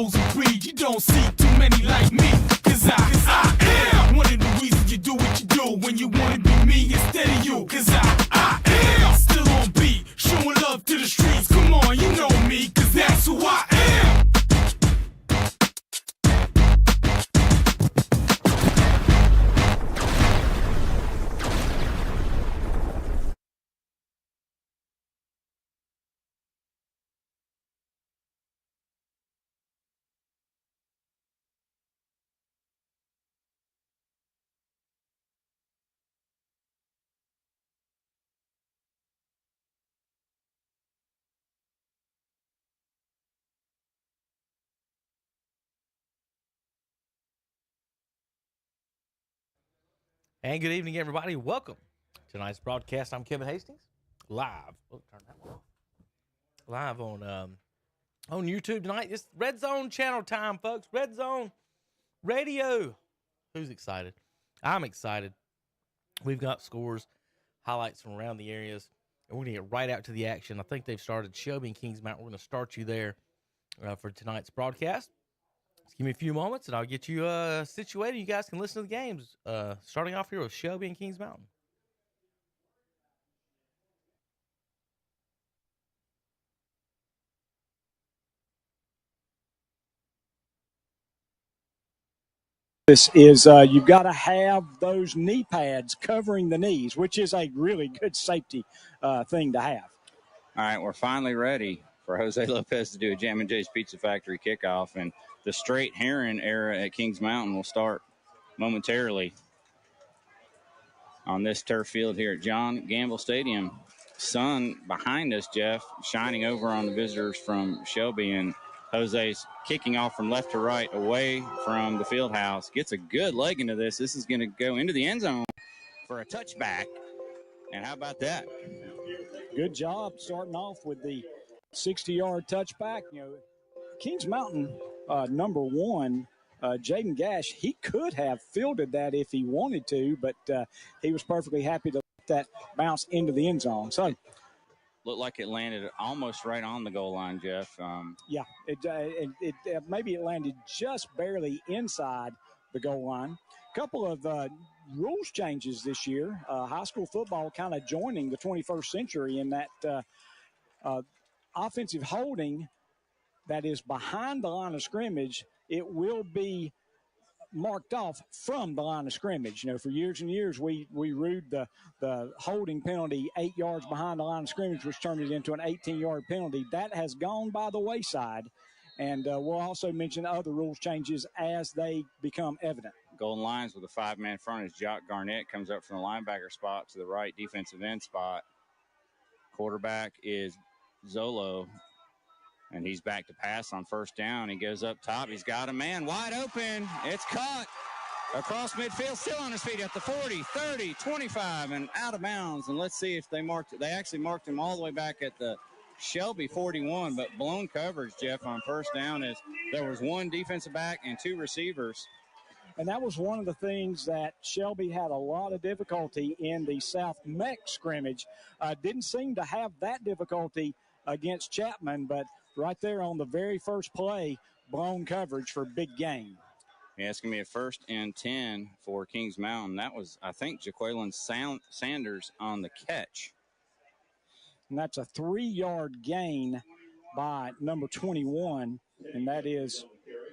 chosen breed. You don't see too many like me, cause I am one of the reasons you do what you do. When you wanna be me instead of you, cause I am still on beat, showing love to the streets. Come on, you know me, cause that's who I am. And good evening, everybody. Welcome to tonight's broadcast. I'm Kevin Hastings, live. Oh, turn that one off. Live on YouTube tonight. It's Red Zone channel time, folks. Red Zone Radio. Who's excited? I'm excited. We've got scores, highlights from around the areas, and we're going to get right out to the action. I think they've started Shelby and Kings Mountain. We're going to start you there for tonight's broadcast. Just give me a few moments, and I'll get you situated. You guys can listen to the games. Starting off here with Shelby and Kings Mountain. This is you've got to have those knee pads covering the knees, which is a really good safety thing to have. All right, we're finally ready for Jose Lopez to do a Jam and Jay's Pizza Factory kickoff, and the straight heron era at Kings Mountain will start momentarily on this turf field here at John Gamble Stadium. Sun behind us, Jeff, shining over on the visitors from Shelby, and Jose's kicking off from left to right away from the field house. Gets a good leg into this. This is going to go into the end zone for a touchback. And how about that? Good job starting off with the 60-yard touchback. You know, Kings Mountain, number one, Jaden Gash, he could have fielded that if he wanted to, but he was perfectly happy to let that bounce into the end zone. So, looked like it landed almost right on the goal line, Jeff. Yeah, it maybe it landed just barely inside the goal line. Couple of rules changes this year. High school football kind of joining the 21st century in that offensive holding that is behind the line of scrimmage, it will be marked off from the line of scrimmage. You know, for years and years, we ruled the holding penalty 8 yards behind the line of scrimmage, which turned it into an 18-yard penalty. That has gone by the wayside, and we'll also mention other rules changes as they become evident. Golden Lions with a five-man front as Jock Garnett comes up from the linebacker spot to the right defensive end spot. Quarterback is Zolo, and he's back to pass on first down. He goes up top. He's got a man wide open. It's caught across midfield, still on his feet at the 40, 30, 25, and out of bounds. And let's see if they marked it. They actually marked him all the way back at the Shelby 41, but blown coverage, Jeff, on first down as there was one defensive back and two receivers. And that was one of the things that Shelby had a lot of difficulty in the South Meck scrimmage. Didn't seem to have that difficulty against Chapman, but right there on the very first play, blown coverage for big gain. Yeah, it's going to be a 1st and 10 for Kings Mountain. That was, I think, Jaqueline Sanders on the catch. And that's a 3-yard gain by number 21, and that is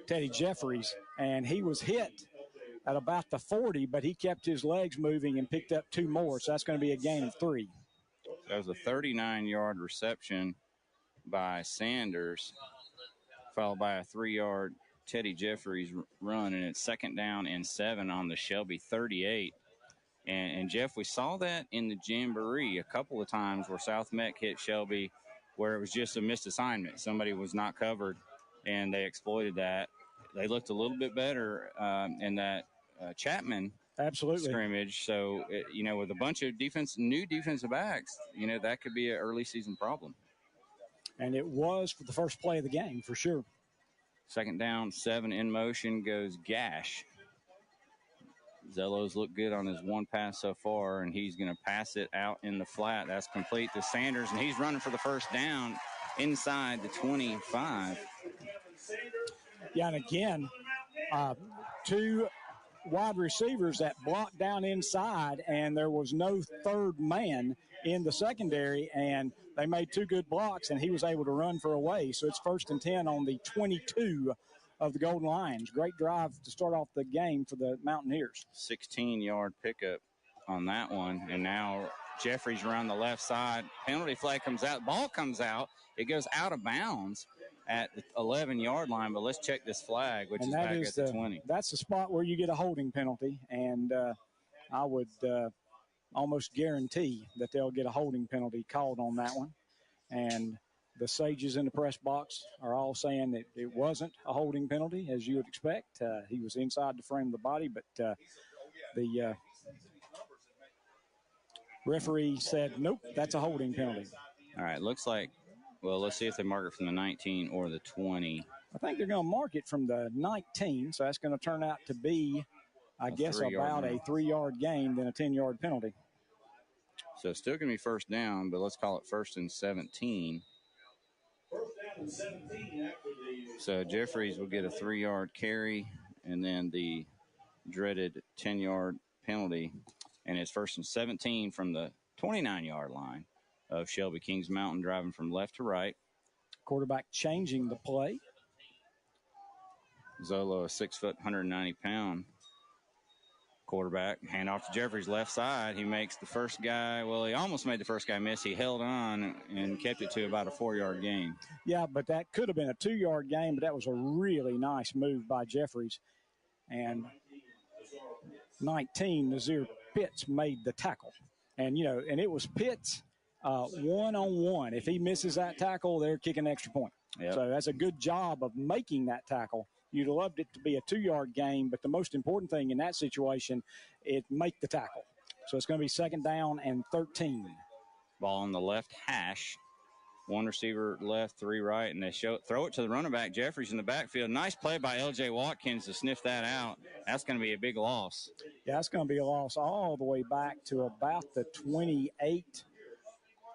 Teddy Jeffries. And he was hit at about the 40, but he kept his legs moving and picked up two more, so that's going to be a gain of 3. That was a 39-yard reception by Sanders, followed by a 3-yard Teddy Jeffries run, and it's 2nd down and 7 on the Shelby 38. And Jeff, we saw that in the Jamboree a couple of times where South Meck hit Shelby where it was just a missed assignment. Somebody was not covered, and they exploited that. They looked a little bit better in that Chapman scrimmage. So, with a bunch of new defensive backs, that could be an early season problem. And it was for the first play of the game, for sure. 2nd down, 7 in motion goes Gash. Zello's looked good on his one pass so far, and he's going to pass it out in the flat. That's complete to Sanders, and he's running for the first down inside the 25. Yeah, and again, two wide receivers that blocked down inside, and there was no third man in the secondary, and they made two good blocks, and he was able to run for a way. So it's 1st and 10 on the 22 of the Golden Lions. Great drive to start off the game for the Mountaineers. 16-yard pickup on that one, and now Jeffries around the left side. Penalty flag comes out. Ball comes out. It goes out of bounds at the 11-yard line, but let's check this flag, which is back at the 20. That's the spot where you get a holding penalty, and I would almost guarantee that they'll get a holding penalty called on that one. And the sages in the press box are all saying that it wasn't a holding penalty, as you would expect. He was inside the frame of the body, but the referee said, nope, that's a holding penalty. All right, looks like, well, let's see if they mark it from the 19 or the 20. I think they're going to mark it from the 19, so that's going to turn out to be, I guess, about a 3-yard gain than a 10-yard penalty. So it's still going to be first down, but let's call it 1st and 17. So Jeffries will get a 3-yard carry and then the dreaded 10-yard penalty. And it's 1st and 17 from the 29-yard line of Shelby. Kings Mountain driving from left to right. Quarterback changing the play. Zolo, a 6 foot, 190-pound quarterback. Hand off to Jeffries, left side. He makes the first guy, well, he almost made the first guy miss. He held on and kept it to about a 4-yard gain. Yeah, but that could have been a 2-yard gain, but that was a really nice move by Jeffries. And 19, Nazir Pitts made the tackle. And, and it was Pitts one-on-one. If he misses that tackle, they're kicking an extra point. Yep. So that's a good job of making that tackle. You'd have loved it to be a 2-yard gain, but the most important thing in that situation is make the tackle. So it's going to be 2nd down and 13. Ball on the left hash. 1 receiver left, 3 right, and they throw it to the running back, Jeffries, in the backfield. Nice play by L.J. Watkins to sniff that out. That's going to be a big loss. Yeah, that's going to be a loss all the way back to about the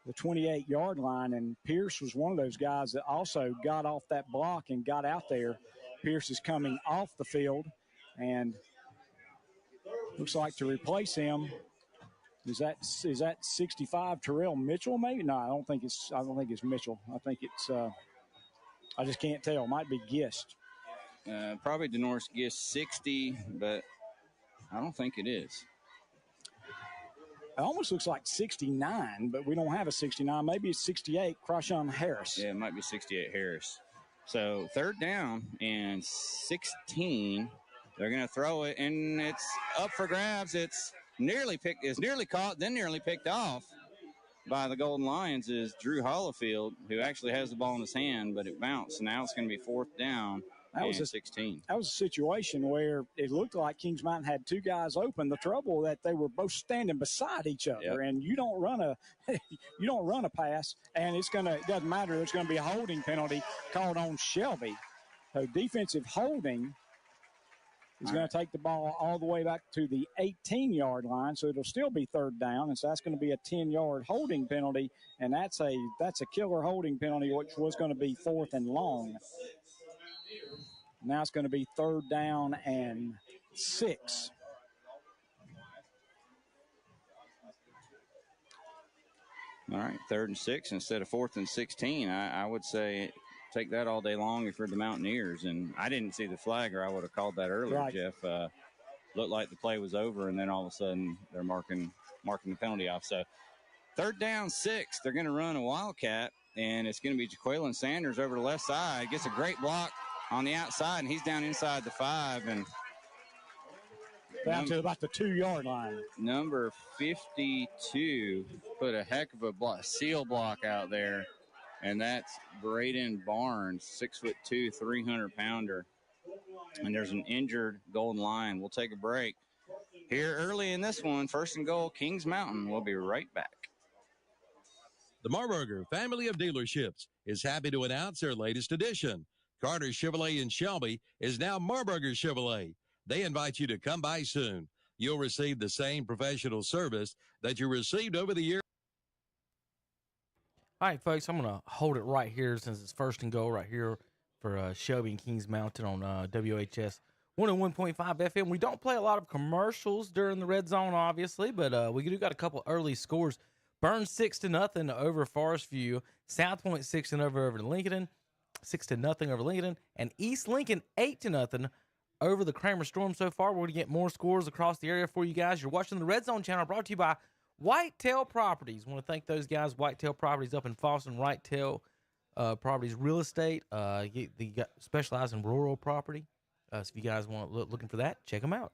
28-yard line, and Pierce was one of those guys that also got off that block and got out there. Pierce is coming off the field, and looks like to replace him. Is that 65 Terrell Mitchell? Maybe no. I don't think it's Mitchell. I think it's I just can't tell. Might be Gist. Probably Denoris Gist 60, but I don't think it is. It almost looks like 69, but we don't have a 69. Maybe it's 68. Crashon Harris. Yeah, it might be 68 Harris. So 3rd down and 16. They're going to throw it, and it's up for grabs. It's nearly caught, then nearly picked off by the Golden Lions is Drew Hollifield, who actually has the ball in his hand, but it bounced. So now it's going to be 4th down. That was 16. That was a situation where it looked like Kings Mountain had 2 guys open. The trouble that they were both standing beside each other, and you don't run a pass, and it doesn't matter. There's going to be a holding penalty called on Shelby. So defensive holding is going to take the ball all the way back to the 18-yard line, so it'll still be 3rd down, and so that's going to be a 10-yard holding penalty, and that's a killer holding penalty, which was going to be 4th and long. Now it's going to be 3rd down and 6. All right, 3rd and 6 instead of 4th and 16. I would say take that all day long if you're the Mountaineers. And I didn't see the flag, or I would have called that earlier, right. Jeff. Looked like the play was over, and then all of a sudden they're marking the penalty off. So 3rd down, 6. They're going to run a Wildcat, and it's going to be Jaqueline Sanders over the left side. Gets a great block on the outside, and he's down inside the 5. And down to about the 2-yard line. Number 52 put a heck of a seal block out there, and that's Braden Barnes, 6'2", 300-pounder. And there's an injured Golden Lion. We'll take a break here early in this one. 1st and goal, Kings Mountain. We'll be right back. The Marburger family of dealerships is happy to announce their latest addition. Carter Chevrolet in Shelby is now Marburger Chevrolet. They invite you to come by soon. You'll receive the same professional service that you received over the year. All right, folks, I'm going to hold it right here since it's 1st and goal right here for Shelby and Kings Mountain on WHS 101.5 FM. We don't play a lot of commercials during the red zone, obviously, but we do got a couple early scores. Burns 6-0 over Forest View. South Point 6-0 over Lincoln, 6-0 over Lincoln, and East Lincoln 8-0 over the Kramer Storm so far. We're going to get more scores across the area for you guys. You're watching the Red Zone channel, brought to you by Whitetail Properties. I want to thank those guys, Whitetail Properties up in Falston, Whitetail Properties Real Estate. They specialize in rural property. So if you guys want looking for that, check them out.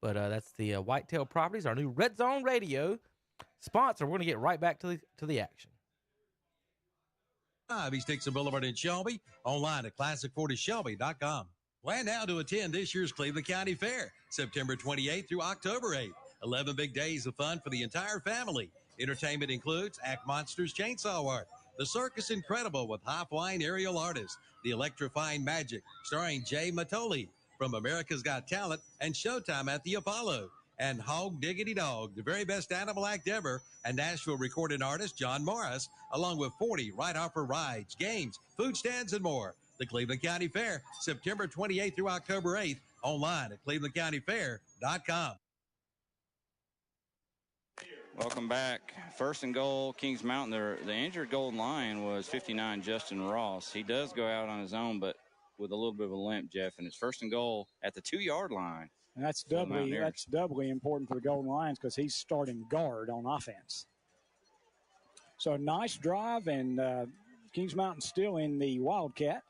But that's the Whitetail Properties, our new Red Zone Radio sponsor. We're going to get right back to the action. East Dixon Boulevard in Shelby. Online at classic40shelby.com. Plan now to attend this year's Cleveland County Fair, September 28th through October 8th. 11 big days of fun for the entire family. Entertainment includes Act Monsters Chainsaw Art, The Circus Incredible with high-flying aerial artists, The Electrifying Magic, starring Jay Matoli from America's Got Talent, and Showtime at the Apollo. And Hog Diggity Dog, the very best animal act ever, and Nashville recording artist John Morris, along with 40 right-offer rides, games, food stands, and more. The Cleveland County Fair, September 28th through October 8th, online at clevelandcountyfair.com. Welcome back. First and goal, Kings Mountain. The injured Golden Lion was 59, Justin Ross. He does go out on his own, but with a little bit of a limp, Jeff. And it's first and goal at the 2-yard line. And that's doubly important for the Golden Lions because he's starting guard on offense. So nice drive, and Kings Mountain still in the Wildcat.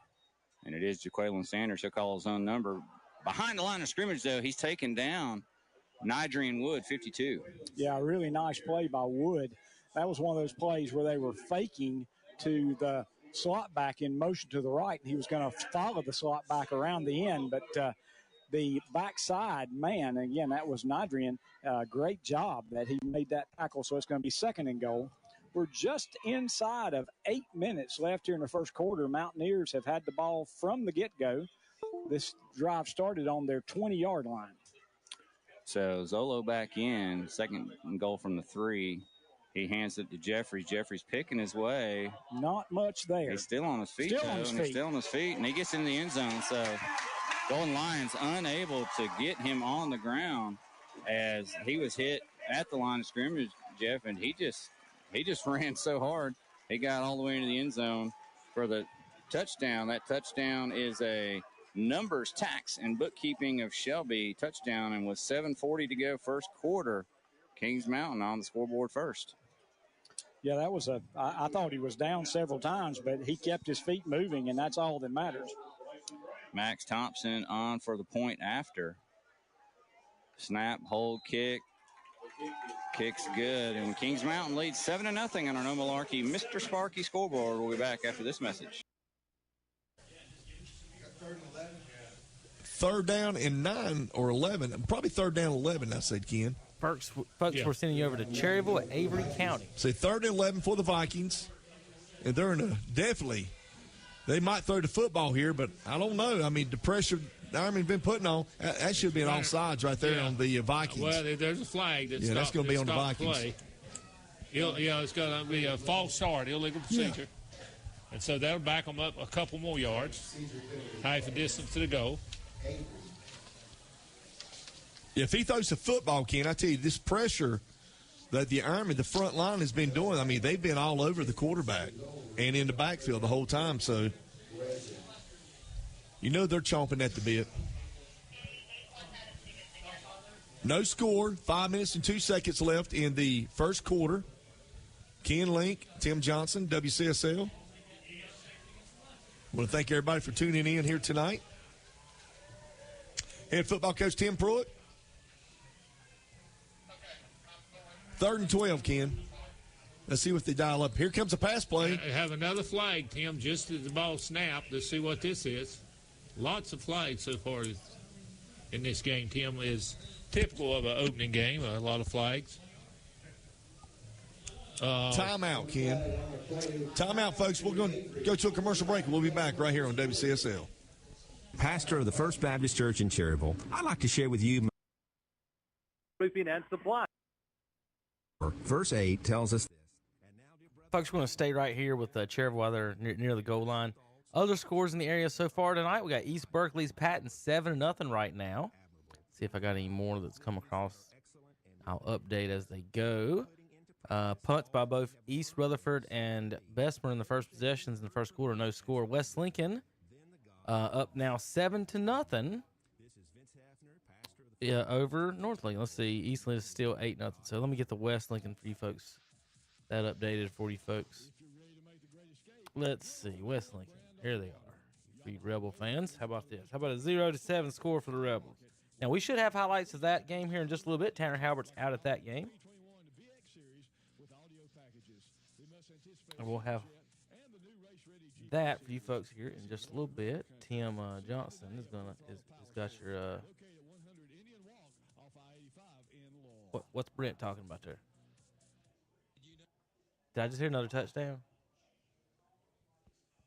And it is Jaqueline Sanders. He'll call his own number. Behind the line of scrimmage, though, he's taken down Nidrian Wood, 52. Yeah, a really nice play by Wood. That was one of those plays where they were faking to the slot back in motion to the right, and he was going to follow the slot back around the end. But the backside man, again, that was Nidrian. Great job that he made that tackle, so it's going to be second and goal. We're just inside of 8 minutes left here in the first quarter. Mountaineers have had the ball from the get-go. This drive started on their 20-yard line. So Zolo back in, second and goal from the 3. He hands it to Jeffries. Jeffries picking his way. Not much there. He's still on his feet, He's still on his feet, and he gets in the end zone. So Golden Lions unable to get him on the ground as he was hit at the line of scrimmage, Jeff, and he just ran so hard. He got all the way into the end zone for the touchdown. That touchdown is a numbers, tax, and bookkeeping of Shelby touchdown, and with 7:40 to go first quarter, Kings Mountain on the scoreboard first. Yeah, that was I thought he was down several times, but he kept his feet moving, and that's all that matters. Max Thompson on for the point after. Snap, hold, kick. Kick's good, and Kings Mountain leads 7-0 on our No Malarkey Mr. Sparky scoreboard. We'll be back after this message. Third down and 9 or 11. Probably third down 11, I said, Ken. Folks, we're sending you over to Cherryville at Avery County. Say third and 11 for the Vikings. And they're in a definitely, they might throw the football here, but I don't know. I mean, the pressure the Army's been putting on, that should be an offsides right there on the Vikings. Well, there's a flag that's going to be on the Vikings. Play. It's going to be a false start, illegal procedure. Yeah. And so that'll back them up a couple more yards, half a distance to the goal. If he throws the football, Ken, I tell you, this pressure that the Army, the front line has been doing, I mean, they've been all over the quarterback and in the backfield the whole time. So, you know they're chomping at the bit. No score, 5 minutes and 2 seconds left in the first quarter. Ken Link, Tim Johnson, WCSL. I want to thank everybody for tuning in here tonight. Head football coach Tim Pruitt. 3rd and 12, Ken. Let's see what they dial up. Here comes a pass play. I have another flag, Tim, just as the ball snapped. Let's see what this is. Lots of flags so far in this game, Tim, is typical of an opening game. A lot of flags. Timeout, Ken. Timeout, folks. We're going to go to a commercial break. We'll be back right here on WCSL. Pastor of the First Baptist Church in Cherryville, I'd like to share with you roofing and supply. Verse 8 tells us this. Folks, we're going to stay right here with Cherryville while they're near the goal line. Other scores in the area so far tonight, we got East Berkeley's patting 7-0 right now. See if I got any more that's come across. I'll update as they go. Punts by both East Rutherford and Bessemer in the first possessions in the first quarter. No score. West Lincoln up now 7-0. Yeah, over North Lincoln. Let's see. East Lincoln is still 8-0. So let me get the West Lincoln for you folks. That updated for you folks. Let's see. West Lincoln. Here they are. For you Rebel fans. How about this? How about a 0-7 score for the Rebels? Now, we should have highlights of that game here in just a little bit. Tanner Halbert's out at that game. And we'll have that for you folks here in just a little bit. Tim Johnson is got your what's Brent talking about there? Did I just hear another touchdown?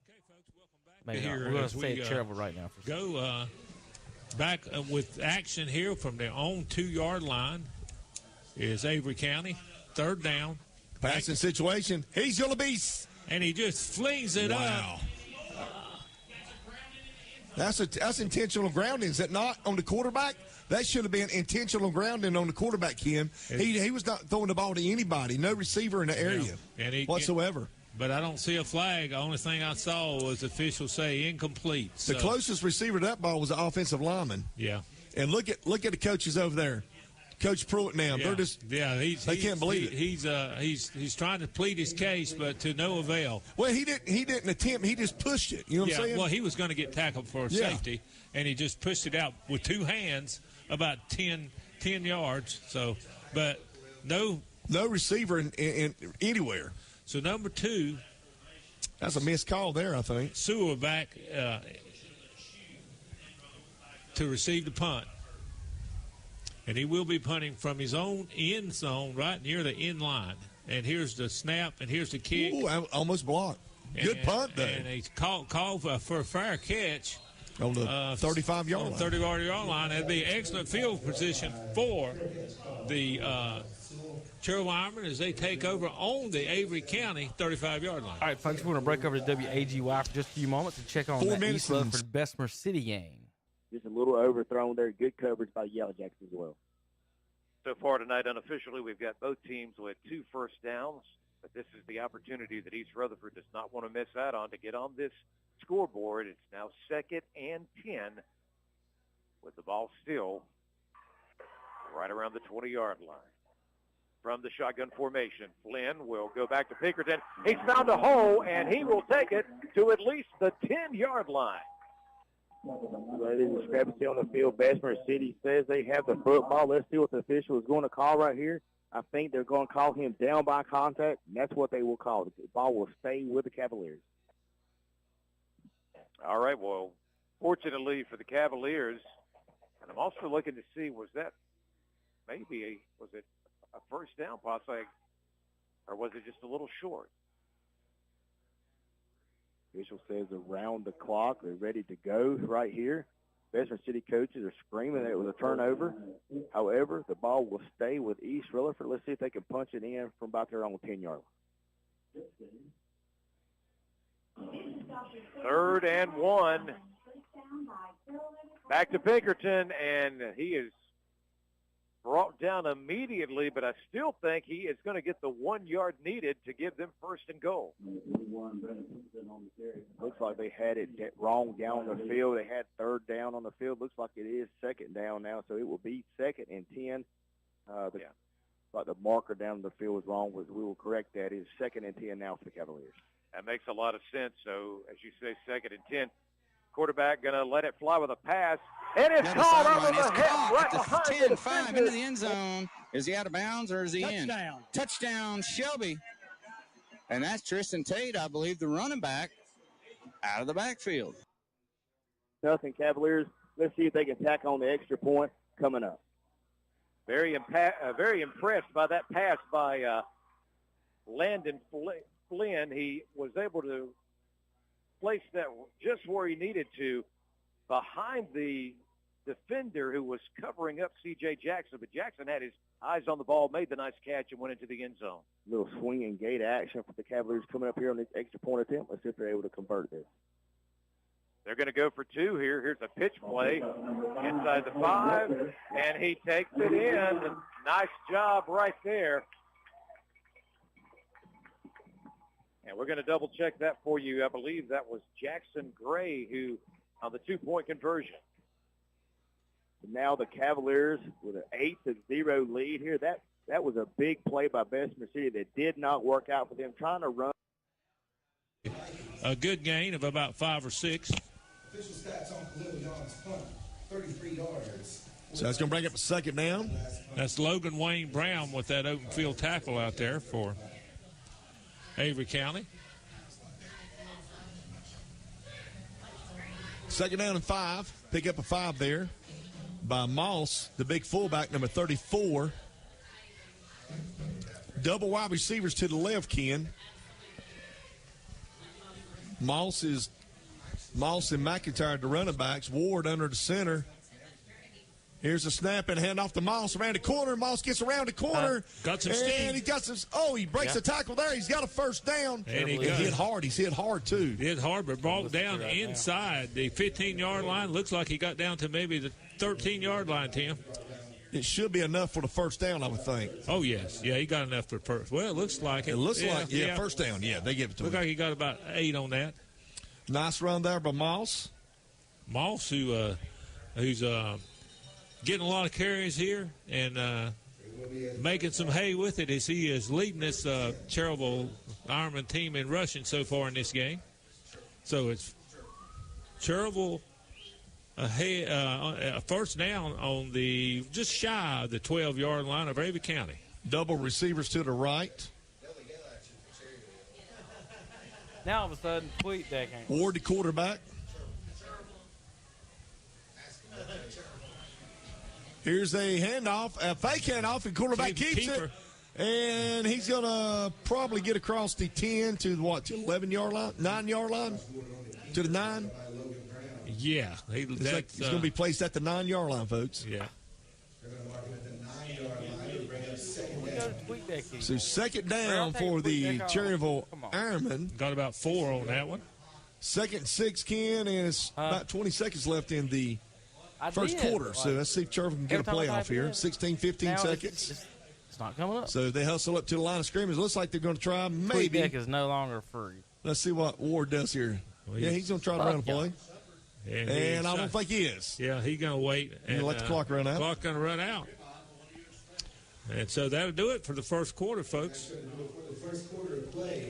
Okay, folks, welcome back. Maybe Here not. We're going as to say we, Cherryville right now. For go back with action here from their own 2-yard line is Avery County. Third down. Passing situation. He's going to be. And he just flings it up. That's intentional grounding. Is that not on the quarterback? That should have been intentional grounding on the quarterback, Kim. He was not throwing the ball to anybody. No receiver in the area whatsoever. But I don't see a flag. The only thing I saw was officials say incomplete. The closest receiver to that ball was the offensive lineman. Yeah. And look at the coaches over there. Coach Pruitt now. They're just they can't believe it. He's trying to plead his case, but to no avail. Well, he didn't attempt. He just pushed it. You know what I'm saying? Well, he was going to get tackled for safety, and he just pushed it out with two hands about 10 yards. So, but no receiver in anywhere. So number 2. That's a missed call there, I think. Sewell back to receive the punt. And he will be punting from his own end zone right near the end line. And here's the snap, and here's the kick. Ooh, almost blocked. Good punt there. And he's called for a fair catch. On the 35-yard line. 35-yard line. That'd be excellent field position for the Cherryville Ironmen as they take over on the Avery County 35-yard line. All right, folks, we're going to break over to WAGY for just a few moments to check on the East Rutherford Bessemer City game. Just a little overthrown there. Good coverage by Yellow Jackets as well. So far tonight, unofficially, we've got both teams with 2 first downs, but this is the opportunity that East Rutherford does not want to miss out on to get on this scoreboard. It's now 2nd and 10 with the ball still right around the 20-yard line. From the shotgun formation, Flynn will go back to Pinkerton. He's found a hole, and he will take it to at least the 10-yard line. There's a discrepancy on the field. Bessemer City says they have the football. Let's see what the official is going to call right here. I think they're going to call him down by contact, and that's what they will call it. The ball will stay with the Cavaliers. All right, well, fortunately for the Cavaliers, and I'm also looking to see, was it a first down possibly, or was it just a little short? Official says around the clock. They're ready to go right here. Bessemer City coaches are screaming that it was a turnover. However, the ball will stay with East Rutherford. Let's see if they can punch it in from about their own 10-yard line. 3rd and 1. Back to Pinkerton, and he is brought down immediately, but I still think he is going to get the 1 yard needed to give them 1st and goal. Looks like they had it wrong down the field. They had 3rd down on the field. Looks like it is 2nd down now, so it will be 2nd and 10. But the marker down the field was wrong. We will correct that. It is 2nd and 10 now for the Cavaliers. That makes a lot of sense. So, as you say, 2nd and 10. Quarterback going to let it fly with a pass. And it's called over the head right behind the 10-5 into the end zone. Is he out of bounds or is he in? Touchdown, Shelby. And that's Tristan Tate, I believe, the running back, out of the backfield. Nothing, Cavaliers. Let's see if they can tack on the extra point coming up. Very impressed by that pass by Landon Flynn. He was able to place that just where he needed to behind the defender who was covering up C.J. Jackson. But Jackson had his eyes on the ball, made the nice catch, and went into the end zone. Little swing and gate action for the Cavaliers coming up here on this extra point attempt. Let's see if they're able to convert this. They're going to go for two here. Here's a pitch play inside the 5, and he takes it in. Nice job right there. And we're going to double-check that for you. I believe that was Jackson Gray who on the 2-point conversion. Now the Cavaliers with an 8-0 lead here. That was a big play by Bessemer City that did not work out for them, trying to run. A good gain of about 5 or 6. Official stats on Khalil Young's punt, 33 yards. So that's going to bring up a second down. That's Logan Wayne Brown with that open field tackle out there for Avery County. Second down and 5. Pick up a 5 there by Moss, the big fullback, number 34. Double wide receivers to the left, Ken. Moss and McIntyre, the running backs. Ward under the center. Here's a snap and hand off to Moss around the corner. Moss gets around the corner. Got some steam. And he got some. Oh, he breaks a tackle there. He's got a first down. And he hit hard. He's hit hard, too. Hit hard, but brought down inside the 15-yard line. Looks like he got down to maybe the 13-yard line, Tim. It should be enough for the first down, I would think. Oh, yes. Yeah, he got enough for first. Well, it looks like it. It looks like, first down. Yeah, they give it to him. Looks like he got about 8 on that. Nice run there by Moss. Moss, who's getting a lot of carries here and making some hay with it as he is leading this Cherryville Ironman team in rushing so far in this game. So it's Cherryville a first down on the just shy of the 12-yard line of Avery County. Double receivers to the right. Now all of a sudden, tweet that game. Ward, the quarterback. Here's a handoff, a fake handoff, and quarterback keeps it. And he's going to probably get across the 10 to what, to 11-yard line, 9-yard line? To the 9? Yeah. He's going to be placed at the 9-yard line, folks. Yeah. So second down for the Cherryville Ironman. Got about 4 on that one. Second and 6, Ken, and it's about 20 seconds left in the first quarter. So let's see if Cherryville can get a playoff here. 16, 15 seconds. It's not coming up. So they hustle up to the line of scrimmage. Looks like they're going to try maybe. Deck is no longer free. Let's see what Ward does here. Well, yeah, he's going to try to run a play. And I don't think he is. Yeah, he's going to wait. And let the clock run out. Clock going to run out. And so that'll do it for the first quarter, folks.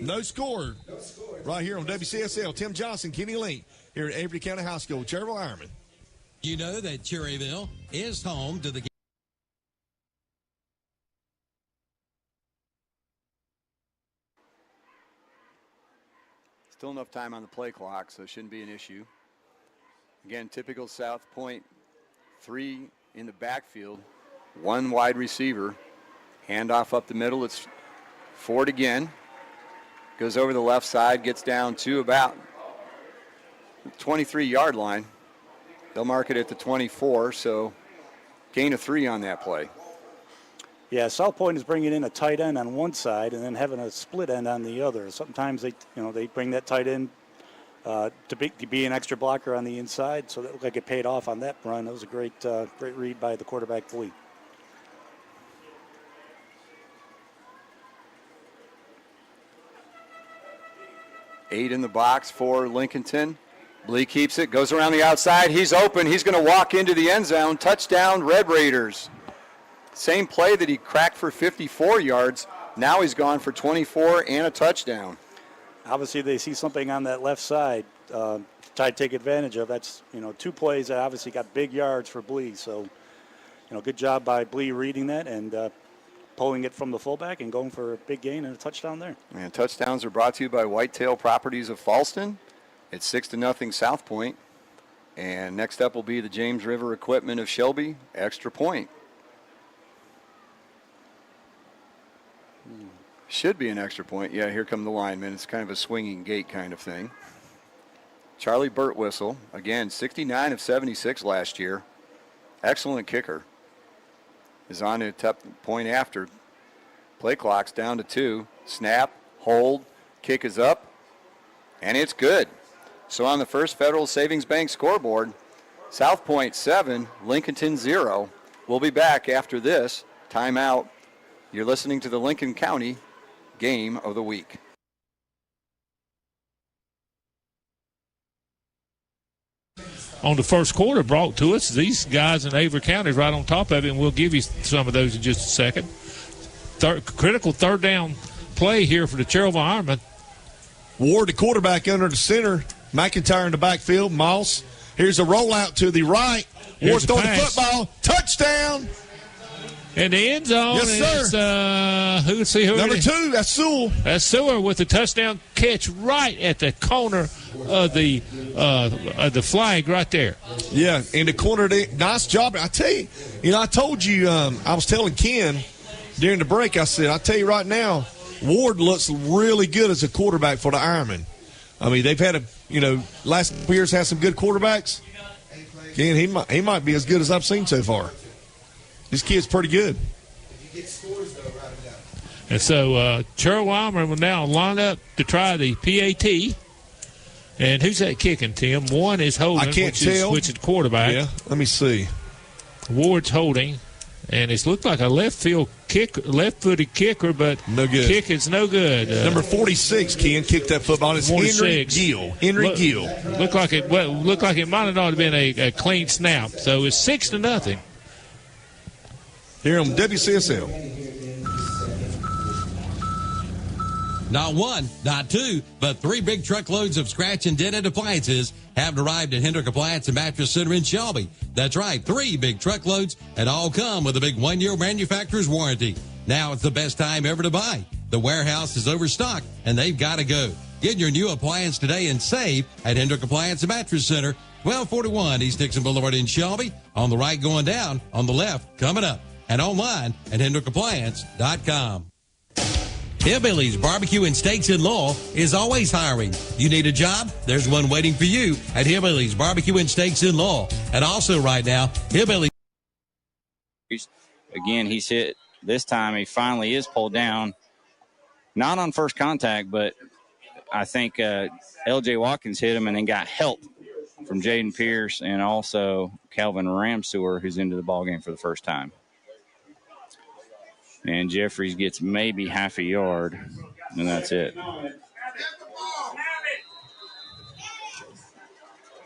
No score. Right here on WCSL. Tim Johnson, Kenny Lee, here at Avery County High School. Cherryville Ironman. You know that Cherryville is home to the Still enough time on the play clock, so it shouldn't be an issue. Again, typical South Point, 3 in the backfield, 1 wide receiver. Handoff up the middle. It's Ford again. Goes over the left side, gets down to about the 23-yard line. They'll mark it at the 24, so gain of 3 on that play. Yeah, South Point is bringing in a tight end on one side and then having a split end on the other. Sometimes they bring that tight end to be an extra blocker on the inside, so that looked like it paid off on that run. That was a great read by the quarterback, Fleet. Eight in the box for Lincolnton. Blee keeps it, goes around the outside. He's open. He's going to walk into the end zone. Touchdown, Red Raiders. Same play that he cracked for 54 yards. Now he's gone for 24 and a touchdown. Obviously, they see something on that left side to try to take advantage of. That's, 2 plays that obviously got big yards for Blee. So, good job by Blee reading that and pulling it from the fullback and going for a big gain and a touchdown there. And touchdowns are brought to you by Whitetail Properties of Falston. It's 6-0 South Point. And next up will be the James River Equipment of Shelby, extra point. Should be an extra point. Yeah, here come the linemen. It's kind of a swinging gate kind of thing. Charlie Burtwhistle, again, 69 of 76 last year. Excellent kicker. Is on to a point after. Play clock's down to 2. Snap, hold, kick is up, and it's good. So on the First Federal Savings Bank scoreboard, South Point 7, Lincolnton 0. We'll be back after this timeout. You're listening to the Lincoln County Game of the Week. On the first quarter brought to us, these guys in Avery County right on top of it, and we'll give you some of those in just a second. Critical third down play here for the Cherryville Ironmen. Ward, the quarterback, under the center. McIntyre in the backfield. Moss. Here's a rollout to the right. Ward throwing the football. Touchdown. In the end zone. Yes, sir. Who Number 2, that's Sewell. That's Sewell with the touchdown catch right at the corner of the flag right there. Yeah, in the corner. Nice job. I tell you, I told you, I was telling Ken during the break, I said, I tell you right now, Ward looks really good as a quarterback for the Ironmen. I mean, they've had last couple years had some good quarterbacks. Ken, he might be as good as I've seen so far. This kid's pretty good. And so Cherryville Ironmen will now line up to try the PAT. And who's that kicking, Tim? One is holding, I can't tell. Which is quarterback. Yeah, let me see. Ward's holding. And it's looked like a left-footed kicker, but no good. Kick is no good. Number 46, Ken, kicked that football. It's 46. Henry Gill. Looked like it might have not been a clean snap. So it's 6-0. Here on WCSL. Not one, not two, but 3 big truckloads of scratch and dented appliances have arrived at Hendrick Appliance and Mattress Center in Shelby. That's right, 3 big truckloads, and all come with a big 1-year manufacturer's warranty. Now it's the best time ever to buy. The warehouse is overstocked, and they've got to go. Get your new appliance today and save at Hendrick Appliance and Mattress Center, 1241 East Dixon Boulevard in Shelby. On the right going down, on the left coming up, and online at HendrickAppliance.com. Hillbillies Barbecue and Steaks in Lowell is always hiring. You need a job? There's one waiting for you at Hillbillies Barbecue and Steaks in Lowell. And also right now, Hillbillies. Again, he's hit. This time he finally is pulled down. Not on first contact, but I think L.J. Watkins hit him and then got help from Jaden Pierce and also Calvin Ramsewer, who's into the ballgame for the first time. And Jeffries gets maybe half a yard, and that's it.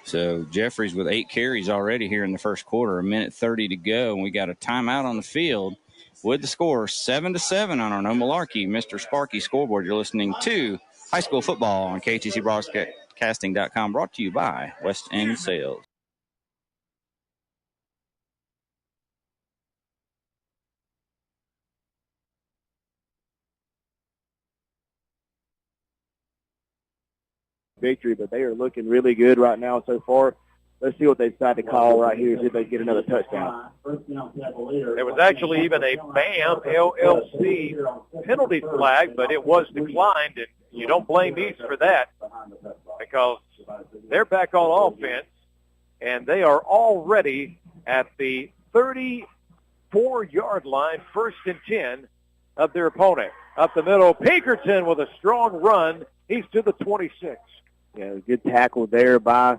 So Jeffries with 8 carries already here in the first quarter, 1:30 to go, and we got a timeout on the field with the score 7-7 on our No Malarkey Mr. Sparky scoreboard. You're listening to high school football on KTC Broadcasting.com, brought to you by West End Sales. Victory, but they are looking really good right now so far. Let's see what they decide to call right here, see if they get another touchdown. There was actually even a BAM LLC penalty flag, but it was declined, and you don't blame East for that because they're back on offense, and they are already at the 34-yard line, 1st and 10 of their opponent. Up the middle, Pinkerton with a strong run. He's to the 26. Yeah, good tackle there by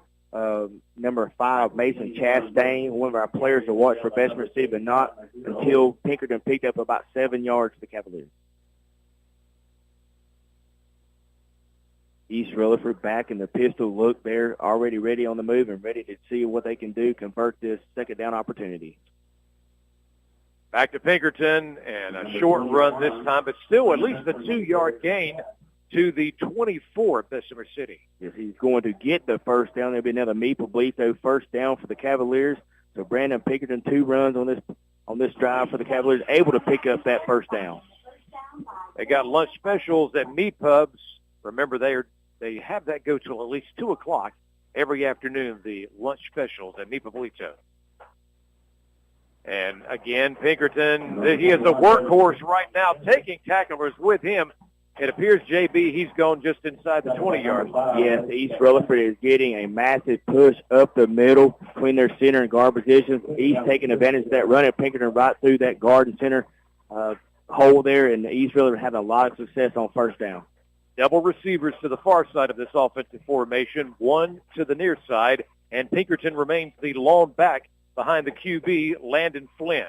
number 5, Mason Chastain, one of our players to watch for Bessemer City, but not until Pinkerton picked up about 7 yards for the Cavaliers. East Rutherford back in the pistol look. They're already ready on the move and ready to see what they can do, convert this second down opportunity. Back to Pinkerton, and a short run this time, but still at least a 2-yard gain to the 24 Bessemer City. Yes, he's going to get the first down. There'll be another Meeple Bleetho first down for the Cavaliers. So Brandon Pinkerton, 2 runs on this drive for the Cavaliers, able to pick up that first down. They got lunch specials at Meat Pubs. Remember, they have that go till at least 2 o'clock every afternoon, the lunch specials at Meeple Bleetho. And again, Pinkerton, he is a workhorse right now, taking tacklers with him. It appears, JB, he's gone just inside the 20-yard line. Yes, East Rutherford is getting a massive push up the middle between their center and guard positions. East taking advantage of that run at Pinkerton right through that guard and center hole there, and East Rutherford having a lot of success on first down. Double receivers to the far side of this offensive formation, one to the near side, and Pinkerton remains the lone back behind the QB, Landon Flynn.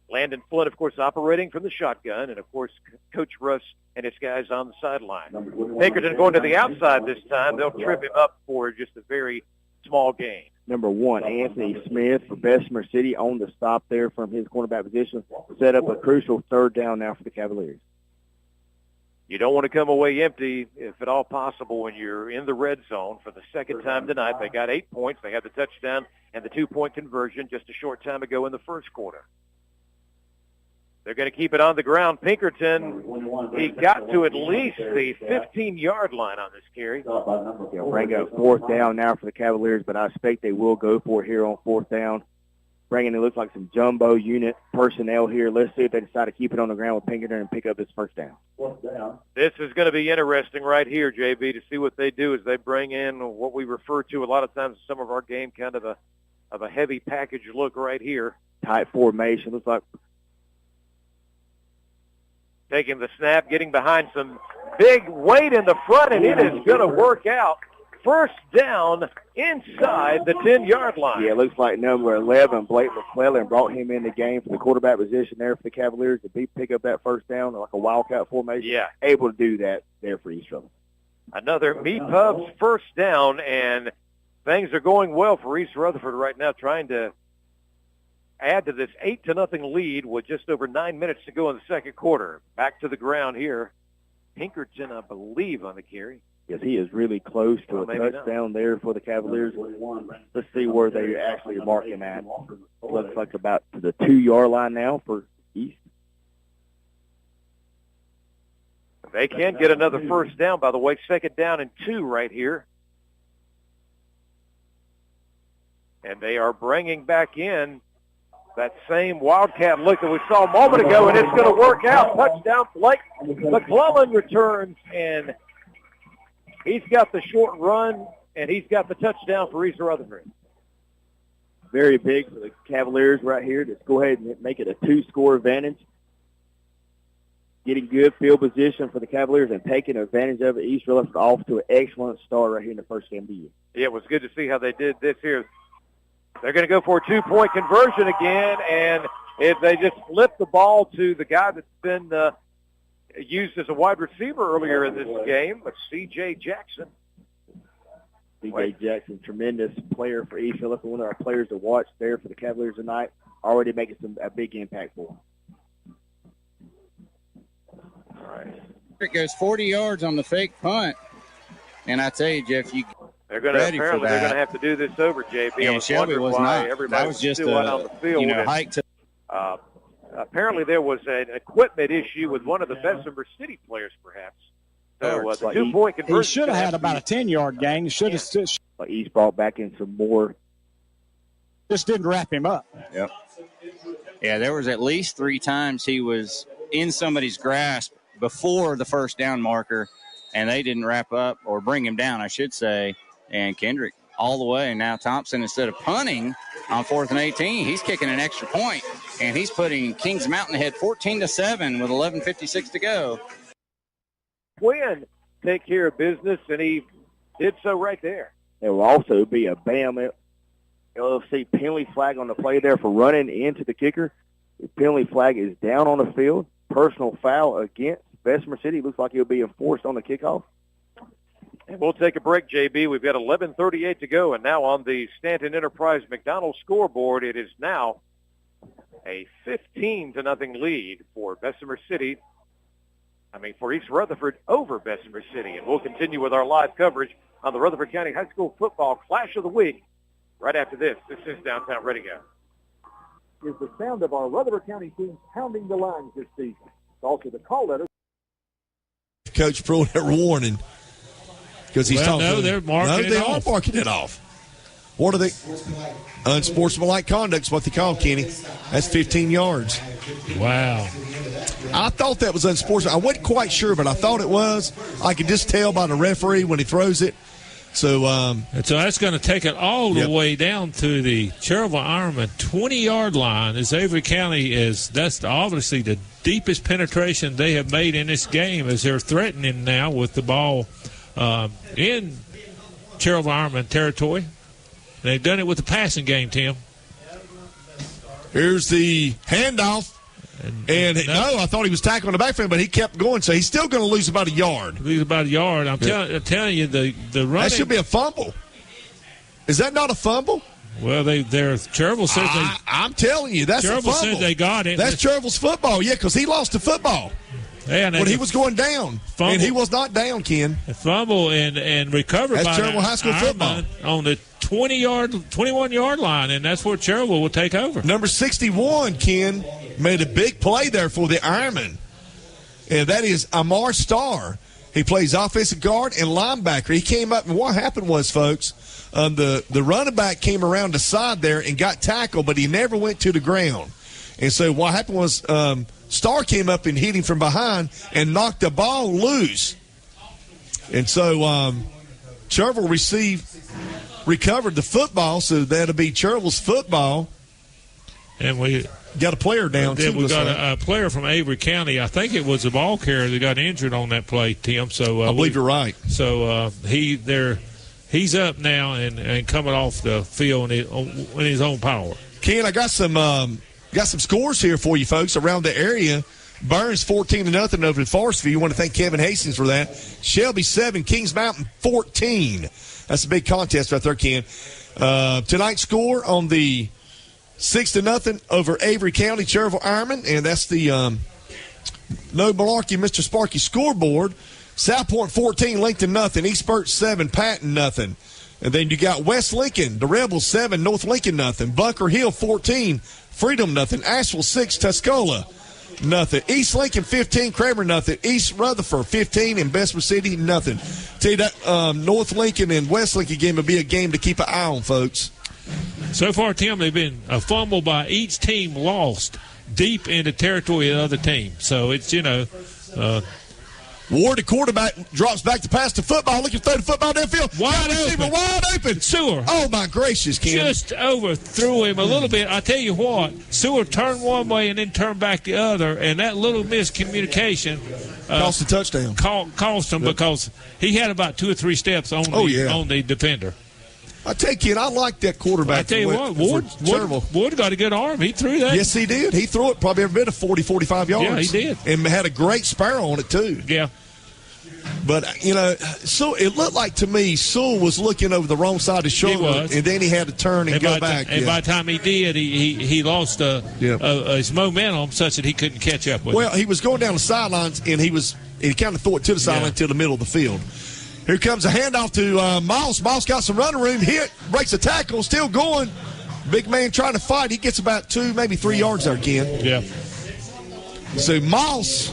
Landon Flynn, of course, operating from the shotgun, and, of course, Coach Russ and his guys on the sideline. Pinkerton going to the outside this time. They'll trip him up for just a very small gain. Number 1, Anthony Smith for Bessemer City on the stop there from his cornerback position. Set up a crucial third down now for the Cavaliers. You don't want to come away empty, if at all possible, when you're in the red zone for the second time tonight. They got 8 points. They had the touchdown and the 2-point conversion just a short time ago in the first quarter. They're going to keep it on the ground. Pinkerton, he got to at least the 15-yard line on this carry. They'll bring up fourth down now for the Cavaliers, but I expect they will go for it here on fourth down. Bringing, it looks like some jumbo unit personnel here. Let's see if they decide to keep it on the ground with Pinkerton and pick up his first down. This is going to be interesting right here, JB, to see what they do as they bring in what we refer to a lot of times in some of our game, kind of a heavy package look right here. Tight formation. Looks like taking the snap, getting behind some big weight in the front, and it is going to work out. First down inside the 10-yard line. Yeah, it looks like number 11, Blake McClellan, brought him in the game for the quarterback position there for the Cavaliers to pick up that first down like a wildcat formation. Yeah. Able to do that there for East Rutherford. Another Meat Pubs first down, and things are going well for East Rutherford right now, trying to add to this 8-0 lead with just over 9 minutes to go in the second quarter. Back to the ground here. Pinkerton, I believe, on the carry. Yes, he is really close to a touchdown there for the Cavaliers. Let's see where they actually mark him at. Looks like about to the 2-yard line now for East. They can get another first down, by the way. Second down and 2 right here. And they are bringing back in that same wildcat look that we saw a moment ago, and it's going to work out. Touchdown, Blake McClellan returns, and he's got the short run, and he's got the touchdown for East Rutherford. Very big for the Cavaliers right here to go ahead and make it a 2-score advantage. Getting good field position for the Cavaliers and taking advantage of it. East Rutherford off to an excellent start right here in the first game of the year. Yeah, it was good to see how they did this here. They're going to go for a 2-point conversion again, and if they just flip the ball to the guy that's been used as a wide receiver earlier in this game, but C.J. Jackson. C.J. Jackson, tremendous player for East Rutherford, one of our players to watch there for the Cavaliers tonight, already making a big impact for them. All right. It goes 40 yards on the fake punt, and I tell you, Jeff, they're going to have to do this over, JB. And Shelby was not. That was just on the field. hike to. Apparently, there was an equipment issue with one of the Bessemer City players, perhaps. So the 2-point conversion. He should have had about a 10-yard gain. He should have. East brought back in some more. Just didn't wrap him up. Yep. Yeah, there was at least 3 times he was in somebody's grasp before the first down marker, and they didn't wrap up or bring him down, I should say. And Kendrick all the way. Now Thompson, instead of punting on 4th and 18, he's kicking an extra point, and he's putting Kings Mountain ahead 14-7 with 11:56 to go. Quinn take care of business, and he did so right there. There will also be a BAM LFC penalty flag on the play there for running into the kicker. The penalty flag is down on the field. Personal foul against Bessemer City. Looks like he'll be enforced on the kickoff. And we'll take a break, JB. We've got 11:38 to go, and now on the Stanton Enterprise McDonald scoreboard, it is now a 15-0 lead for Bessemer City. For East Rutherford over Bessemer City. And we'll continue with our live coverage on the Rutherford County High School Football Clash of the Week right after this. This is Downtown Radio. Is the sound of our Rutherford County team pounding the lines this season. It's also the call letter. Coach Pruitt warning. Because he's talking. No, they're marking it off. They are marking it off. What are they? Unsportsmanlike conduct is what they call, Kenny. That's 15 yards. Wow. I thought that was unsportsmanlike. I wasn't quite sure, but I thought it was. I could just tell by the referee when he throws it. So and so that's going to take it all the way down to the Cherryville Ironman 20-yard line. As Avery County that's obviously the deepest penetration they have made in this game, as they're threatening now with the ball in Cherryville Ironman territory. They've done it with the passing game, Tim. Here's the handoff. And I thought he was tackling the backfield, but he kept going, so he's still going to lose about a yard. Lose about a yard. I'm telling you, the running. That should be a fumble. Is that not a fumble? Well, Cherryville says I'm telling you, that's a fumble. Cherryville said they got it. That's Cherryville's football, yeah, because he lost the football. Yeah, when he was going down. Fumble. And he was not down, Ken. A fumble and recovered that's by Cherryville High School football. On the 21-yard line, and that's where Cherryville will take over. Number 61, Ken, made a big play there for the Ironman, and that is Amar Starr. He plays offensive guard and linebacker. He came up, and what happened was, folks, the running back came around the side there and got tackled, but he never went to the ground. And so what happened was Starr came up and hit him from behind and knocked the ball loose. And so Cherryville recovered the football, so that'll be Cherryville's football. And we got a player down, too. We got a player from Avery County. I think it was the ball carrier that got injured on that play, Tim. So I believe you're right. So he's up now and coming off the field in his own power. Ken, I got some scores here for you folks around the area. Burns 14-0 over at Forestview. You want to thank Kevin Hastings for that. Shelby 7, Kings Mountain 14. That's a big contest right there, Ken. Tonight's score on the 6-0 over Avery County, Cherryville Ironman, and that's the No Malarkey, Mr. Sparky scoreboard. South Point 14, Lincoln 0, East Burt 7, Patton 0. And then you got West Lincoln, the Rebels 7, North Lincoln 0, Bunker Hill 14, Freedom 0, Asheville 6, Tuscola 0, East Lincoln 15, Kramer 0, East Rutherford 15, and Bessemer City 0. Tell you that North Lincoln and West Lincoln game will be a game to keep an eye on, folks. So far, Tim, they've been a fumble by each team lost deep into territory of the other team. So it's, Ward, the quarterback, drops back to pass the football, looking to throw the football downfield. Wide open. Seward. Oh, my gracious, Ken. Just overthrew him a little bit. I tell you what, Seward turned one way and then turned back the other, and that little miscommunication cost a touchdown. Cost him because he had about 2 or 3 steps on the defender. I tell you, Ken, I like that quarterback. I tell you what, Ward got a good arm. He threw that. Yes, he did. He threw it probably every bit of 40, 45 yards. Yeah, he did. And had a great sparrow on it, too. Yeah. But, so it looked like to me Sewell was looking over the wrong side of the shoulder, and then he had to turn and go back. And by the time he did, he lost his momentum such that he couldn't catch up with it. He was going down the sidelines, and he kind of threw it to the sideline to the middle of the field. Here comes a handoff to Miles. Miles got some running room. Hit, breaks a tackle, still going. Big man trying to fight. He gets about 2, maybe 3 yards there, Ken. Yeah. So Miles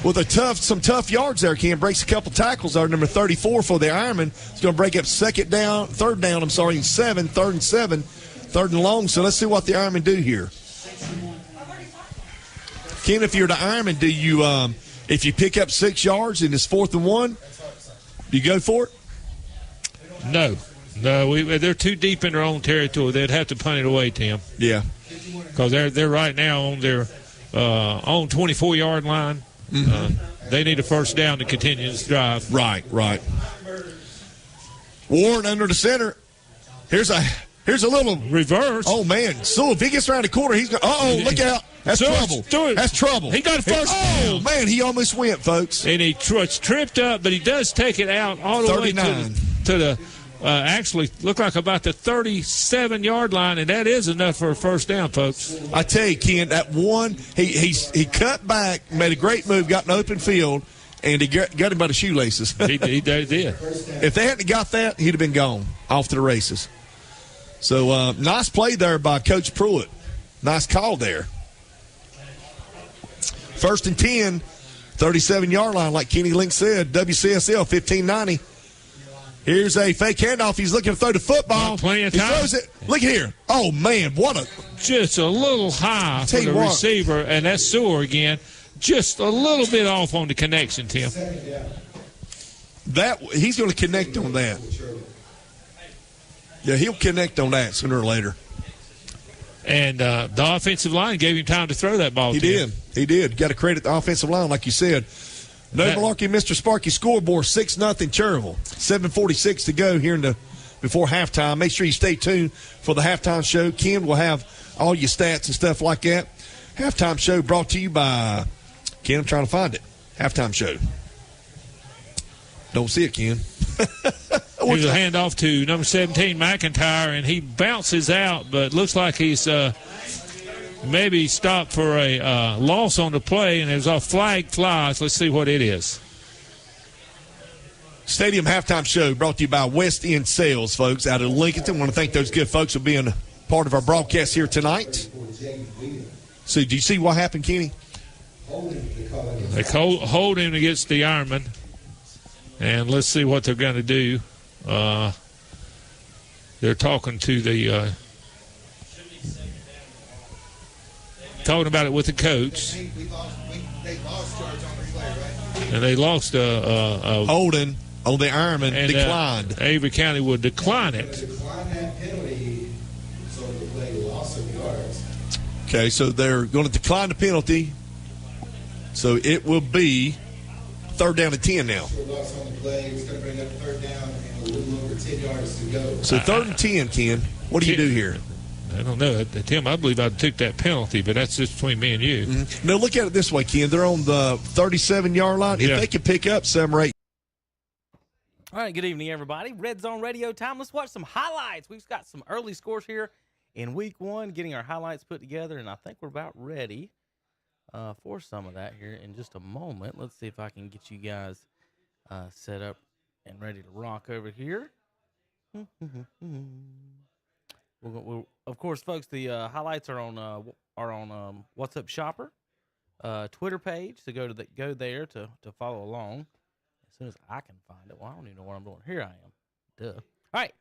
with some tough yards there, Ken. Breaks a couple tackles there. Number 34 for the Ironman. He's going to break up third down, and 7, 3rd and 7, 3rd and long. So let's see what the Ironman do here. Ken, if you're the Ironman, do you, if you pick up 6 yards and it's 4th and 1, do you go for it? No, they're too deep in their own territory. They'd have to punt it away, Tim. Yeah, because they're right now on their own 24-yard line. Mm-hmm. They need a first down to continue this drive. Right. Warren under the center. Here's a little reverse. Oh man! So if he gets around the corner, he's going. Look out! That's trouble. That's trouble. He got first down. Oh man, he almost went, folks. And he tripped up, but he does take it out all the 39. way to the actually look like about the 37-yard line, and that is enough for a first down, folks. I tell you, Ken, that one he cut back, made a great move, got an open field, and he got him by the shoelaces. He did. If they hadn't got that, he'd have been gone off to the races. So nice play there by Coach Pruitt. Nice call there. 1st and 10, 37-yard line, like Kenny Link said. WCSL 1590. Here's a fake handoff. He's looking to throw the football. Plenty of time. He throws it. Look here. Oh, man, just a little high for the receiver, and that's Seward again. Just a little bit off on the connection, Tim. That he's going to connect on that. Yeah, he'll connect on that sooner or later. And the offensive line gave him time to throw that ball. He did. Got to credit the offensive line, like you said. No Malarkey, Mr. Sparky, scoreboard 6-0 Cherryville. 7:46 to go here before halftime. Make sure you stay tuned for the halftime show. Ken will have all your stats and stuff like that. Halftime show brought to you by Ken. I'm trying to find it. Halftime show. Don't see it, Ken. Here's a handoff to number 17, McIntyre, and he bounces out, but looks like he's maybe stopped for a loss on the play, and there's a flag flies. Let's see what it is. Stadium Halftime Show brought to you by West End Sales, folks, out of Lincolnton. I want to thank those good folks for being part of our broadcast here tonight. So, do you see what happened, Kenny? They hold him against the Ironman, and let's see what they're going to do. They're talking to the talking about it with the coach, and they lost Holden on the Ironman and, declined. Avery County would decline it. Okay, so they're going to decline the penalty. So it will be 3rd down and 10 now. So 3rd and 10, Ken. What do you do here? I don't know. Tim, I believe I took that penalty, but that's just between me and you. Mm-hmm. Now, look at it this way, Ken. They're on the 37-yard line. If they can pick up 7 or 8. All right, good evening, everybody. Red Zone Radio time. Let's watch some highlights. We've got some early scores here in week 1, getting our highlights put together, and I think we're about ready for some of that here in just a moment. Let's see if I can get you guys set up and ready to rock over here. We'll, of course, folks, the highlights are on What's Up Shopper Twitter page. So go there to follow along as soon as I can find it. Well, I don't even know what I'm doing. Here I am. Duh. All right.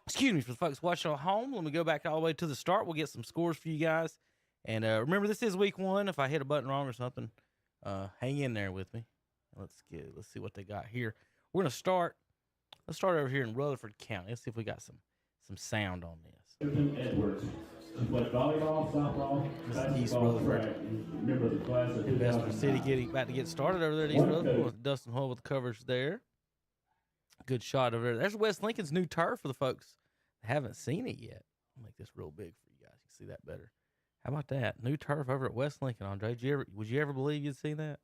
Excuse me for the folks watching at home. Let me go back all the way to the start. We'll get some scores for you guys. And remember, this is week 1. If I hit a button wrong or something, hang in there with me. Let's see what they got here. We're gonna start. Let's start over here in Rutherford County. Let's see if we got some sound on this. Edwards. He played volleyball, softball, East Rutherford. Member of the class of Bessemer City about to get started over there at East Rutherford with Dustin Hull with the coverage there. Good shot over there. There's West Lincoln's new turf for the folks that haven't seen it yet. I'll make this real big for you guys. You can see that better. How about that? New turf over at West Lincoln, Andre. Would you ever believe you'd see that?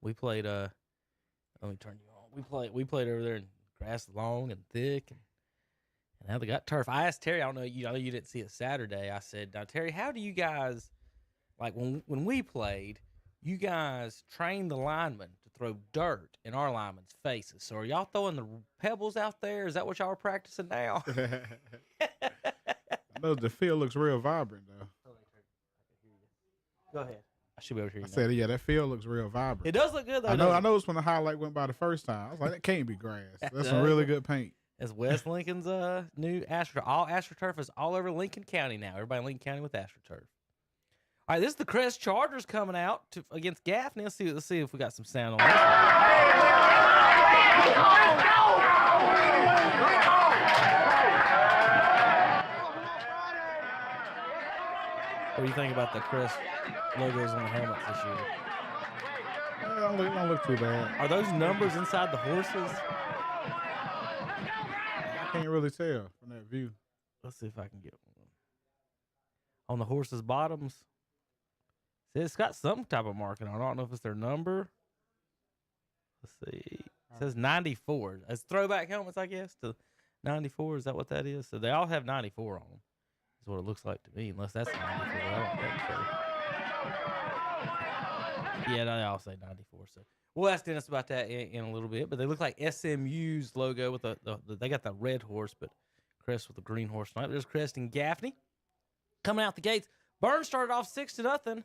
We played let me turn you on. We played over there in grass long and thick and now they got turf. I asked Terry, I know you didn't see it Saturday. I said, now Terry, how do you guys, like when we played, you guys trained the linemen to throw dirt in our linemen's faces. So are y'all throwing the pebbles out there? Is that what y'all are practicing now? I know the field looks real vibrant though. Go ahead. I should be able to hear you. I said, yeah, that field looks real vibrant. It does look good though. I know it's when the highlight went by the first time. I was like, that can't be grass. That's some really good paint. That's West Lincoln's new AstroTurf. All AstroTurf is all over Lincoln County now. Everybody in Lincoln County with AstroTurf. All right, this is the Crest Chargers coming out against Gaffney. Let's see if we got some sound on this. What do you think about the Crest logos on the helmets this year? Don't look too bad. Are those numbers inside the horses? I can't really tell from that view. Let's see if I can get one. On the horses' bottoms, see, it's got some type of marking on it. I don't know if it's their number. Let's see. It says 94. It's throwback helmets, I guess, to 94. Is that what that is? So they all have 94 on them. Is what it looks like to me, unless that's 94. I don't think so. Yeah, they all say 94. So we'll ask Dennis about that in a little bit. But they look like SMU's logo with they got the red horse, but Crest with the green horse tonight. There's Crest and Gaffney coming out the gates. Burns started off 6-0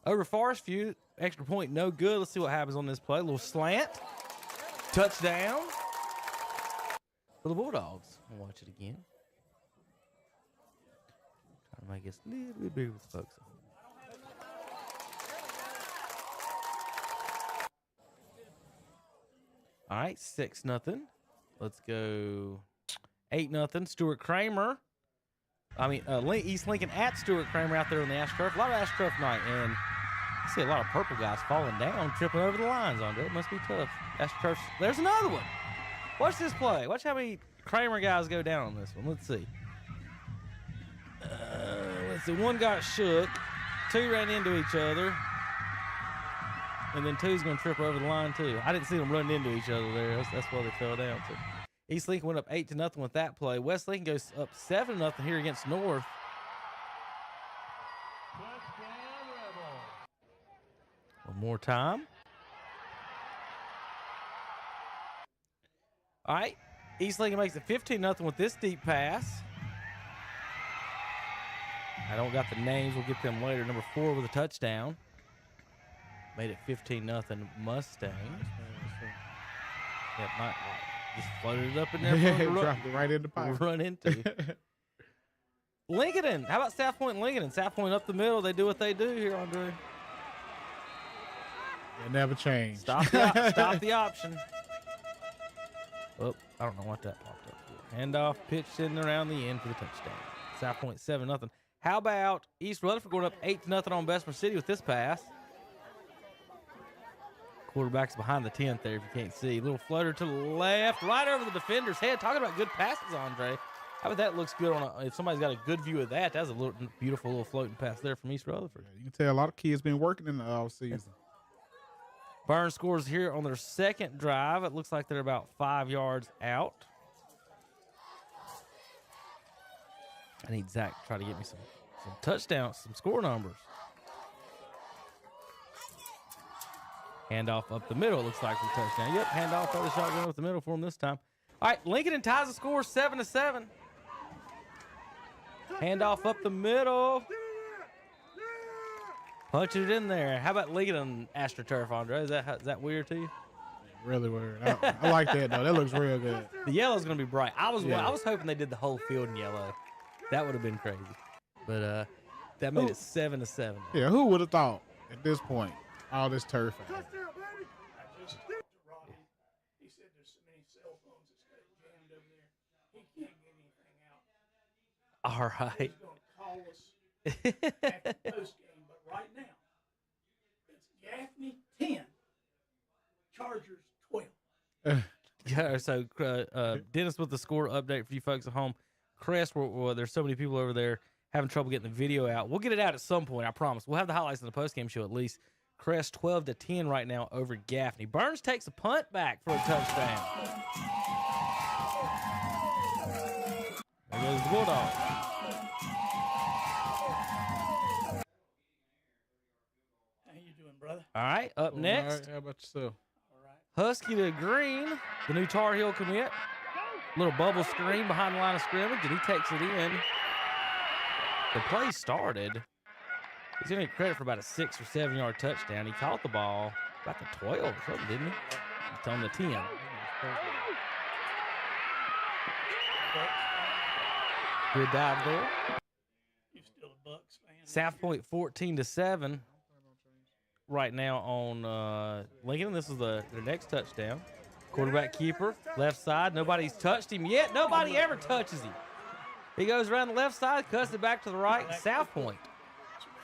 over Forest View. Extra point, no good. Let's see what happens on this play. A little slant, touchdown for the Bulldogs. We'll watch it again. Trying to make it a little bit bigger with the folks. All right, 6-0. Let's go 8-0. Stuart Kramer. East Lincoln at Stuart Kramer out there on the AstroTurf. A lot of AstroTurf night, and I see a lot of purple guys falling down, tripping over the lines on it. It must be tough. AstroTurf. There's another one. Watch this play. Watch how many Kramer guys go down on this one. Let's see. One got shook. Two ran into each other. And then two's going to trip over the line, too. I didn't see them running into each other there. That's why they fell down. So East Lincoln went up 8-0 with that play. West Lincoln goes up 7-0 here against North. One more time. All right. East Lincoln makes it 15-0 with this deep pass. I don't got the names. We'll get them later. Number 4 with a touchdown. Made it 15-0 Mustangs. Yeah, just floated it up in there. Dropped it right in the pipe. Run into. Lincoln. How about South Point and Lincoln? South Point up the middle. They do what they do here, Andre. They never change. Stop the option. Oh, I don't know what that popped up for. Handoff, pitched in around the end for the touchdown. South Point 7-0. How about East Rutherford going up 8-0 on Bessemer City with this pass? Quarterback's behind the 10th there if you can't see. Little flutter to the left, right over the defender's head. Talking about good passes, Andre. How about that looks good if somebody's got a good view of that. That's a beautiful little floating pass there from East Rutherford. Yeah, you can tell a lot of kids been working in the offseason. Burns scores here on their second drive. It looks like they're about 5 yards out. I need Zach to try to get me some touchdowns, some score numbers. Handoff up the middle, looks like for a touchdown. Yep, handoff for the shotgun up the middle for him this time. All right, Lincoln ties the score 7-7. Handoff up the middle. Punching it in there. How about Lincoln on AstroTurf, Andre? Is that weird to you? Really weird. I like that, though. That looks real good. The yellow's going to be bright. I was hoping they did the whole field in yellow. That would have been crazy. But that made it 7-7. Yeah, who would have thought at this point all this turf out? He said there's so many cell phones that's got jammed over there. He can't get anything out. All right. He's going to call us after the post game, but right now it's Gaffney 10, Chargers 12. Yeah, so Dennis with the score update for you folks at home. Crest, there's so many people over there having trouble getting the video out. We'll get it out at some point, I promise. We'll have the highlights in the postgame show at least. Crest 12-10 right now over Gaffney. Burns takes a punt back for a touchdown. There goes the Bulldogs. How you doing, brother? All right, up next. All right, how about yourself? Husky to Green, the new Tar Heel commit. Little bubble screen behind the line of scrimmage, and he takes it in. The play started. He's going to get credit for about a 6 or 7 yard touchdown. He caught the ball about the 12 or something, didn't he? It's on the 10. Good dive there. You still a Bucks fan? South Point 14-7 right now on Lincoln. This is their next touchdown. Quarterback keeper, left side. Nobody's touched him yet. Nobody ever touches him. He goes around the left side, cuts it back to the right. South Point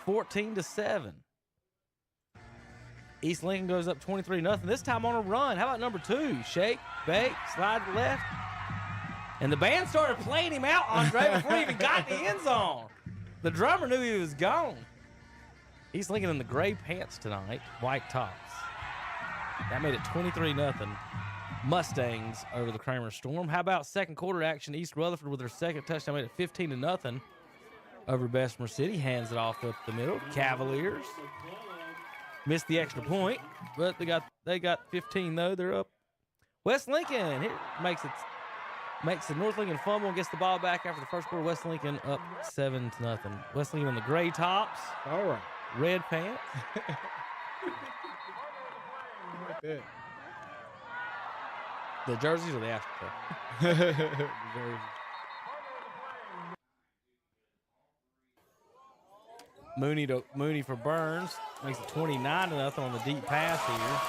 14-7. East Lincoln goes up 23-0. This time on a run. How about number 2? Shake, bake, slide to the left. And the band started playing him out, Andre, before he even got in the end zone. The drummer knew he was gone. East Lincoln in the gray pants tonight, white tops. That made it 23-0. Mustangs over the Kramer Storm. How about second quarter action? East Rutherford with their second touchdown made it 15-0 over Bessemer City. Hands it off up the middle. Cavaliers missed the extra point, but they got 15 though. They're up. West Lincoln here makes the North Lincoln fumble and gets the ball back after the first quarter. West Lincoln up 7-0. West Lincoln in the gray tops. All right. Red pants. Like that. The jerseys or the AstroTurf? Mooney for Burns. Makes it 29-0 on the deep pass here.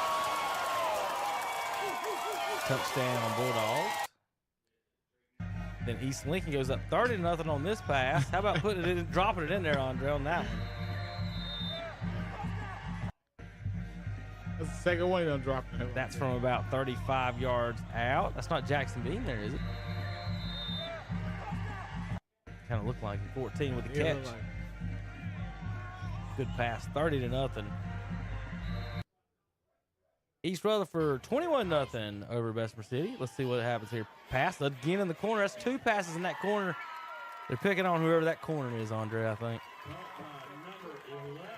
Touchdown Bulldogs. Then East Lincoln goes up 30-0 on this pass. How about putting it in, dropping it in there, Andre, on that one? That's the second one he done dropped it. That's from about 35 yards out. That's not Jackson Bean there, is it? Kind of looked like 14 with the catch. Good pass, 30-0. East Rutherford 21-0 over Bessemer City. Let's see what happens here. Pass again in the corner. That's 2 passes in that corner. They're picking on whoever that corner is, Andre, I think.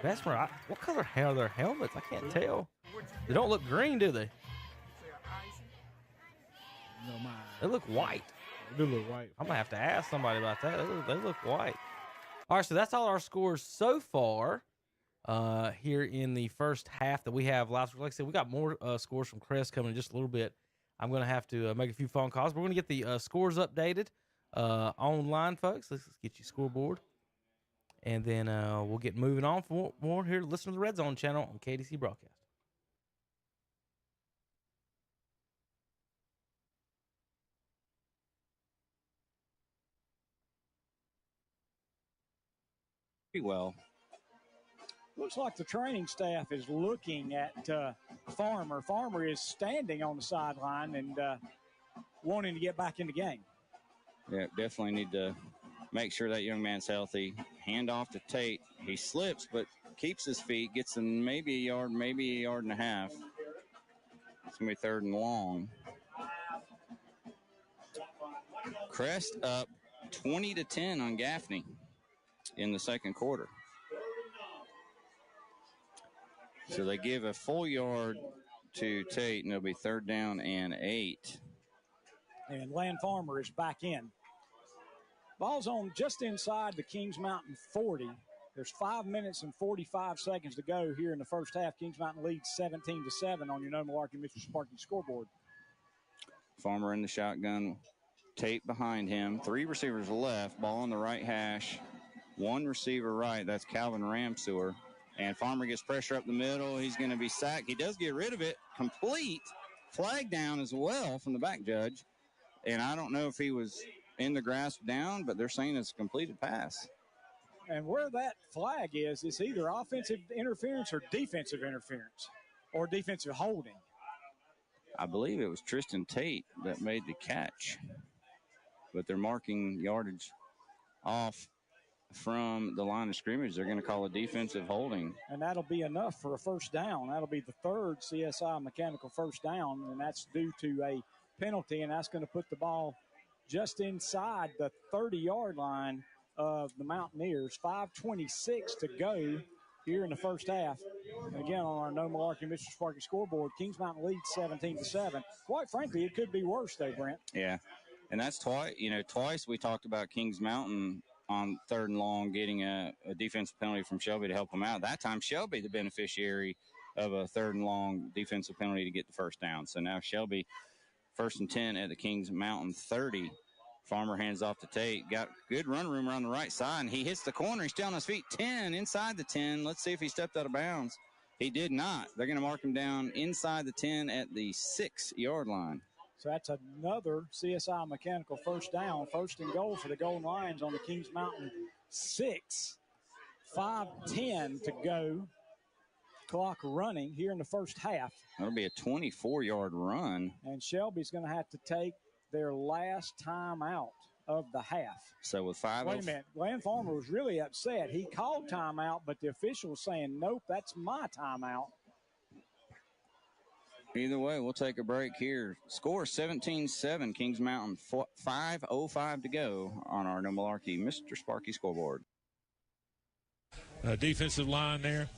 Bessemer, what color are their helmets? I can't tell. They don't look green, do they? No, mine. They look white. They do look white. I'm going to have to ask somebody about that. They look white. All right, so that's all our scores so far here in the first half that we have live. Like I said, we got more scores from Crest coming in just a little bit. I'm going to have to make a few phone calls. We're going to get the scores updated online, folks. Let's get you scoreboard. And then we'll get moving on for more here. Listen to the Red Zone channel on KTC Broadcast. Well, looks like the training staff is looking at Farmer. Farmer is standing on the sideline and wanting to get back in the game. Yeah, definitely need to make sure that young man's healthy. Hand off to Tate. He slips, but keeps his feet, gets him maybe a yard and a half. It's going to be 3rd and long. Crest up 20-10 on Gaffney in the second quarter. So they give a full yard to Tate, and it'll be 3rd down and 8. And Land Farmer is back in. Ball's on just inside the Kings Mountain 40. There's 5 minutes and 45 seconds to go here in the first half. Kings Mountain leads 17-7 on your No Malarkey Mr. Sparky scoreboard. Farmer in the shotgun. Tate behind him. 3 receivers left. Ball on the right hash. 1 receiver right. That's Calvin Ramsewer. And Farmer gets pressure up the middle. He's going to be sacked. He does get rid of it. Complete. Flag down as well from the back judge. And I don't know if he was in the grasp down, but they're saying it's a completed pass. And where that flag is, it's either offensive interference or defensive interference or defensive holding. I believe it was Tristan Tate that made the catch. But they're marking yardage off from the line of scrimmage. They're going to call a defensive holding. And that'll be enough for a first down. That'll be the 3rd CSI mechanical first down, and that's due to a penalty, and that's going to put the ball just inside the 30-yard line of the Mountaineers. 5:26 to go here in the first half. And again, on our No Malarkey Mr. Sparky scoreboard, Kings Mountain leads 17-7. Quite frankly, it could be worse, though, Brent. Yeah, and that's twice we talked about Kings Mountain on 3rd and long getting a defensive penalty from Shelby to help them out. That time, Shelby the beneficiary of a 3rd and long defensive penalty to get the first down. So now Shelby 1st and 10 at the Kings Mountain 30. Farmer hands off to Tate. Got good run room around the right side, and he hits the corner. He's still on his feet. 10 inside the 10. Let's see if he stepped out of bounds. He did not. They're going to mark him down inside the 10 at the 6-yard line. So that's another CSI mechanical first down. 1st and goal for the Golden Lions on the Kings Mountain 6. 5:10 to go. Clock running here in the first half. That'll be a 24-yard run. And Shelby's going to have to take their last timeout of the half. So with 5. Wait a minute. Land Farmer was really upset. He called timeout, but the official was saying, nope, that's my timeout. Either way, we'll take a break here. Score 17-7, Kings Mountain. 5:05 to go on our No Malarkey Mr. Sparky scoreboard. Defensive line there.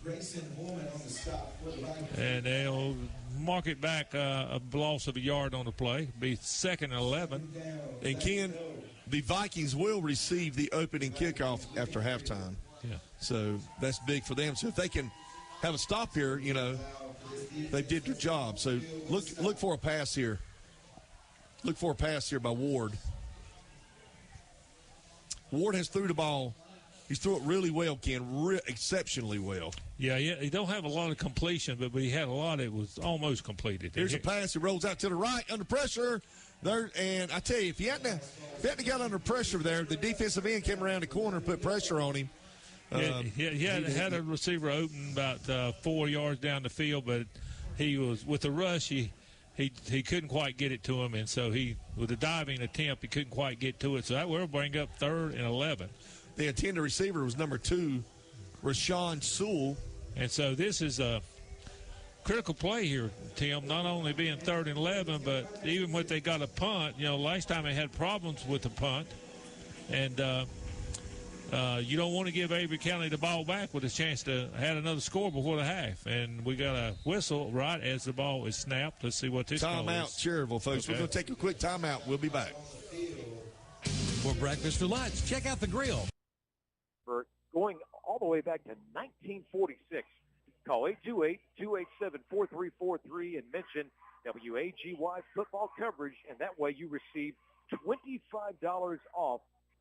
And they'll mark it back a loss of a yard on the play. Be 2nd and 11. And Ken, the Vikings will receive the opening kickoff after halftime. Yeah. So that's big for them. So if they can have a stop here, they did their job. So look for a pass here. Look for a pass here by Ward. Ward has threw the ball He's threw it really well, Ken, exceptionally well. Yeah, he don't have a lot of completion, but he had a lot that was almost completed. Here's a pass. He rolls out to the right under pressure. There, and I tell you, if he hadn't got under pressure there, the defensive end came around the corner and put pressure on him. He had a receiver open about 4 yards down the field, but he was with the rush. He couldn't quite get it to him, and so with the diving attempt, he couldn't quite get to it. So that will bring up 3rd and 11. The intended receiver was number 2, Rashawn Sewell. And so this is a critical play here, Tim, not only being 3rd and 11, but even when they got a punt, last time they had problems with the punt. And you don't want to give Avery County the ball back with a chance to have another score before the half. And we got a whistle right as the ball is snapped. Let's see what this call is. Timeout, Cherryville, folks. Okay. We're going to take a quick timeout. We'll be back. For breakfast or lunch, check out the grill. For going all the way back to 1946. Call 828-287-4343 and mention WAGY football coverage, and that way you receive $25 off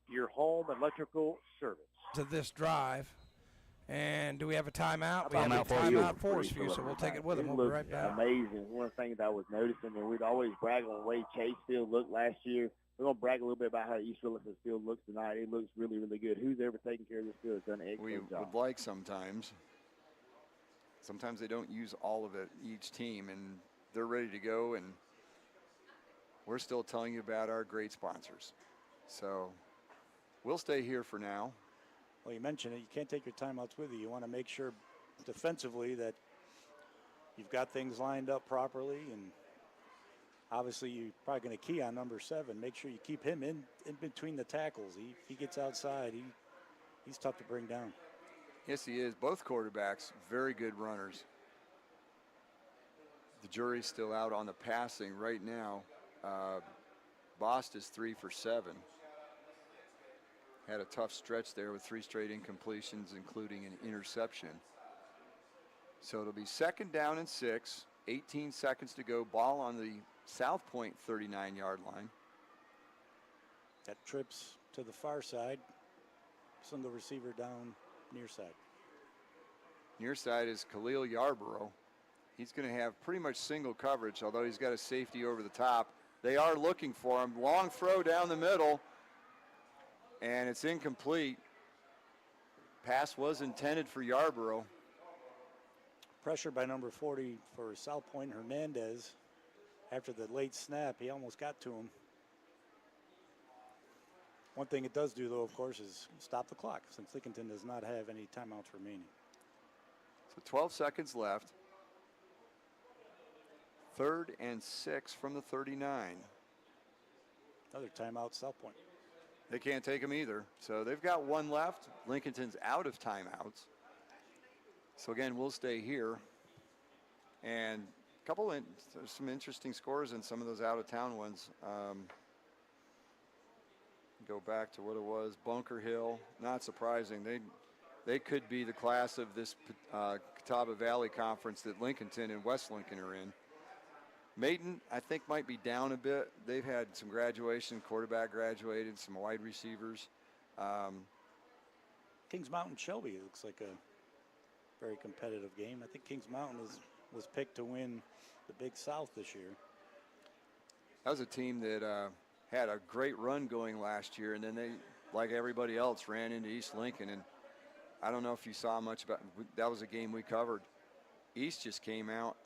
your home electrical service. To this drive. And do we have a timeout? We Timeout have a timeout for us, so we'll take it with them. We'll be right back. Amazing. One of the things I was noticing, and we'd always brag on the way Chase Field looked last year. We're going to brag a little bit about how East Williston's field looks tonight. It looks really, really good. Who's ever taking care of this field has done an excellent job. We would like sometimes. Sometimes they don't use all of it, each team, and they're ready to go. And we're still telling you about our great sponsors. So we'll stay here for now. Well, you mentioned it. You can't take your timeouts with you. You want to make sure defensively that you've got things lined up properly, and obviously you're probably going to key on number 7. Make sure you keep him in between the tackles. He gets outside. He's tough to bring down. Yes, he is. Both quarterbacks, very good runners. The jury's still out on the passing right now. Bost is 3 for 7. Had a tough stretch there with 3 straight incompletions, including an interception. So it'll be 2nd down and 6, 18 seconds to go. Ball on the South Point 39-yard line. That trips to the far side. Single receiver down near side. Near side is Khalil Yarborough. He's going to have pretty much single coverage, although he's got a safety over the top. They are looking for him. Long throw down the middle, and it's incomplete. Pass was intended for Yarborough. Pressure by number 40 for South Point Hernandez. After the late snap, he almost got to him. One thing it does do, though, of course, is stop the clock, since Lincoln does not have any timeouts remaining. So 12 seconds left. 3rd and 6 from the 39. Another timeout, South Point. They can't take them either. So they've got 1 left. Lincoln's out of timeouts. So again, we'll stay here. And there's some interesting scores in some of those out-of-town ones. Go back to what it was. Bunker Hill, not surprising. They could be the class of this Catawba Valley Conference that Lincolnton and West Lincoln are in. Maiden, I think, might be down a bit. They've had some graduation, quarterback graduated, some wide receivers. Kings Mountain Shelby, it looks like a very competitive game. I think Kings Mountain was picked to win the Big South this year. That was a team that had a great run going last year, and then they, like everybody else, ran into East Lincoln. And I don't know if you saw much about that. Was a game we covered. East just came out.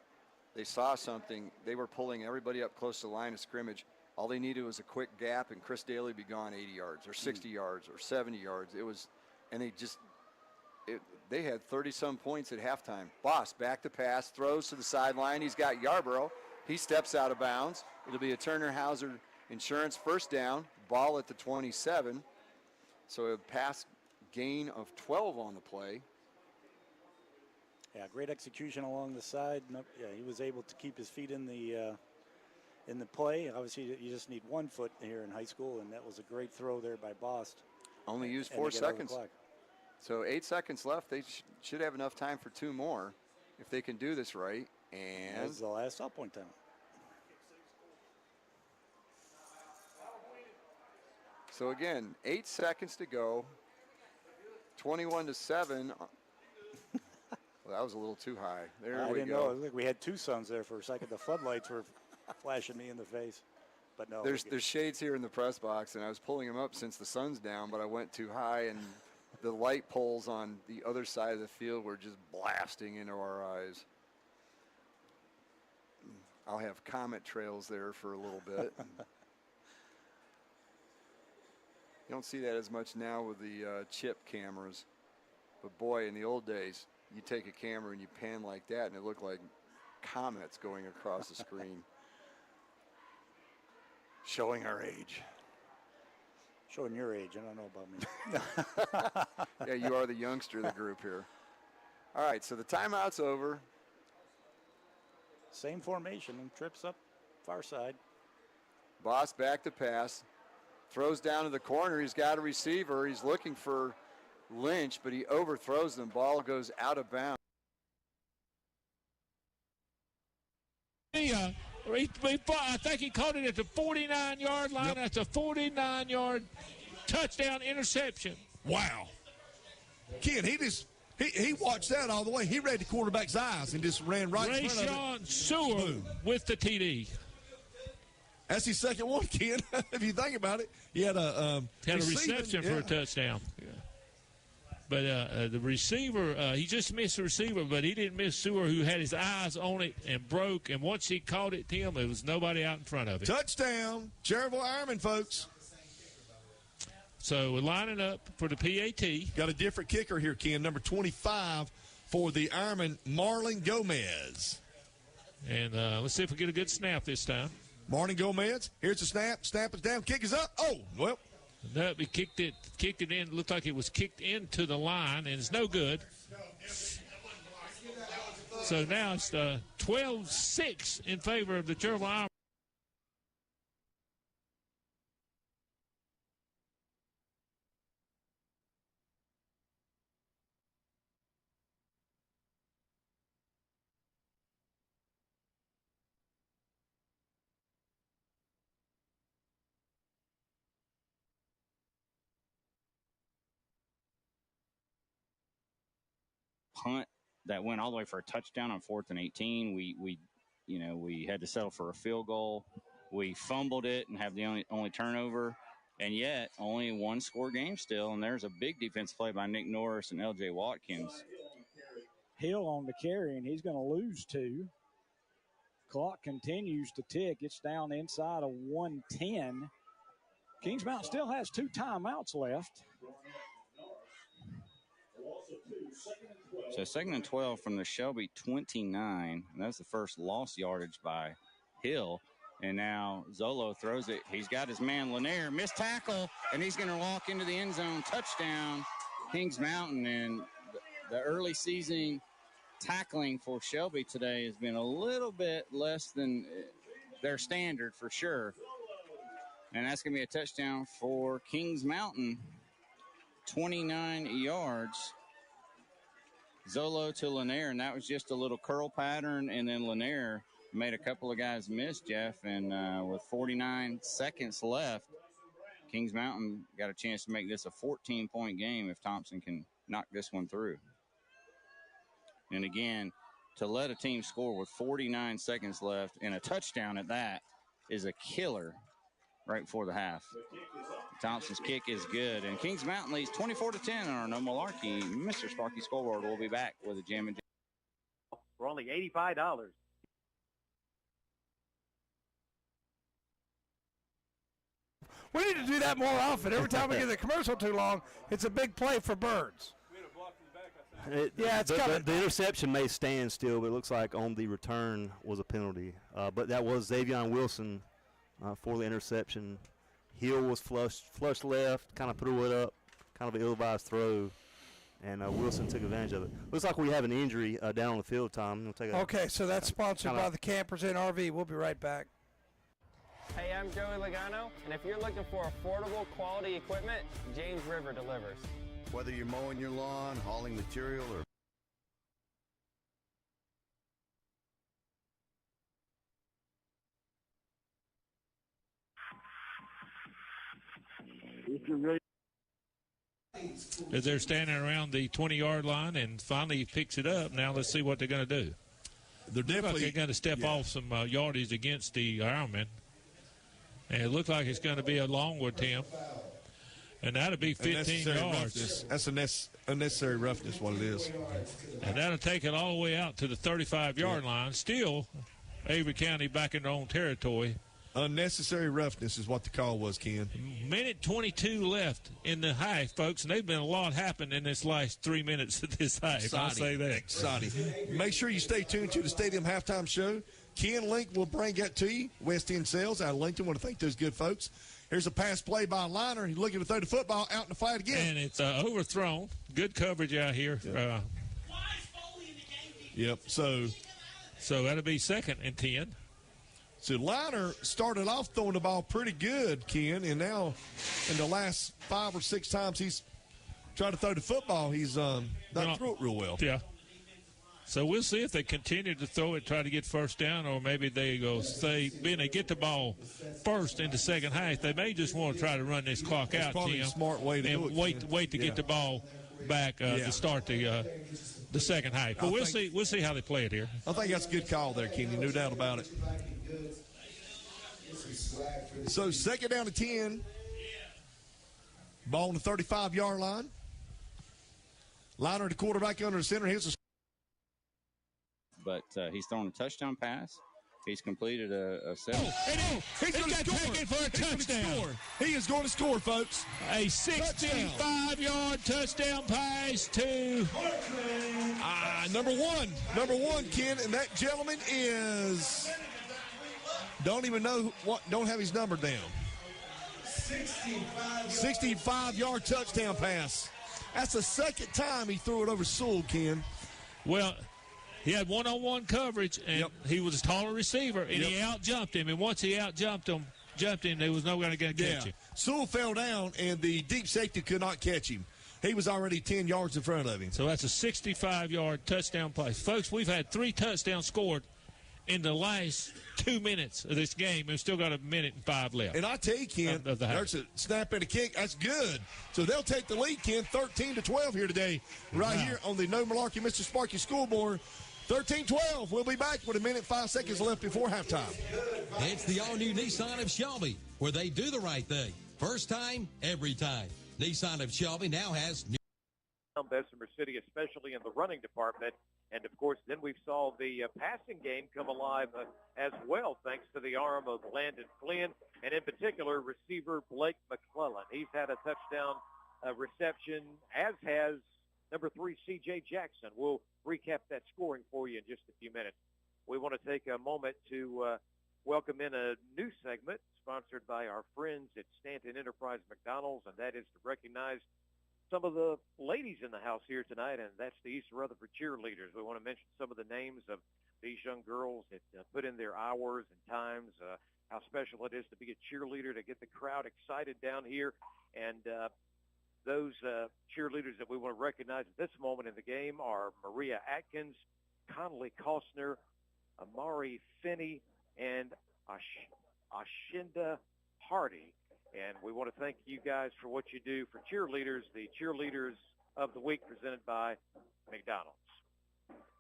They saw something. They were pulling everybody up close to the line of scrimmage. All they needed was a quick gap, and Chris Daly be gone 80 yards or 60 yards or 70 yards. It was, and they had 30-some points at halftime. Boss back to pass, throws to the sideline. He's got Yarborough. He steps out of bounds. It'll be a Turner Hauser Insurance first down. Ball at the 27. So a pass gain of 12 on the play. Yeah, great execution along the side. Yeah, he was able to keep his feet in the play. Obviously, you just need 1 foot here in high school, and that was a great throw there by Bost. Only used 4 seconds. So 8 seconds left. They should have enough time for 2 more if they can do this right. And that's the last South Point time. So again, 8 seconds to go. 21-7. Well, that was a little too high. There I we didn't go. know. Look, we had two suns there for a second. The floodlights were flashing me in the face. But no. There's shades here in the press box, and I was pulling them up since the sun's down, but I went too high, and the light poles on the other side of the field were just blasting into our eyes. I'll have comet trails there for a little bit. You don't see that as much now with the chip cameras. But boy, in the old days, you take a camera and you pan like that, and it looked like comets going across the screen. Showing our age. Showing your age. I don't know about me. Yeah, you are the youngster of the group here. All right, so the timeout's over. Same formation and trips up far side. Boss back to pass. Throws down to the corner. He's got a receiver. He's looking for Lynch, but he overthrows them. Ball goes out of bounds. I think he caught it at the 49-yard line. Yep. That's a 49-yard touchdown interception. Wow. Ken, he watched that all the way. He read the quarterback's eyes and just ran right in front of it. Rayshawn Sewell with the TD. That's his second one, Ken. If you think about it, he had a reception for a touchdown. Yeah. But the receiver, he just missed the receiver, but he didn't miss Sewell, who had his eyes on it and broke. And once he caught it, Tim, there was nobody out in front of it. Touchdown, Cherryville Ironman, folks. So we're lining up for the PAT. Got a different kicker here, Ken, number 25 for the Ironman, Marlon Gomez. And let's see if we get a good snap this time. Marlon Gomez, here's the snap. Snap is down, kick is up. Oh, well. No, he kicked it in. Looked like it was kicked into the line, and it's no good. So now it's 12-6 in favor of the Cherryville Ironman. Punt that went all the way for a touchdown on 4th and 18. We had to settle for a field goal. We fumbled it and have the only turnover, and yet only one score game still. And there's a big defense play by Nick Norris and L.J. Watkins. Hill on the carry, and he's going to lose 2. Clock continues to tick. It's down inside of 1:10. Kings Mountain still has 2 timeouts left. So 2nd and 12 from the Shelby 29. And that's the first lost yardage by Hill. And now Zolo throws it. He's got his man Lanier. Missed tackle, and he's going to walk into the end zone. Touchdown, Kings Mountain. And the early season tackling for Shelby today has been a little bit less than their standard for sure. And that's going to be a touchdown for Kings Mountain. 29 yards. Zolo to Lanier, and that was just a little curl pattern, and then Lanier made a couple of guys miss, Jeff, and with 49 seconds left, Kings Mountain got a chance to make this a 14-point game if Thompson can knock this one through. And again, to let a team score with 49 seconds left and a touchdown at that is a killer right before the half. Thompson's kick is good, and Kings Mountain leads 24-10 on our No Malarkey. Mr. Sparky Scoreboard will be back with a Jam and Jam. For only $85. We need to do that more often. Every time we get the commercial too long, it's a big play for Birds. It's coming. The interception may stand still, but it looks like on the return was a penalty. But that was Xavion Wilson for the interception. Hill was flush left, kind of threw it up, kind of an ill-advised throw, and Wilson took advantage of it. Looks like we have an injury down on the field, Tom. We'll take Okay, so that's sponsored by the Campers Inn RV. We'll be right back. Hey, I'm Joey Logano, and if you're looking for affordable, quality equipment, James River delivers. Whether you're mowing your lawn, hauling material, or if you're ready. as they're standing around the 20-yard line, and finally he picks it up. Now let's see what they're going to do. They're definitely they're going to step off some yardage against the Ironman. And it looks like it's going to be a Longwood attempt. And that'll be 15 yards. Roughness. That's unnecessary roughness, what it is. And that'll take it all the way out to the 35-yard line. Still, Avery County back in their own territory. Unnecessary roughness is what the call was, Ken. Minute 22 left in the half, folks, and they've been a lot happened in this last 3 minutes of this half. I'll say that. Exciting. Make sure you stay tuned to the Stadium Halftime Show. Ken Link will bring that to you. West End Sales out of Lincoln. Want to thank those good folks. Here's a pass play by Liner. He's looking to throw the football out in the flat again. And it's overthrown. Good coverage out here. Yep. So that'll be 2nd and 10. So Liner started off throwing the ball pretty good, Ken, and now in the last 5 or 6 times he's tried to throw the football, he's not threw it real well. Yeah. So we'll see if they continue to throw it, try to get first down, or maybe they being they get the ball first in the second half, they may just want to try to run this clock out, probably Tim, a smart way to do it, wait to get the ball back to start the second half. But we'll see how they play it here. I think that's a good call there, Kenny, no doubt about it. So 2nd down to 10. Ball on the 35-yard line. Liner, the quarterback under the center. But he's thrown a touchdown pass. He's completed a 7. He's going to score for a touchdown. He is going to score, folks. A 65-yard touchdown pass to number one, Ken, and that gentleman is don't even know don't have his number down. 65-yard touchdown pass. That's the 2nd time he threw it over Sewell, Ken. Well, he had one-on-one coverage, and he was a taller receiver, and he out-jumped him. And once he out-jumped him, there was no one going to catch him. Sewell fell down, and the deep safety could not catch him. He was already 10 yards in front of him. So that's a 65-yard touchdown play. Folks, we've had 3 touchdowns scored in the last 2 minutes of this game. We've still got 1 minute and 5 left. And I tell you, Ken, there's a snap and a kick. That's good. So they'll take the lead, Ken, 13-12 here today, here on the No Malarkey Mr. Sparky Scoreboard. 13-12. We'll be back with 1 minute and 5 seconds left before halftime. It's the all-new Nissan of Shelby, where they do the right thing. First time, every time. Nissan of Shelby now has new Bessemer City, especially in the running department. And, of course, then we saw the passing game come alive as well, thanks to the arm of Landon Flynn, and in particular, receiver Blake McClellan. He's had a touchdown reception, as has number 3, C.J. Jackson. We'll recap that scoring for you in just a few minutes. We want to take a moment to welcome in a new segment sponsored by our friends at Stanton Enterprise McDonald's, and that is to recognize some of the ladies in the house here tonight, and that's the East Rutherford cheerleaders. We want to mention some of the names of these young girls that put in their hours and times, how special it is to be a cheerleader, to get the crowd excited down here. And those cheerleaders that we want to recognize at this moment in the game are Maria Atkins, Connolly Costner, Amari Finney, and Ashinda Hardy. And we want to thank you guys for what you do for cheerleaders, the Cheerleaders of the Week presented by McDonald's.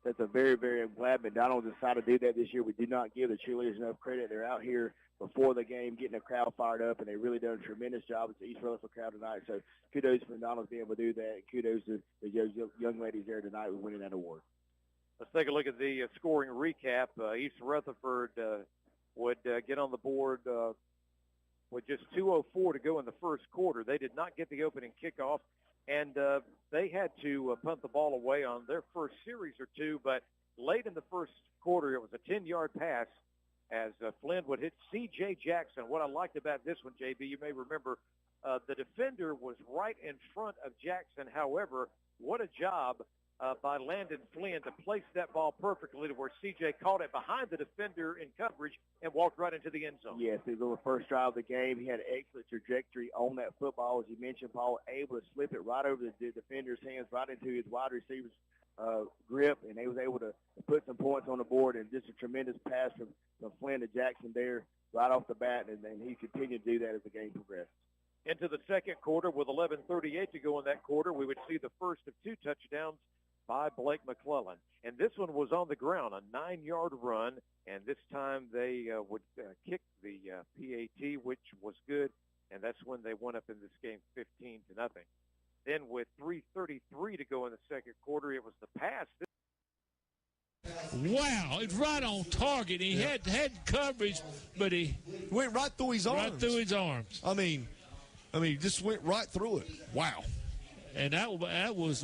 That's a very, very glad McDonald's decided to do that this year. We do not give the cheerleaders enough credit. They're out here before the game getting the crowd fired up, and they really done a tremendous job with the East Rutherford crowd tonight. So kudos to McDonald's being able to do that, and kudos to the young ladies there tonight with winning that award. Let's take a look at the scoring recap. East Rutherford would get on the board with just 2:04 to go in the first quarter. They did not get the opening kickoff, and they had to punt the ball away on their first series or two, but late in the first quarter, it was a 10-yard pass as Flynn would hit C.J. Jackson. What I liked about this one, JB, you may remember, the defender was right in front of Jackson. However, what a job by Landon Flynn to place that ball perfectly to where C.J. caught it behind the defender in coverage and walked right into the end zone. Yes, it was on the first drive of the game. He had an excellent trajectory on that football. As you mentioned, Paul, able to slip it right over the defender's hands, right into his wide receiver's grip, and they was able to put some points on the board, and just a tremendous pass from Flynn to Jackson there right off the bat, and he continued to do that as the game progressed. Into the second quarter with 11:38 to go in that quarter, we would see the first of 2 touchdowns by Blake McClellan. And this one was on the ground, a 9-yard run, and this time they would kick the PAT, which was good, and that's when they went up in this game 15-0. Then with 3:33 to go in the second quarter, it was the pass. Wow, it's right on target. He had coverage, but he went right through his arms. Right through his arms. I mean, just went right through it. Wow. And that was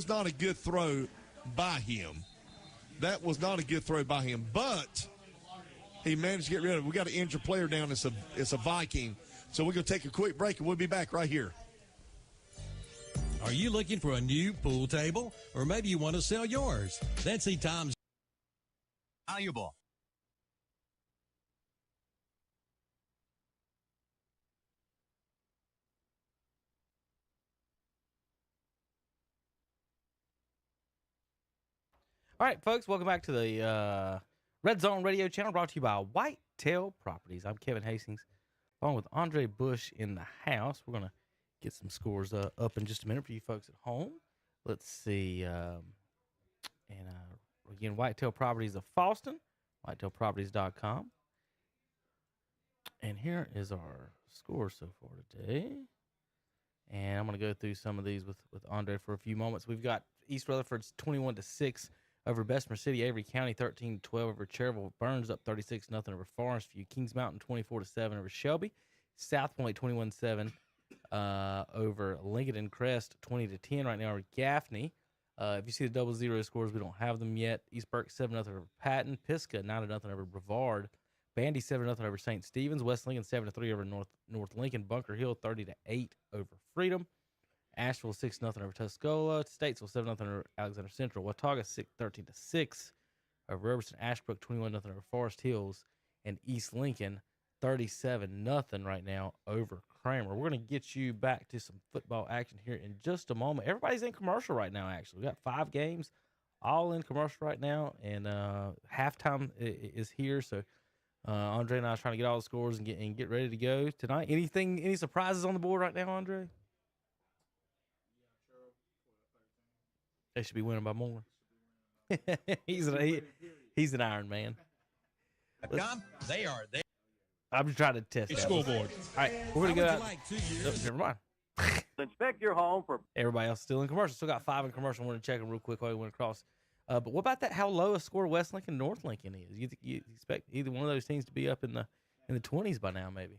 not a good throw by him. That was not a good throw by him, but he managed to get rid of it. We got an injured player down. It's a Viking. So we're going to take a quick break, and we'll be back right here. Are you looking for a new pool table? Or maybe you want to sell yours? Then see Tom's valuable. All right, folks, welcome back to the Red Zone Radio channel, brought to you by Whitetail Properties. I'm Kevin Hastings, along with Andre Bush in the house. We're going to get some scores up in just a minute for you folks at home. Let's see. Again, Whitetail Properties of Falston, whitetailproperties.com. And here is our score so far today. And I'm going to go through some of these with Andre for a few moments. We've got East Rutherford's 21-6 over Bessemer City, Avery County 13-12 over Cherryville. Burns up 36-0 over Forest View. Kings Mountain 24-7 over Shelby. South Point 21-7 over Lincoln and Crest 20-10 right now over Gaffney. If you see the 0-0 scores, we don't have them yet. East Burke 7-0 over Patton. Pisgah 9-0 over Brevard. Bandy 7-0 over St. Stephen's. West Lincoln 7-3 over North Lincoln. Bunker Hill 30-8 over Freedom. Asheville 6-0 over Tuscola. Statesville 7-0 over Alexander Central. Watauga 13-6 over Robertson. Ashbrook 21-0 over Forest Hills. And East Lincoln 37-0 right now over Kramer. We're going to get you back to some football action here in just a moment. Everybody's in commercial right now, actually. We got 5 games all in commercial right now, and halftime is here. So Andre and I are trying to get all the scores and get ready to go tonight. Any surprises on the board right now, Andre? They should be winning by more. He's an Iron Man. They are there. I'm just trying to test it's that. Scoreboard. All right, we're going to go out. Never mind. Inspect your home for... Everybody else still in commercial. Still got 5 in commercial. I want to check them real quick while we went across. But what about that? How low a score West Lincoln, North Lincoln is? You expect either one of those teams to be up in the 20s by now, maybe?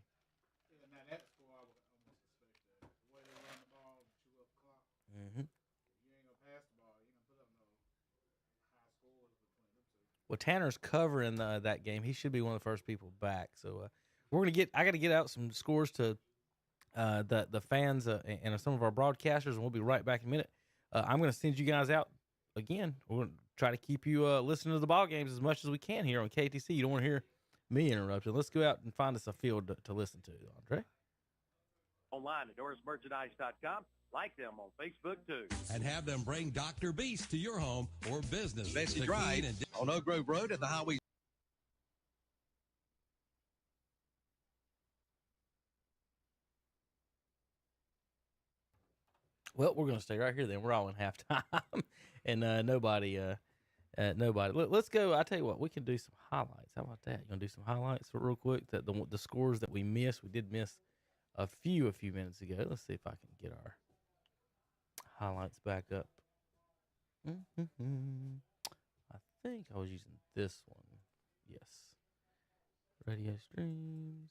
Mm-hmm. Well, Tanner's covering that game. He should be one of the first people back. So I got to get out some scores to the fans and some of our broadcasters, and we'll be right back in a minute. I'm going to send you guys out again. We're going to try to keep you listening to the ball games as much as we can here on KTC. You don't want to hear me interrupting. Let's go out and find us a field to listen to, Andre. Online at DorisMerchandise.com. Like them on Facebook, too. And have them bring Dr. Beast to your home or business. Bessie The Drive Keene on Oak Grove Road at the highway. Well, we're going to stay right here then. We're all in halftime, and nobody. Let's go. I tell you what, we can do some highlights. How about that? You going to do some highlights real quick? The scores that we missed. We did miss a few minutes ago. Let's see if I can get our highlights back up. I think I was using this one. Yes. Radio streams.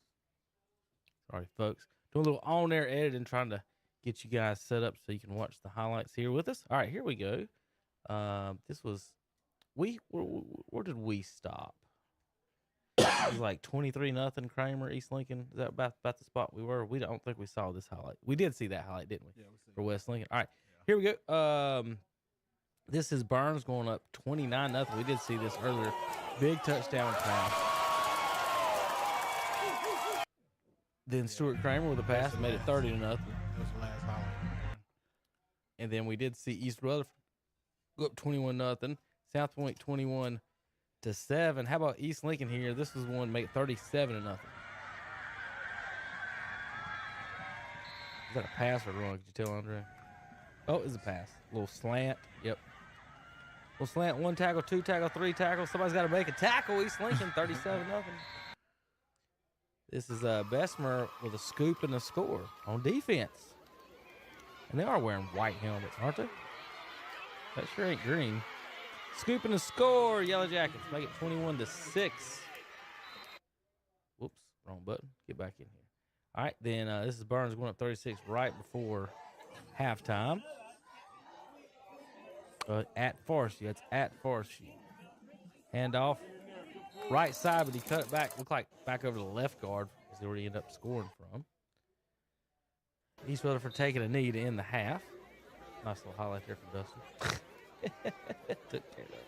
Sorry, folks. Doing a little on-air editing, trying to get you guys set up so you can watch the highlights here with us. All right, here we go. This was where did we stop? It was like 23-0 Kramer, East Lincoln. Is that about the spot we were? We don't think we saw this highlight. We did see that highlight, didn't we? Yeah, we for West Lincoln. All right, here we go. This is Burns going up 29-0. We did see this earlier. Big touchdown pass. Then Stuart Kramer with a pass made it 30-0. That was the last highlight. And then we did see East Rutherford go up 21-0. South Point 21-7. How about East Lincoln here? This was one make it 37-0. that a pass or run? Could you tell, Andre? Oh, it's a pass. A little slant. Yep. Little slant, 1 tackle, 2 tackle, 3 tackle. Somebody's got to make a tackle. East Lincoln, 37-0. This is Bessemer with a scoop and a score on defense. And they are wearing white helmets, aren't they? That sure ain't green. Scoop and a score. Yellow Jackets make it 21-6. Whoops, wrong button. Get back in here. All right, then this is Burns going up 36 right before halftime. At Forest, that's at Forest. Handoff. Right side, but he cut it back. Looked like back over the left guard is where he ended up scoring from. East Rutherford taking a knee to end the half. Nice little highlight there from Dustin. Took care of that.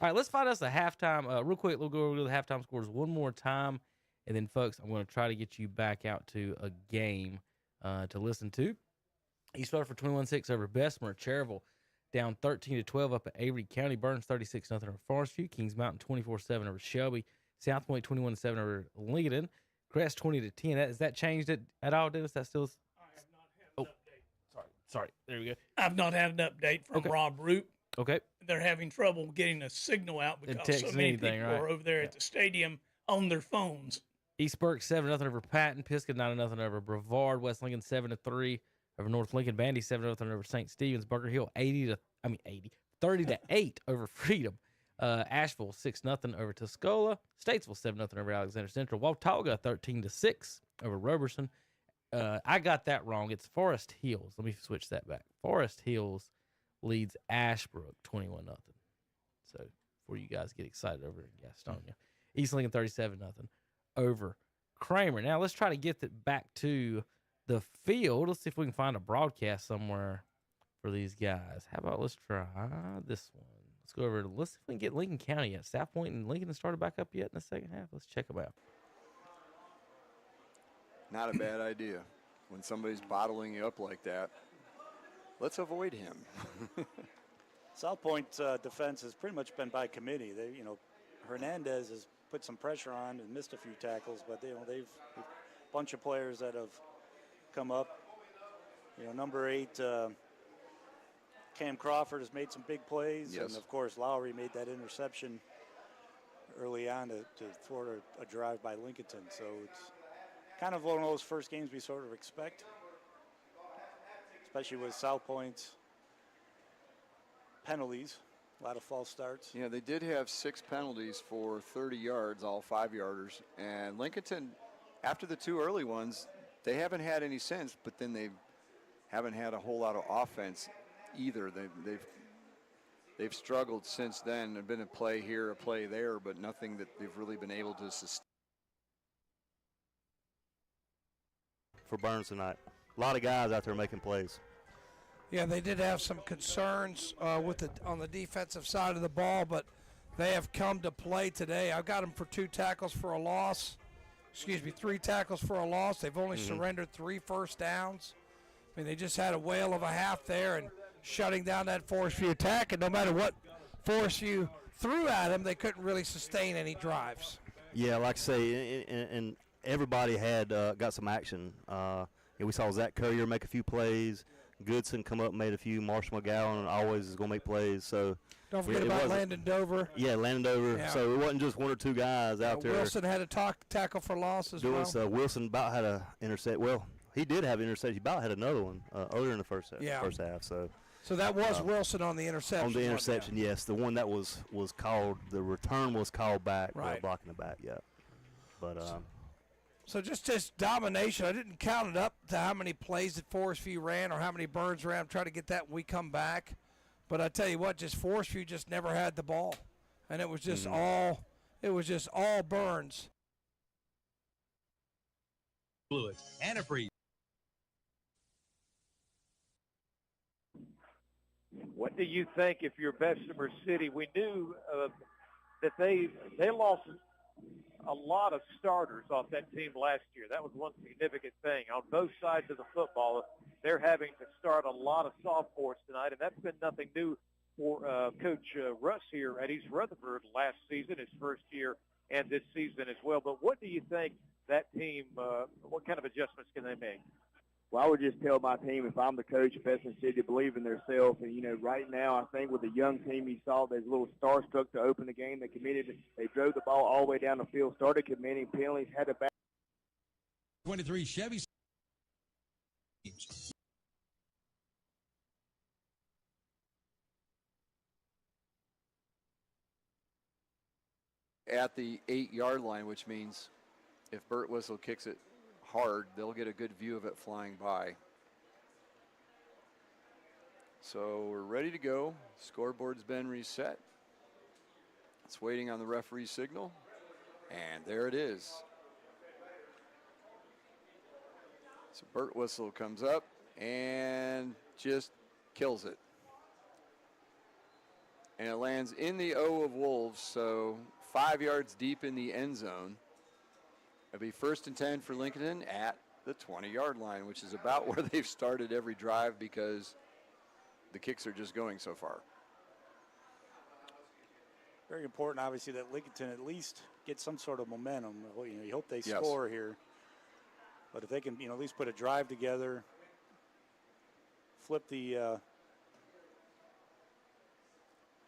All right, let's find us a halftime. Real quick, we'll go over the halftime scores one more time. And then, folks, I'm going to try to get you back out to a game to listen to. East Rutherford 21-6 over Bessemer. Cherryville down 13-12 up at Avery. County Burns 36-0 over Forest View. Kings Mountain 24-7 over Shelby. South Point 21-7 over Lincoln. Crest 20-10. Has that changed it at all, Dennis? That still is? I have not had an update. Sorry. There we go. I've not had an update from Rob Root. Okay. They're having trouble getting a signal out because so many people are over there at the stadium on their phones. East Burke 7-0 over Patton. Pisgah 9-0 over Brevard. West Lincoln 7-3 over North Lincoln. Bandy 7-0 over St. Stephen's. Bunker Hill 30-8 over Freedom. Asheville 6-0 over Tuscola. Statesville 7-0 over Alexander Central. Watauga 13-6 over Roberson. I got that wrong. It's Forest Hills. Let me switch that back. Forest Hills leads Ashbrook 21-0. So before you guys get excited over in Gastonia. East Lincoln 37-0 over Kramer. Now let's try to get it back to the field. Let's see if we can find a broadcast somewhere for these guys. How about let's try this one. Let's go over. Let's see if we can get Lincoln County yet. South Point and Lincoln has started back up yet in the second half. Let's check them out. Not a bad idea. When somebody's bottling you up like that, let's avoid him. South Point defense has pretty much been by committee. They, Hernandez has put some pressure on and missed a few tackles, but they've a bunch of players that have come up. Number 8, Cam Crawford has made some big plays, yes. And of course Lowry made that interception early on to thwart a drive by Lincolnton. So it's kind of one of those first games we sort of expect, especially with South Point's penalties. A lot of false starts. Yeah, they did have 6 penalties for 30 yards, all 5-yarders. And Lincolnton, after the 2 early ones, they haven't had any since, but then they haven't had a whole lot of offense either. They've struggled since then. There've been a play here, a play there, but nothing that they've really been able to sustain. For Burns tonight. A lot of guys out there making plays. Yeah, they did have some concerns on the defensive side of the ball, but they have come to play today. I've got them for 2 tackles for a loss. 3 tackles for a loss. They've only surrendered 3 first downs. I mean, they just had a whale of a half there and shutting down that Forest View attack, and no matter what Forest View threw at them, they couldn't really sustain any drives. Yeah, like I say, and everybody had got some action. We saw Zach Currier make a few plays. Goodson come up and made a few. Marshall McGowan always is going to make plays. So don't forget about Landon Dover. Yeah, Landon Dover. Yeah. So it wasn't just 1 or 2 guys out there. Wilson had a tackle for loss as well. So Wilson about had a intercept. Well, he did have an interception. He about had another one earlier in the first half. So that was Wilson on the interception. On the interception, yes. The one that was called, the return was called back, blocking the back, yeah. But So just domination. I didn't count it up to how many plays that Forest View ran or how many Burns ran. I'm trying to get that when we come back. But I tell you what, just Forest View just never had the ball, and it was just all Burns. Fluid antifreeze. What do you think if you're Bessemer City? We knew that they lost a lot of starters off that team last year. That was one significant thing. On both sides of the football, they're having to start a lot of sophomores tonight, and that's been nothing new for Coach Russ here at East Rutherford last season, his first year, and this season as well. But what do you think that team, what kind of adjustments can they make? Well, I would just tell my team, if I'm the coach of Bessemer City, to believe in themselves. And, you know, right now, I think with the young team you saw, they're a little starstruck to open the game. They committed. They drove the ball all the way down the field, started committing penalties, had to back. 23 Chevy. At the 8-yard line, which means if Burt Whistle kicks it hard, they'll get a good view of it flying by. So we're ready to go. Scoreboard's been reset. It's waiting on the referee's signal. And there it is. So Burt Whistle comes up and just kills it. And it lands in the O of Wolves, so 5 yards deep in the end zone. It'll be 1st and 10 for Lincoln at the 20-yard line, which is about where they've started every drive because the kicks are just going so far. Very important, obviously, that Lincoln at least get some sort of momentum. You know, you hope they score here. But if they can, you know, at least put a drive together, flip the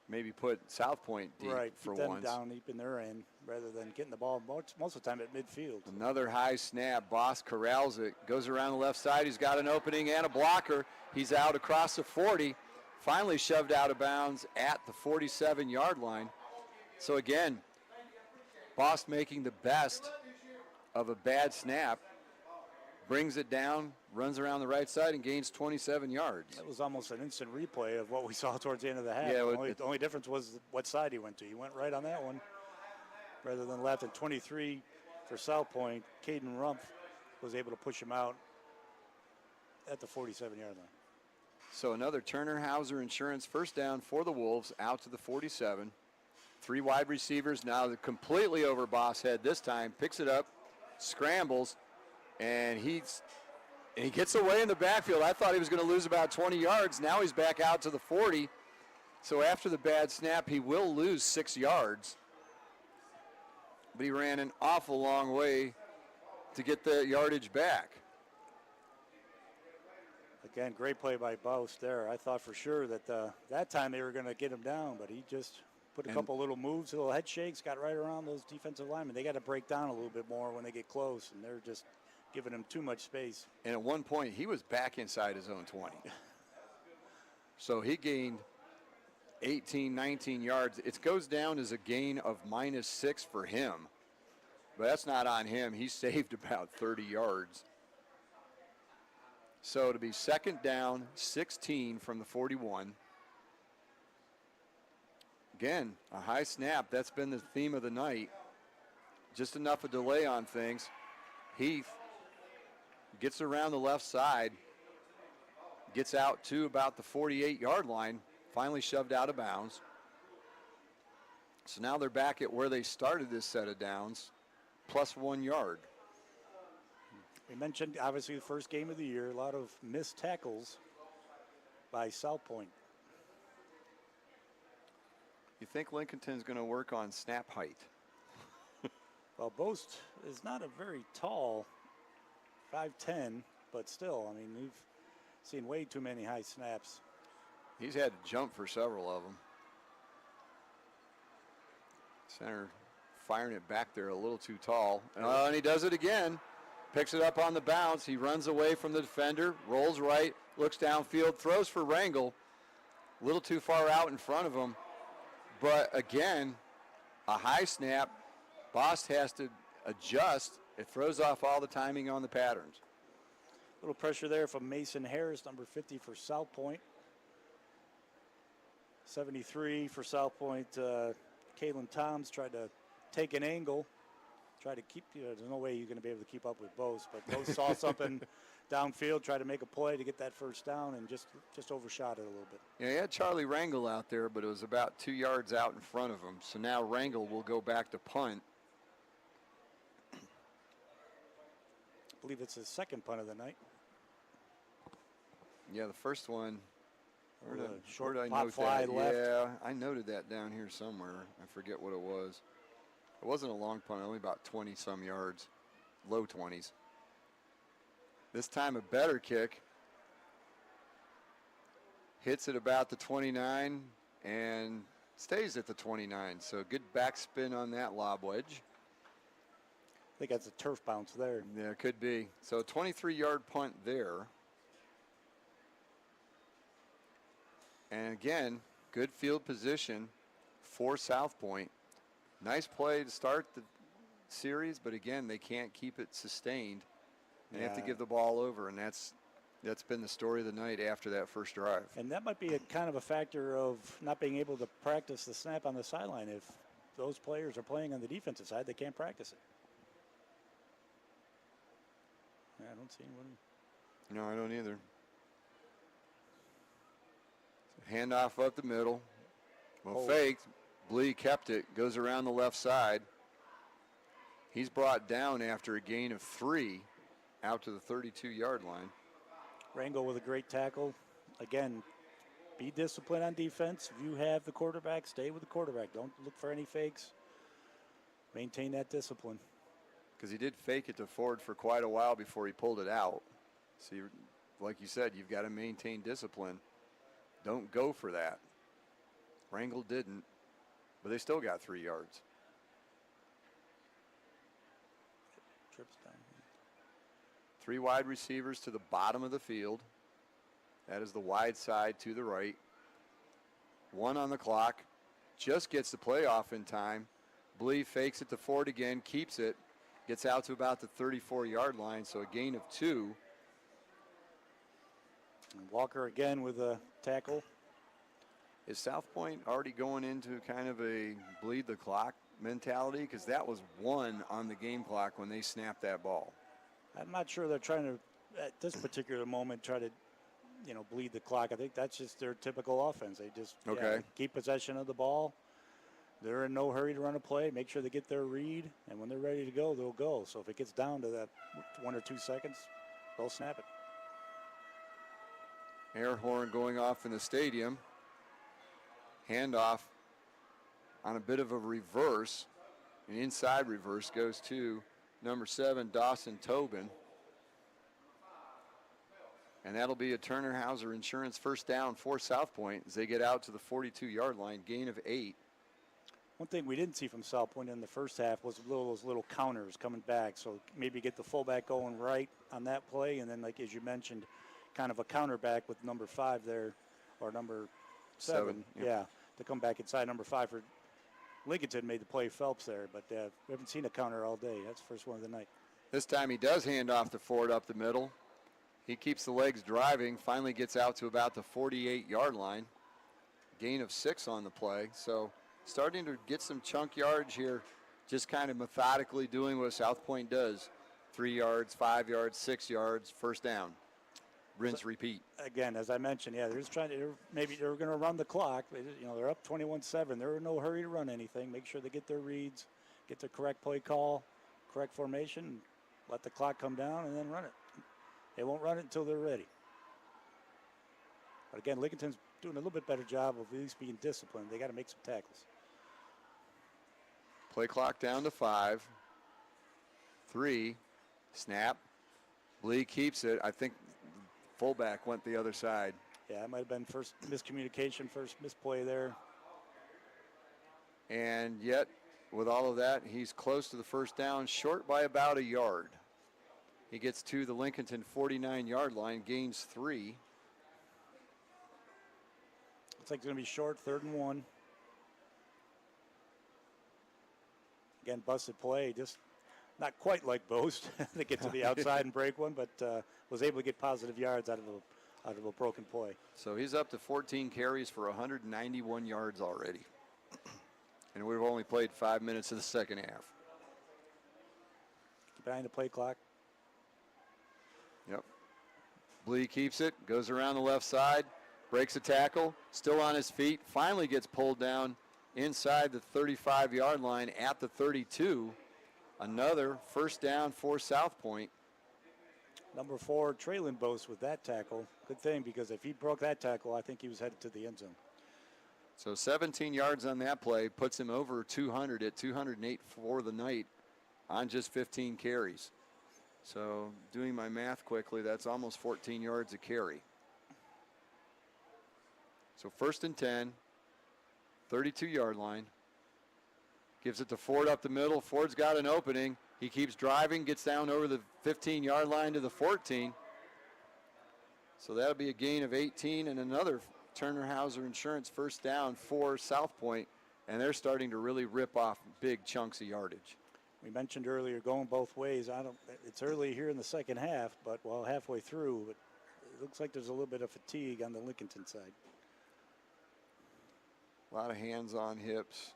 maybe put South Point deep for keep them once. down deep in their end rather than getting the ball most of the time at midfield. Another high snap. Boss corrals it, goes around the left side. He's got an opening and a blocker. He's out across the 40, finally shoved out of bounds at the 47-yard line. So again, Boss making the best of a bad snap, brings it down, runs around the right side, and gains 27 yards. That was almost an instant replay of what we saw towards the end of the half. Yeah, the only difference was what side he went to. He went right on that one rather than left. And 23 for South Point, Caden Rumpf was able to push him out at the 47-yard line. So another Turner Hauser Insurance first down for the Wolves out to the 47. 3 wide receivers now completely over Boss head this time. Picks it up, scrambles, and he gets away in the backfield. I thought he was going to lose about 20 yards. Now he's back out to the 40. So after the bad snap, he will lose 6 yards. But he ran an awful long way to get the yardage back. Again, great play by Bouse there. I thought for sure that that time they were going to get him down, but he just put a couple little moves, little head shakes, got right around those defensive linemen. They got to break down a little bit more when they get close, and they're just giving him too much space. And at one point, he was back inside his own 20. So he gained 18, 19 yards. It goes down as a gain of -6 for him. But that's not on him. He saved about 30 yards. So to be 2nd down, 16 from the 41. Again, a high snap. That's been the theme of the night. Just enough of delay on things. Heath gets around the left side, gets out to about the 48-yard line, finally shoved out of bounds. So now they're back at where they started this set of downs, plus 1 yard. We mentioned, obviously, the first game of the year, a lot of missed tackles by South Point. You think Lincolnton's going to work on snap height? Well, Boast is not a very tall 5'10", but still, I mean, we've seen way too many high snaps. He's had to jump for several of them. Center firing it back there a little too tall. And he does it again. Picks it up on the bounce. He runs away from the defender, rolls right, looks downfield, throws for Rangel. A little too far out in front of him. But again, a high snap. Bost has to adjust. It throws off all the timing on the patterns. A little pressure there from Mason Harris, number 50 for South Point. 73 for South Point. Kalen Toms tried to take an angle, try to keep, there's no way you're going to be able to keep up with Bose, but Bose saw something downfield, tried to make a play to get that first down, and just overshot it a little bit. Yeah, he had Charlie Rangel out there, but it was about 2 yards out in front of him. So now Rangel will go back to punt. I believe it's his second punt of the night. Yeah, the first one. Short where did I pop note fly that? left. Yeah, I noted that down here somewhere. I forget what it was. It wasn't a long punt, only about 20-some yards, low 20s. This time a better kick. Hits it about the 29 and stays at the 29. So good backspin on that lob wedge. I think that's a turf bounce there. Yeah, it could be. So a 23-yard punt there. And again, good field position for South Point. Nice play to start the series, but again, they can't keep it sustained. They have to give the ball over, and that's been the story of the night after that first drive. And that might be a kind of a factor of not being able to practice the snap on the sideline. If those players are playing on the defensive side, they can't practice it. I don't see anyone. No, I don't either. Handoff up the middle. Well, faked. Blee kept it. Goes around the left side. He's brought down after a gain of 3 out to the 32-yard line. Rango with a great tackle. Again, be disciplined on defense. If you have the quarterback, stay with the quarterback. Don't look for any fakes. Maintain that discipline. Because he did fake it to Ford for quite a while before he pulled it out. So, like you said, you've got to maintain discipline. Don't go for that. Rango didn't, but they still got 3 yards. Trips down. 3 wide receivers to the bottom of the field. That is the wide side to the right. 1 on the clock. Just gets the play off in time. Blee fakes it to Ford again, keeps it. Gets out to about the 34-yard line, so a gain of 2. And Walker again with a tackle. Is South Point already going into kind of a bleed the clock mentality? Because that was 1 on the game clock when they snapped that ball. I'm not sure they're trying to, at this particular moment, try to, bleed the clock. I think that's just their typical offense. They just keep possession of the ball. They're in no hurry to run a play. Make sure they get their read, and when they're ready to go, they'll go. So if it gets down to that 1 or 2 seconds, they'll snap it. Air horn going off in the stadium. Handoff on a bit of a reverse. An inside reverse goes to number 7, Dawson Tobin. And that'll be a Turner Hauser Insurance first down for South Point as they get out to the 42-yard line, gain of 8. One thing we didn't see from South Point in the first half was those little counters coming back. So maybe get the fullback going right on that play, and then, like as you mentioned, kind of a counter back with number 5 there, or number 7. To come back inside number 5 for Lincolnton made the play Phelps there, but we haven't seen a counter all day. That's the first one of the night. This time he does hand off to Ford up the middle. He keeps the legs driving, finally gets out to about the 48-yard line. Gain of 6 on the play. So starting to get some chunk yards here, just kind of methodically doing what South Point does. 3 yards, 5 yards, 6 yards, first down. Rinse, repeat. Again, as I mentioned, they're just trying to, maybe they're going to run the clock. They're up 21-7. They're in no hurry to run anything. Make sure they get their reads, get the correct play call, correct formation, let the clock come down, and then run it. They won't run it until they're ready. But again, Lincolnton's doing a little bit better job of at least being disciplined. They got to make some tackles. Play clock down to 5. 3. Snap. Blee keeps it. I think fullback went the other side. Yeah, it might have been first miscommunication, first misplay there. And yet, with all of that, he's close to the first down, short by about a yard. He gets to the Lincolnton 49-yard line, gains 3. Looks like it's going to be short, 3rd and 1. Again, busted play, just not quite like Boast. They get to the outside and break one, but was able to get positive yards out of a broken play. So he's up to 14 carries for 191 yards already. And we've only played 5 minutes of the second half. Keep an eye on the play clock. Yep. Blee keeps it, goes around the left side, breaks a tackle, still on his feet, finally gets pulled down inside the 35-yard line at the 32. Another first down for South Point. Number 4, Traylon Boast with that tackle. Good thing, because if he broke that tackle, I think he was headed to the end zone. So 17 yards on that play puts him over 200 at 208 for the night on just 15 carries. So doing my math quickly, that's almost 14 yards a carry. So 1st and 10, 32-yard line. Gives it to Ford up the middle. Ford's got an opening. He keeps driving, gets down over the 15-yard line to the 14. So that'll be a gain of 18 and another Turner Hauser Insurance first down for South Point, and they're starting to really rip off big chunks of yardage. We mentioned earlier going both ways. It's early here in the second half, but halfway through, but it looks like there's a little bit of fatigue on the Lincolnton side. A lot of hands on hips.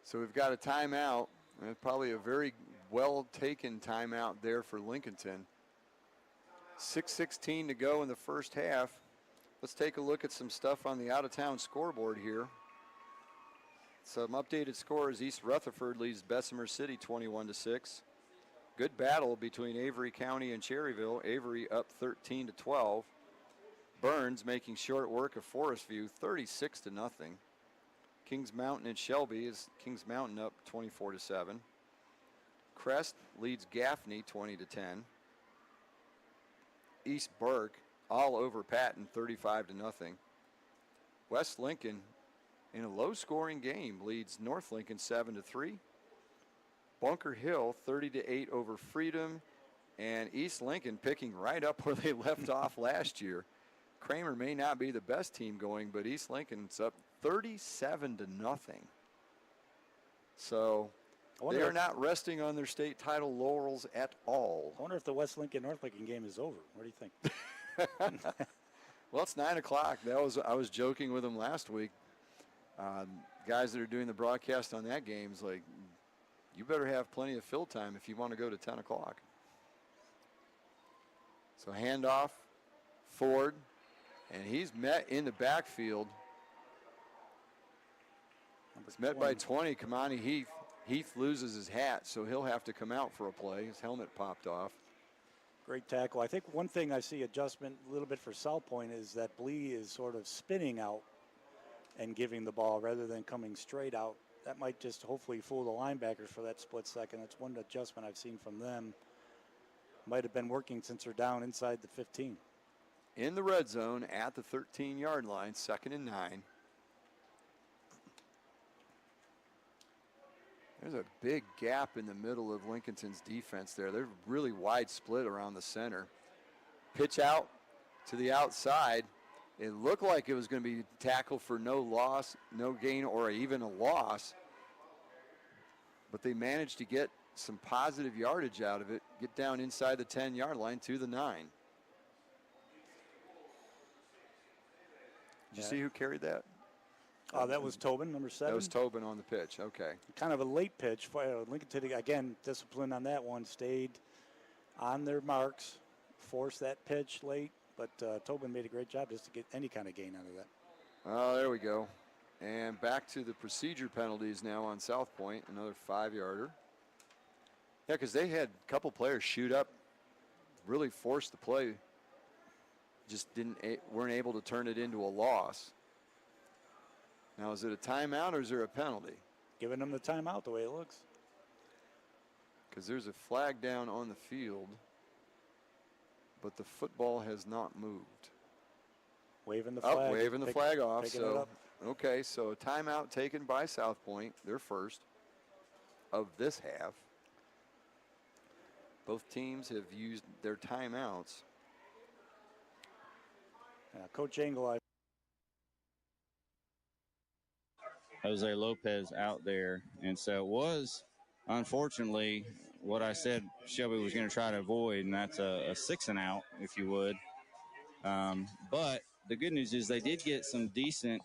So we've got a timeout, and probably a very well-taken timeout there for Lincolnton. 6:16 to go in the first half. Let's take a look at some stuff on the out-of-town scoreboard here. Some updated scores. East Rutherford leads Bessemer City 21-6. Good battle between Avery County and Cherryville. Avery up 13-12. Burns making short work of Forest View 36-0. Kings Mountain and Shelby is Kings Mountain up 24-7. Crest leads Gaffney 20-10. East Burke all over Patton 35-0. West Lincoln in a low-scoring game leads North Lincoln 7-3. Bunker Hill 30-8 over Freedom, and East Lincoln picking right up where they left off last year. Kramer may not be the best team going, but East Lincoln's up 37-0. So they are not resting on their state title laurels at all. I wonder if the West Lincoln North Lincoln game is over. What do you think? Well, it's 9 o'clock. I was joking with them last week. Guys that are doing the broadcast on that game is like, you better have plenty of fill time if you want to go to 10 o'clock. So handoff, Ford, and he's met in the backfield. It's met by 20, Kamani Heath. Heath loses his hat, so he'll have to come out for a play. His helmet popped off. Great tackle. I think one thing I see adjustment a little bit for South Point is that Blee is sort of spinning out and giving the ball rather than coming straight out. That might just hopefully fool the linebackers for that split second. That's one adjustment I've seen from them. Might have been working since they're down inside the 15. In the red zone at the 13-yard line, 2nd and 9. There's a big gap in the middle of Lincolnton's defense there. They're really wide split around the center. Pitch out to the outside. It looked like it was going to be tackled for no loss, no gain, or even a loss. But they managed to get some positive yardage out of it, get down inside the 10-yard line to the 9. Did you see who carried that? That was Tobin, number 7. That was Tobin on the pitch. Okay. Kind of a late pitch. Lincoln, again, discipline on that one. Stayed on their marks, forced that pitch late. But Tobin made a great job just to get any kind of gain out of that. Oh, there we go. And back to the procedure penalties now on South Point. Another 5-yarder. Yeah, because they had a couple players shoot up, really forced the play. Just weren't able to turn it into a loss. Now, is it a timeout or is there a penalty? Giving them the timeout the way it looks. Because there's a flag down on the field, but the football has not moved. Waving the flag. Waving the flag off. So, okay, so a timeout taken by South Point, their first of this half. Both teams have used their timeouts. Coach Engel, Jose Lopez out there. And so it was, unfortunately, what I said Shelby was going to try to avoid, and that's a 6-and-out, if you would. But the good news is they did get some decent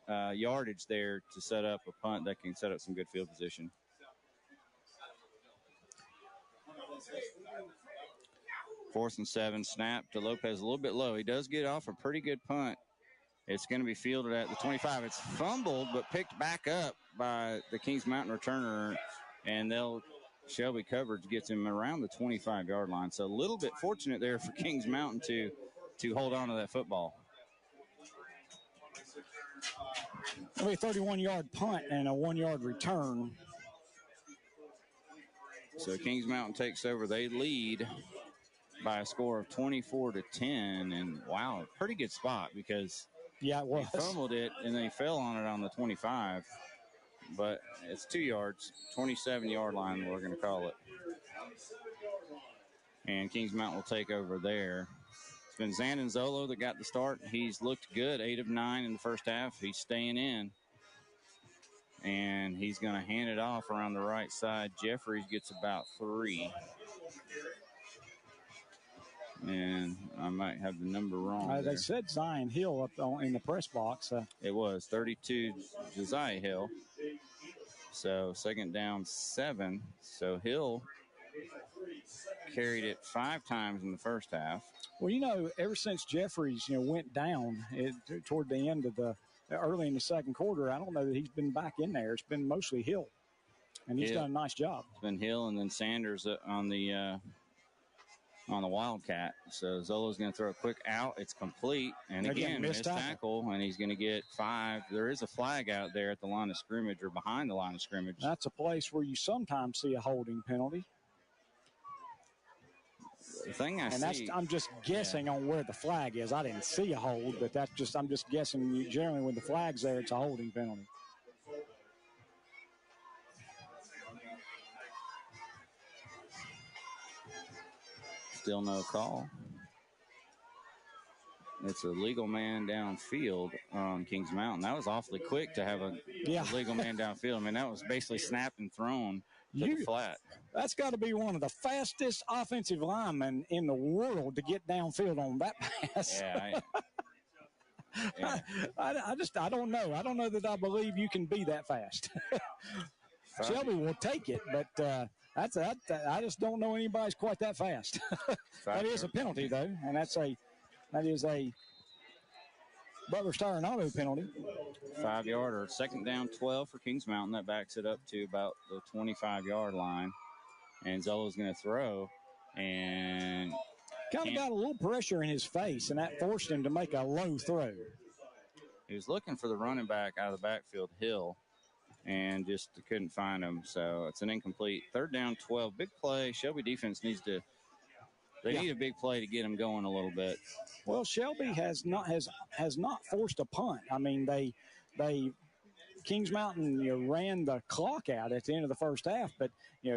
yardage there to set up a punt that can set up some good field position. Fourth and 7, snap to Lopez a little bit low. He does get off a pretty good punt. It's going to be fielded at the 25. It's fumbled but picked back up by the Kings Mountain returner, and Shelby coverage gets him around the 25-yard line. So a little bit fortunate there for Kings Mountain to hold on to that football. It'll be a 31-yard punt and a 1-yard return. So Kings Mountain takes over. They lead by a score of 24-10. And, wow, pretty good spot because it was. He fumbled it, and then he fell on it on the 25. But it's 2 yards, 27-yard line, we're going to call it. And Kings Mountain will take over there. It's been Zandon Zolo that got the start. He's looked good, 8 of 9 in the first half. He's staying in. And he's going to hand it off around the right side. Jeffries gets about 3. And I might have the number wrong. They said Zion Hill up in the press box. It was 32 Josiah Hill. So second down 7. So Hill carried it 5 times in the first half. Well, ever since Jeffries, went down toward the end of early in the second quarter, I don't know that he's been back in there. It's been mostly Hill, and he's done a nice job. It's been Hill and then Sanders on the Wildcat. So Zolo's going to throw a quick out. It's complete. And again, missed tackle, and he's going to get 5. There is a flag out there at the line of scrimmage or behind the line of scrimmage. That's a place where you sometimes see a holding penalty. The thing I'm just guessing on where the flag is. I didn't see a hold, but I'm just guessing. Generally, when the flag's there, it's a holding penalty. Still no call. It's a legal man downfield on Kings Mountain. That was awfully quick to have a legal man downfield. I mean, that was basically snapped and thrown to the flat. That's got to be one of the fastest offensive linemen in the world to get downfield on that pass. Yeah. I don't know. I don't know that I believe you can be that fast. Shelby will take it, but I just don't know anybody's quite that fast. That is a penalty, though, and that is a Butler Star and Auto penalty. 5-yarder. Second down 12 for Kings Mountain. That backs it up to about the 25-yard line. And Zolo's going to throw. And kind of got a little pressure in his face, and that forced him to make a low throw. He was looking for the running back out of the backfield, Hill, and just couldn't find him. So it's an incomplete. Third down 12. Big play. Shelby defense needs to – they need a big play to get him going a little bit. Well, Shelby has not forced a punt. I mean, they Kings Mountain ran the clock out at the end of the first half, but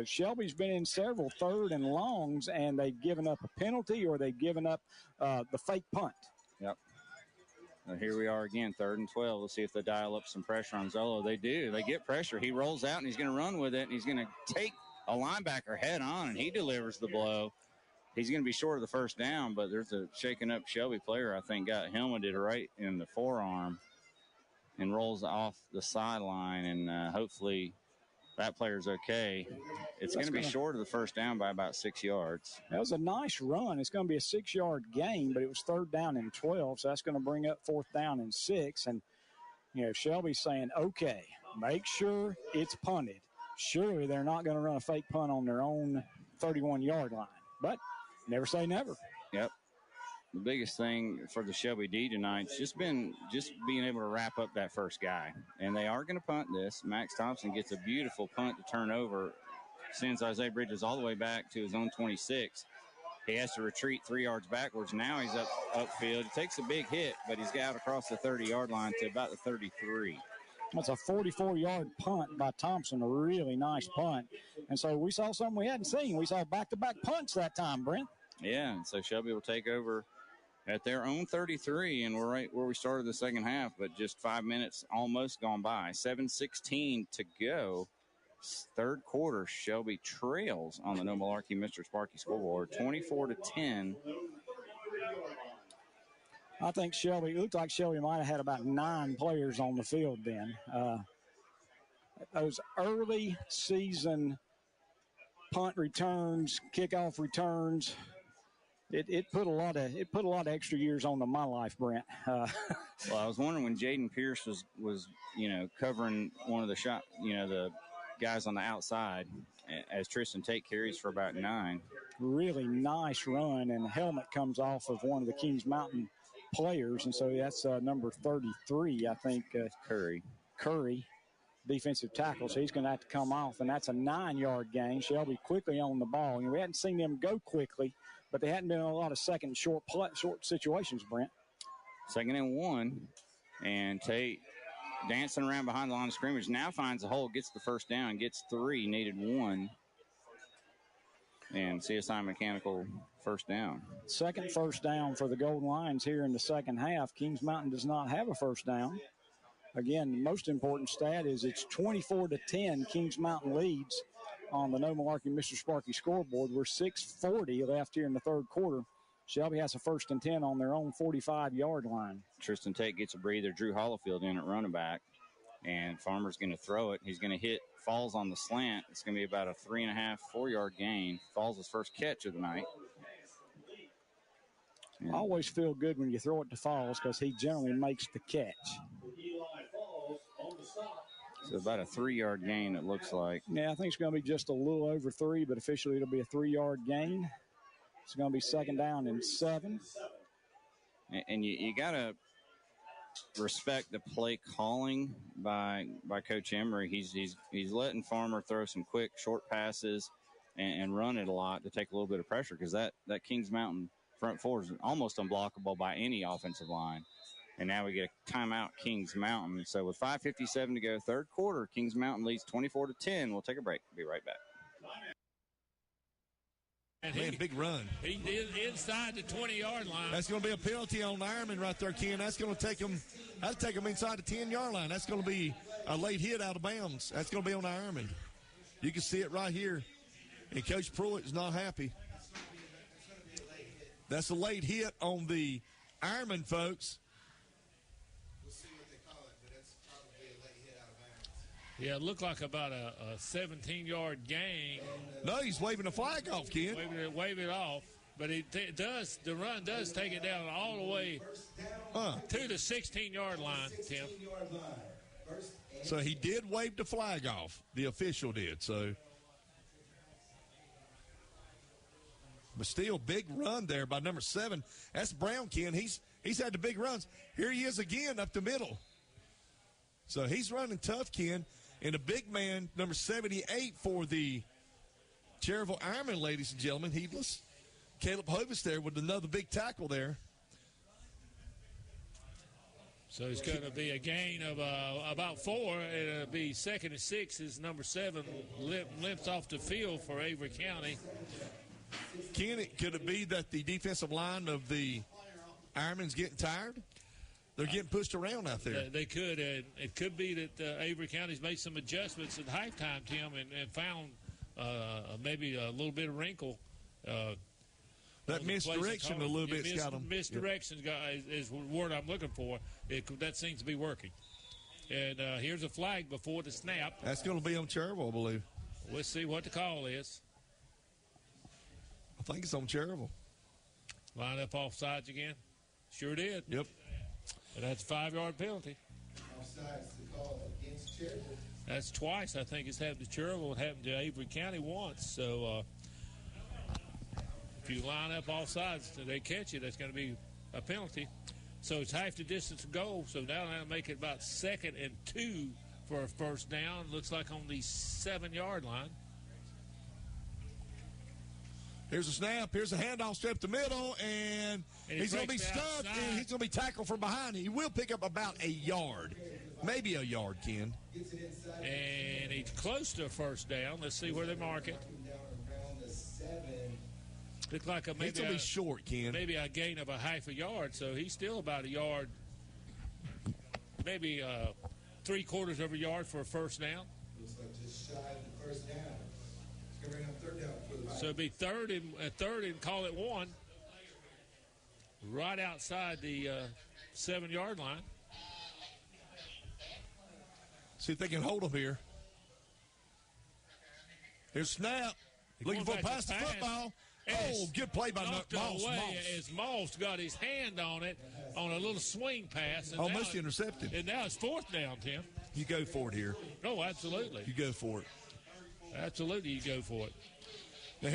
Shelby's been in several third and longs, and they've given up a penalty or they've given up the fake punt. Yep. Well, here we are again, 3rd and 12. Let's see if they dial up some pressure on Zolo. They do. They get pressure. He rolls out and he's going to run with it, and he's going to take a linebacker head on, and he delivers the blow. He's going to be short of the first down, but there's a shaken up Shelby player, I think, got helmeted right in the forearm and rolls off the sideline, and hopefully that player's okay. It's going to be short of the first down by about 6 yards. That was a nice run. It's going to be a 6-yard gain, but it was 3rd down and 12, so that's going to bring up 4th down and 6. And, Shelby's saying, okay, make sure it's punted. Surely they're not going to run a fake punt on their own 31-yard line. But never say never. Yep. The biggest thing for the Shelby D tonight is just being able to wrap up that first guy. And they are going to punt this. Max Thompson gets a beautiful punt to turn over. Sends Isaiah Bridges all the way back to his own 26. He has to retreat 3 yards backwards. Now he's upfield. He takes a big hit, but he's got across the 30-yard line to about the 33. That's a 44-yard punt by Thompson, a really nice punt. And so we saw something we hadn't seen. We saw back-to-back punts that time, Brent. Yeah, and so Shelby will take over at their own 33, and we're right where we started the second half, but just 5 minutes almost gone by. 7:16 to go. Third quarter, Shelby trails on the No Malarkey Mr. Sparky scoreboard, 24-10. I think it looked like Shelby might have had about 9 players on the field then. Those early season punt returns, kickoff returns, it put a lot of extra years onto my life, Brent. Well, I was wondering when Jaden Pierce was covering one of the the guys on the outside as Tristan Tate carries for about 9. Really nice run, and the helmet comes off of one of the Kings Mountain players, and so that's number 33, I think. Curry, defensive tackle, so he's going to have to come off, and that's a 9-yard gain. Shelby quickly on the ball. And we hadn't seen them go quickly, but they hadn't been in a lot of second short situations, Brent. 2nd and 1, and Tate dancing around behind the line of scrimmage. Now finds a hole, gets the first down, gets 3, needed 1. And CSI Mechanical first down. Second first down for the Golden Lions here in the second half. Kings Mountain does not have a first down. Again, the most important stat is it's 24-10. Kings Mountain leads on the No Malarkey Mr. Sparky scoreboard. We're 6:40 left here in the third quarter. Shelby has a 1st and 10 on their own 45-yard line. Tristan Tate gets a breather. Drew Hollifield in at running back. And Farmer's going to throw it. He's going to hit Falls on the slant. It's going to be about a 3.5, 4-yard gain. Falls' first catch of the night. I always feel good when you throw it to Falls because he generally makes the catch. So about a 3-yard gain, it looks like. Yeah, I think it's going to be just a little over 3, but officially it'll be a 3-yard gain. It's going to be 2nd down and 7. And you got to respect the play calling by Coach Emery. He's letting Farmer throw some quick, short passes and run it a lot to take a little bit of pressure because that Kings Mountain front four is almost unblockable by any offensive line. And now we get a timeout, Kings Mountain. So with 5:57 to go, third quarter, Kings Mountain leads 24-10. We'll take a break. Be right back. Man, big run. He did inside the 20-yard line. That's going to be a penalty on Ironman right there, Ken. That's going to take him. That'll take him inside the 10-yard line. That's going to be a late hit out of bounds. That's going to be on Ironman. You can see it right here. And Coach Pruitt is not happy. That's a late hit on the Ironman, folks. Yeah, it looked like about a 17-yard gain. No, he's waving the flag off, Ken. Wave it off. But the run does take it down all the way to the 16-yard line, Tim. So he did wave the flag off. The official did, so. But still, big run there by number 7. That's Brown, Ken. He's had the big runs. Here he is again up the middle. So he's running tough, Ken. And a big man, number 78 for the Cherryville Ironman, ladies and gentlemen, heedless. Caleb Hovis there with another big tackle there. So it's going to be a gain of about 4. It'll be 2nd and 6 as number 7 limps off the field for Avery County. Ken, could it be that the defensive line of the Ironman's getting tired? They're getting pushed around out there. They could. It could be that Avery County's made some adjustments at halftime, Tim, and found maybe a little bit of wrinkle. That misdirection a little bit got them. Misdirection is the word I'm looking for. That seems to be working. And here's a flag before the snap. That's going to be on Cherryville, I believe. Let's see what the call is. I think it's on Cherryville. Line up off sides again. Sure did. Yep. And that's a 5-yard penalty. Offsides the call against Cherryville. That's twice. I think it's happened to Cherryville. It happened to Avery County once. So if you line up all sides and they catch it, that's going to be a penalty. So it's half the distance to go. So now that'll make it about 2nd and 2 for a first down. Looks like on the 7-yard line. Here's a snap. Here's a handoff straight up the middle, and he's going to be stuck, and he's going to be tackled from behind. He will pick up about a yard, maybe a yard, Ken. And he's close to a first down. Let's see where they mark it. Looks like maybe it's going to be short, Ken. Maybe a gain of a half a yard, so he's still about a yard, maybe 3/4 of a yard for a first down. Looks like just shy of the first down. It's going to bring up third down. So it'd be third and call it 1. Right outside the 7-yard line. See if they can hold him here. Here's snap. Looking for a pass to football. Oh, good play by Moss. As Moss got his hand on it on a little swing pass. And almost intercepted. And now it's 4th down, Tim. You go for it here. Oh, absolutely. You go for it. Absolutely, you go for it. Now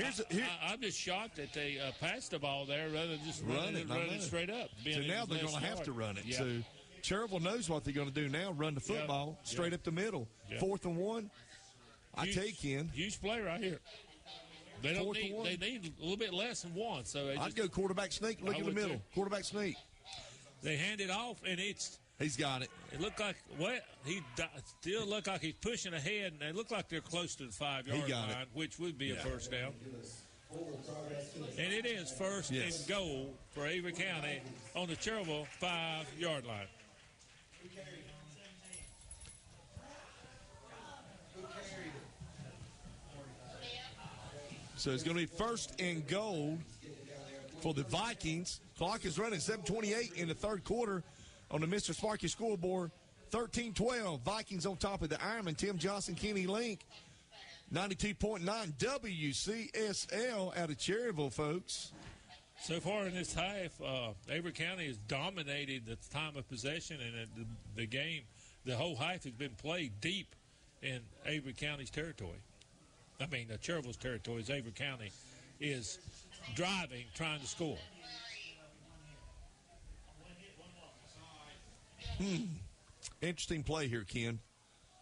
I'm just shocked that they passed the ball there rather than just run it straight up. So now they're going to have to run it. Yeah. So Cherryville knows what they're going to do now, run the football straight up the middle. 4th and 1. I take in. Huge play right here. They don't need. They need a little bit less than 1. So I'd go quarterback sneak. Look in the middle. Quarterback sneak. They hand it off, and he's got it. It looked like he still looked like he's pushing ahead, and it looked like they're close to the 5-yard line, which would be a first down. And it is first and goal for Avery County on the Cherryville 5-yard line. So it's going to be first and goal for the Vikings. Clock is running 7:28 in the third quarter on the Mr. Sparky scoreboard. 13-12. Vikings on top of the Ironman. Tim Johnson, Kenny Link. 92.9 WCSL out of Cherryville, folks. So far in this half, Avery County has dominated the time of possession, and the game, the whole half has been played deep in Avery County's territory. I mean, Cherryville's territory is Avery County is driving, trying to score. Interesting play here, Ken.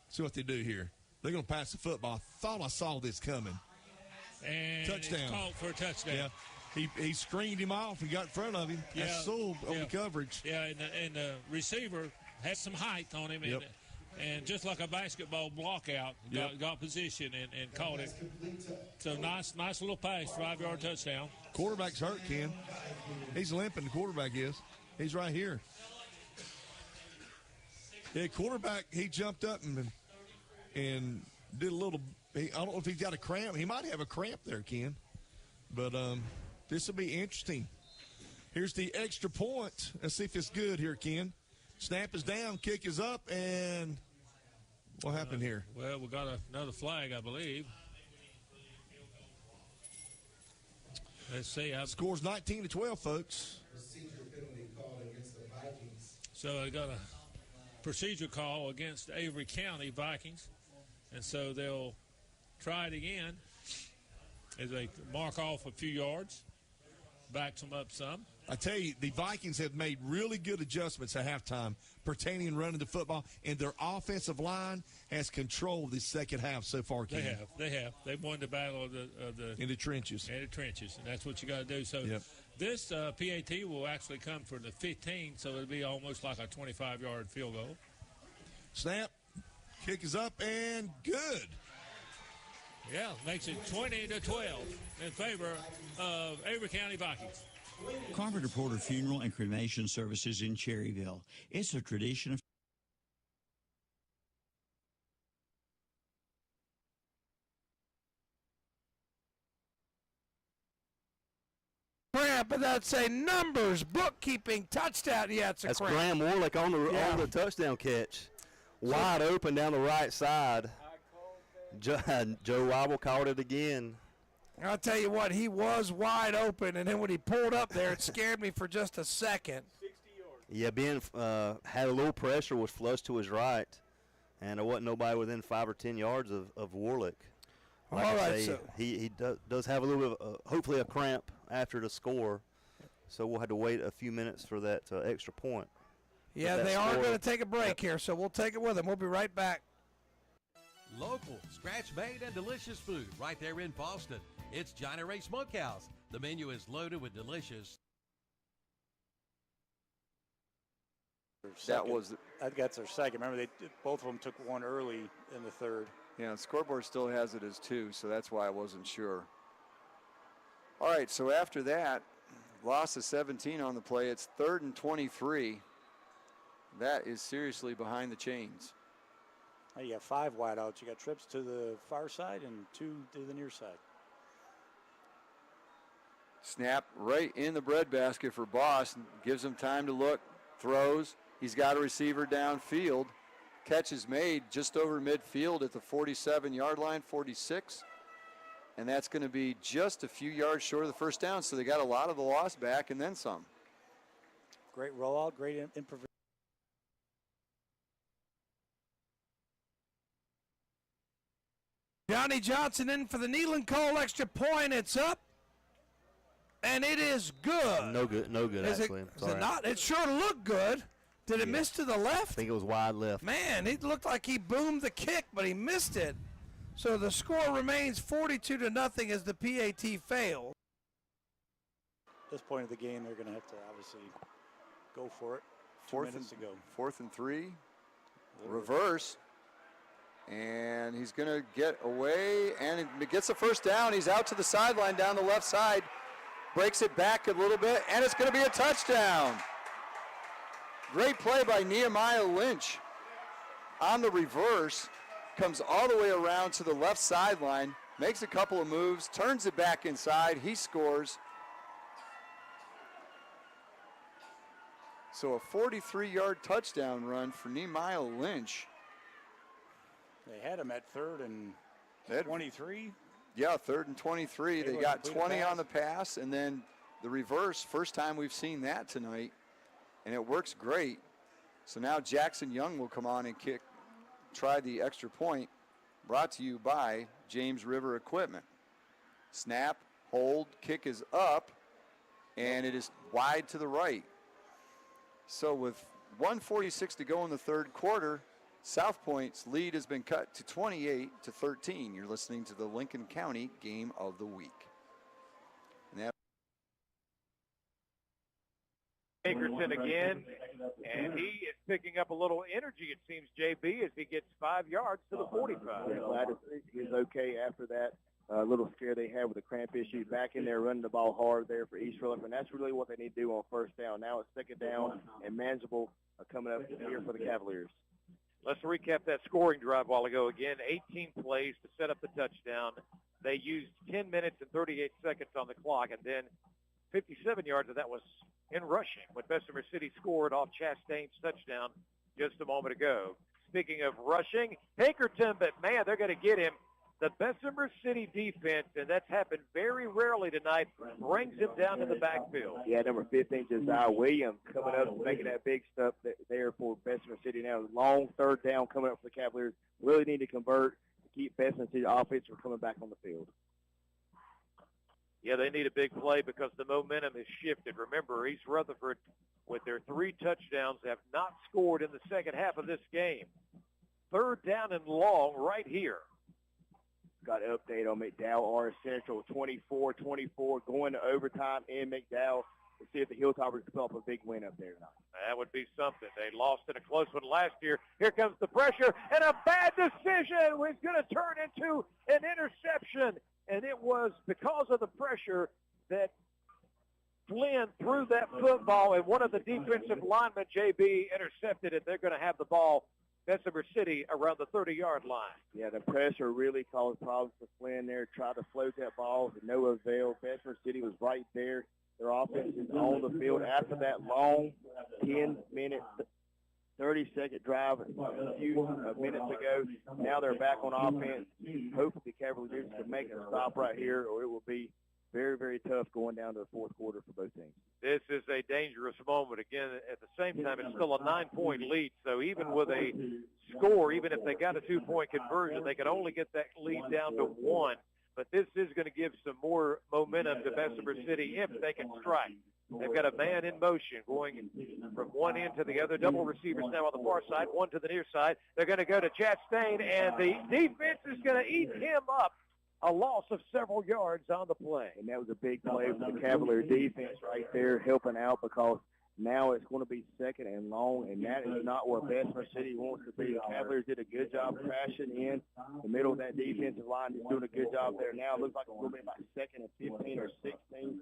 See what they do here. They're going to pass the football. I thought I saw this coming. And touchdown. It's called for a touchdown. Yeah. He screened him off and got in front of him. That's Sewell on the coverage. Yeah, and the receiver had some height on him. And just like a basketball block out, got position and caught it. So nice little pass, 5-yard touchdown. Quarterback's hurt, Ken. He's limping, the quarterback is. He's right here. Yeah, quarterback, he jumped up and did a little, I don't know if he's got a cramp. He might have a cramp there, Ken. But this will be interesting. Here's the extra point. Let's see if it's good here, Ken. Snap is down, kick is up, and what happened here? Well, we got another flag, I believe. Let's see. Scores 19-12, folks. Procedure penalty called against the Vikings. So I got a procedure call against Avery County Vikings, and so they'll try it again as they mark off a few yards, backs them up some. I tell you, the Vikings have made really good adjustments at halftime pertaining to running the football, and their offensive line has controlled the second half so far, Ken. They have. They've won the battle of the in the trenches. In the trenches, and that's what you got to do. So this PAT will actually come for the 15, so it'll be almost like a 25-yard field goal. Snap, kick is up, and good. Yeah, makes it 20-12 in favor of Avery County Vikings. Carpenter Porter Funeral and Cremation Services in Cherryville. It's a tradition of cramp, but that's a numbers, bookkeeping, touchdown. Yeah, it's a That's cramp. Graham Warlick on the touchdown catch. Wide open down the right side. Joe Wobble called it again. I'll tell you what, he was wide open, and then when he pulled up there, it scared me for just a second. Yeah, Ben had a little pressure, was flush to his right, and there wasn't nobody within 5 or 10 yards of Warlick. Like All I right, say, so he does have a little bit of, hopefully, a cramp after the score, so we'll have to wait a few minutes for that extra point. Yeah, they are going to take a break here, so we'll take it with them. We'll be right back. Local, scratch-made, and delicious food right there in Boston. It's Johnny Ray Smokehouse. The menu is loaded with delicious. That was I think that's their second. Remember, both of them took one early in the third. Yeah, the scoreboard still has it as 2, so that's why I wasn't sure. All right, so after that, loss of 17 on the play. It's 3rd and 23. That is seriously behind the chains. Now you got 5 wideouts. You got trips to the far side and 2 to the near side. Snap right in the breadbasket for Boss. Gives him time to look. Throws. He's got a receiver downfield. Catch is made just over midfield at the 47-yard line, 46. And that's going to be just a few yards short of the first down. So they got a lot of the loss back and then some. Great rollout, great improvisation. Johnny Johnson in for the Neyland Cole extra point. It's up, and it is good. No good, Is actually. it not? It sure looked good. Did it miss to the left? I think it was wide left. Man, it looked like he boomed the kick, but he missed it. So the score remains 42-0 as the PAT fails. At this point of the game, they're going to have to obviously go for it. 2 minutes to go. 4th and 3. Reverse. And he's going to get away, and he gets the first down. He's out to the sideline down the left side. Breaks it back a little bit, and it's going to be a touchdown. Great play by Nehemiah Lynch on the reverse. Comes all the way around to the left sideline, makes a couple of moves, turns it back inside. He scores. So a 43-yard touchdown run for Nehemiah Lynch. They had him at 3rd and 23. Yeah, 3rd and 23. They got 20 on the pass, and then the reverse. First time we've seen that tonight, and it works great. So now Jackson Young will come on and try the extra point, brought to you by James River Equipment. Snap, hold, kick is up, and it is wide to the right. So with 1:46 to go in the third quarter, South Point's lead has been cut to 28-13. You're listening to the Lincoln County Game of the Week. And that Pinkerton again, and he is picking up a little energy, it seems, JB, as he gets 5 yards to the 45. Glad to see he's okay after that little scare they had with the cramp issue. Back in there running the ball hard there for East Rutherford, and that's really what they need to do on first down. Now it's second down and manageable coming up here for the Cavaliers. Let's recap that scoring drive a while ago again. 18 plays to set up the touchdown. They used 10 minutes and 38 seconds on the clock, and then 57 yards of that was in rushing when Bessemer City scored off Chastain's touchdown just a moment ago. Speaking of rushing, Pinkerton, but man, they're going to get him. The Bessemer City defense, and that's happened very rarely tonight, brings him down to the backfield. Yeah, number 15, Josiah Williams, coming up and making that big stuff there for Bessemer City. Now, long third down coming up for the Cavaliers. Really need to convert to keep Bessemer City offense from coming back on the field. Yeah, they need a big play because the momentum has shifted. Remember, East Rutherford, with their 3 touchdowns, have not scored in the second half of this game. Third down and long right here. Got an update on McDowell, R Central, 24-24, going to overtime in McDowell to see if the Hilltoppers can pull up a big win up there tonight. That would be something. They lost in a close one last year. Here comes the pressure, and a bad decision was going to turn into an interception. And it was because of the pressure that Flynn threw that football, and one of the defensive linemen, JB, intercepted it. They're going to have the ball, Bessemer City, around the 30-yard line. Yeah, the pressure really caused problems for Flynn there. Tried to float that ball to no avail. Bessemer City was right there. Their offense is on the field after that long 10-minute, 30-second drive a few minutes ago. Now they're back on offense. Hopefully the Cavaliers can make a stop right here, or it will be very, very tough going down to the fourth quarter for both teams. This is a dangerous moment. Again, at the same time, it's still a 9-point lead. So even with a score, even if they got a 2-point conversion, they can only get that lead down to 1. But this is going to give some more momentum to Bessemer City if they can strike. They've got a man in motion going from one end to the other. Double receivers now on the far side, one to the near side. They're going to go to Chastain, and the defense is going to eat him up. A loss of several yards on the play. And that was a big play for the Cavalier defense right there, helping out because now it's going to be second and long, and that is not where Bessemer City wants to be. The Cavaliers did a good job crashing in the middle of that defensive line. Just doing a good job there. Now it looks like it's going to be about second and 15 or 16,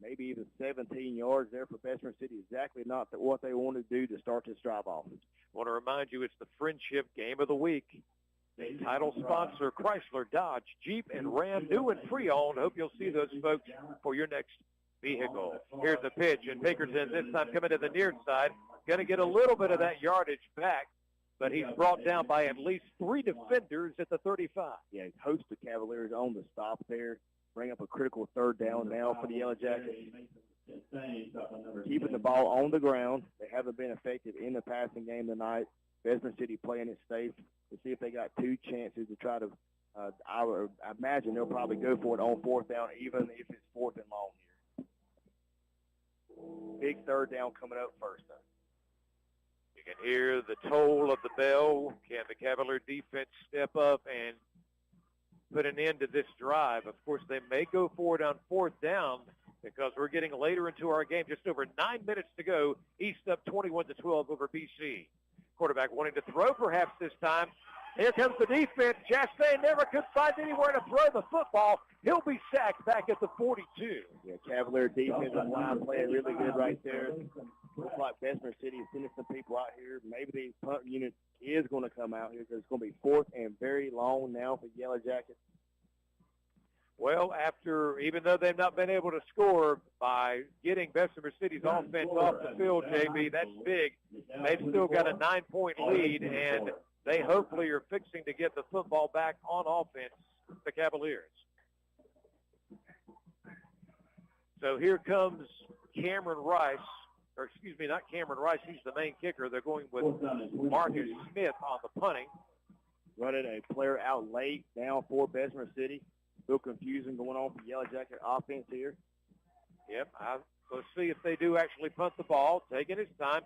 maybe even 17 yards there for Bessemer City. Exactly not what they want to do to start this drive off. I want to remind you it's the Friendship Game of the Week. The title sponsor, Chrysler, Dodge, Jeep, and Ram, new and pre-owned. Hope you'll see those folks for your next vehicle. Here's the pitch, and Pinkerton this time coming to the near side. Going to get a little bit of that yardage back, but he's brought down by at least 3 defenders at the 35. Yeah, host the Cavaliers on the stop there. Bring up a critical third down now for the Yellow Jackets. Keeping the ball on the ground. They haven't been effective in the passing game tonight. Bessemer City playing it safe to see if they got 2 chances to try to I imagine they'll probably go for it on 4th down, even if it's 4th and long here. Big 3rd down coming up first. You can hear the toll of the bell. Can the Cavalier defense step up and put an end to this drive? Of course, they may go for it on 4th down because we're getting later into our game. Just over 9 minutes to go. East up 21-12 over BC. Quarterback wanting to throw perhaps this time. Here comes the defense. Chastain never could find anywhere to throw the football. He'll be sacked back at the 42. Yeah, Cavalier defensive line playing really good right there. Looks like Bessemer City is sending some people out here. Maybe the punt unit is going to come out here because it's going to be 4th and very long now for Yellow Jackets. Well, even though they've not been able to score by getting Bessemer City's offense off the field, JB, that's big. They've still got a 9-point lead, and they hopefully are fixing to get the football back on offense, the Cavaliers. So here comes Cameron Rice, or excuse me, not Cameron Rice. He's the main kicker. They're going with Marcus Smith on the punting. Running a player out late now for Bessemer City. A little confusing going on for Yellow Jacket offense here. Yep, let's see if they do actually punt the ball, taking his time.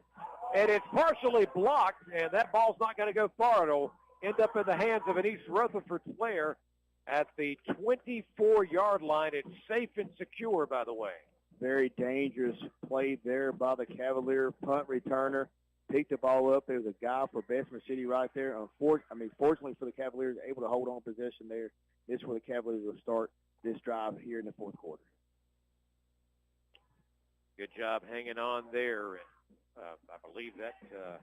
And it's partially blocked, and that ball's not going to go far. It'll end up in the hands of an East Rutherford player at the 24-yard line. It's safe and secure, by the way. Very dangerous play there by the Cavalier punt returner. Picked the ball up. There was a guy for Bessemer City right there. Fortunately for the Cavaliers, able to hold on possession there. This is where the Cavaliers will start this drive here in the 4th quarter. Good job hanging on there. I believe that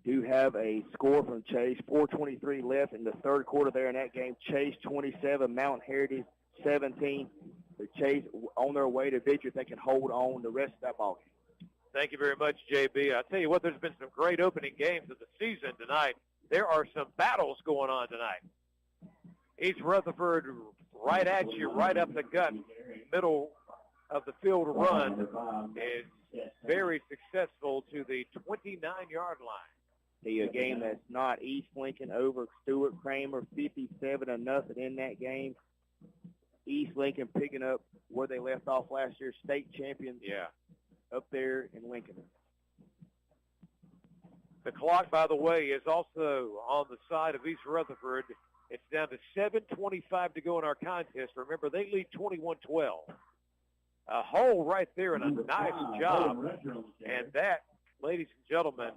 do have a score from Chase. 4:23 left in the 3rd quarter there in that game. Chase 27, Mount Heritage 17. The Chase on their way to victory if they can hold on the rest of that ball game. Thank you very much, JB. I tell you what, there's been some great opening games of the season tonight. There are some battles going on tonight. East Rutherford right at you, right up the gut, middle of the field run is very successful to the 29-yard line. A game that's not East Lincoln over Stuart Kramer, 57-0 in that game. East Lincoln picking up where they left off last year, state champions. Yeah. Up there in Lincoln. The clock, by the way, is also on the side of East Rutherford. It's down to 7:25 to go in our contest. Remember, they lead 21-12. A hole right there and a nice job. And that, ladies and gentlemen,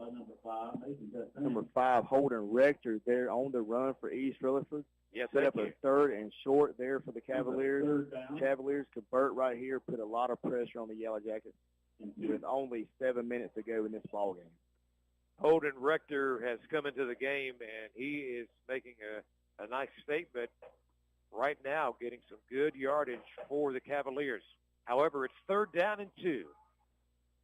number 5, Holden Rector there on the run for East Rutherford. Yes, set up a 3rd and short there for the Cavaliers. Cavaliers convert right here, put a lot of pressure on the Yellow Jackets with only 7 minutes to go in this ball game. Holden Rector has come into the game, and he is making a nice statement right now, getting some good yardage for the Cavaliers. However, it's 3rd down and 2.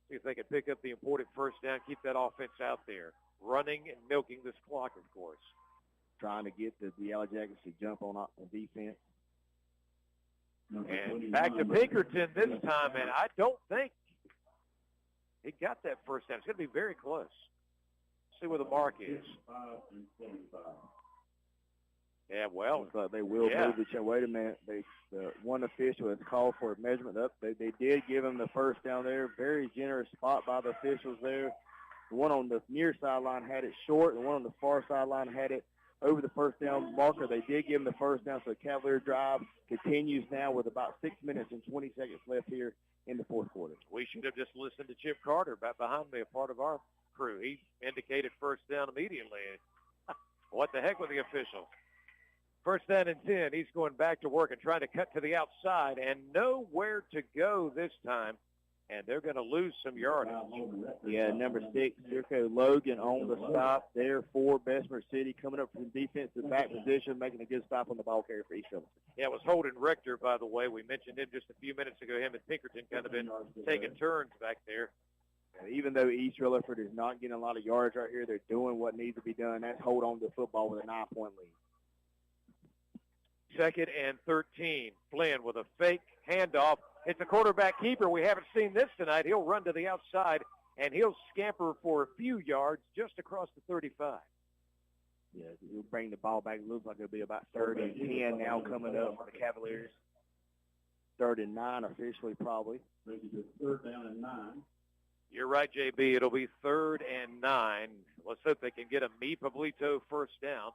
See if they can pick up the important 1st down, keep that offense out there, running and milking this clock, of course. Trying to get the Yellow Jackets to jump on defense. And back to Pinkerton this time, and I don't think he got that 1st down. It's going to be very close. See where the mark is. Yeah, well. Looks like they will move the chain. Wait a minute. One official has called for a measurement up. They did give him the 1st down there. Very generous spot by the officials there. The one on the near sideline had it short. The one on the far sideline had it over the 1st down marker. They did give him the 1st down, so the Cavalier drive continues now with about 6 minutes and 20 seconds left here in the 4th quarter. We should have just listened to Chip Carter back behind me, a part of our crew. He indicated 1st down immediately. What the heck with the officials? 1st down and 10. He's going back to work and trying to cut to the outside and nowhere to go this time. And they're going to lose some yardage. Yeah, number 6, Circo Logan on the stop there for Bessemer City, coming up from defensive back position, making a good stop on the ball carrier for East Rutherford. Yeah, it was Holden Rector, by the way. We mentioned him just a few minutes ago. Him and Pinkerton kind of been taking turns back there. And even though East Rutherford is not getting a lot of yards right here, they're doing what needs to be done. That's hold on to the football with a 9-point lead. 2nd and 13. Flynn with a fake handoff. It's a quarterback keeper. We haven't seen this tonight. He'll run to the outside, and he'll scamper for a few yards just across the 35. Yeah, he'll bring the ball back. It looks like it'll be about 3rd and 10 now coming up for the Cavaliers. 3rd and 9 officially, probably. 3rd down and 9. You're right, JB. It'll be 3rd and 9. Let's hope they can get a Mi Pablito first down.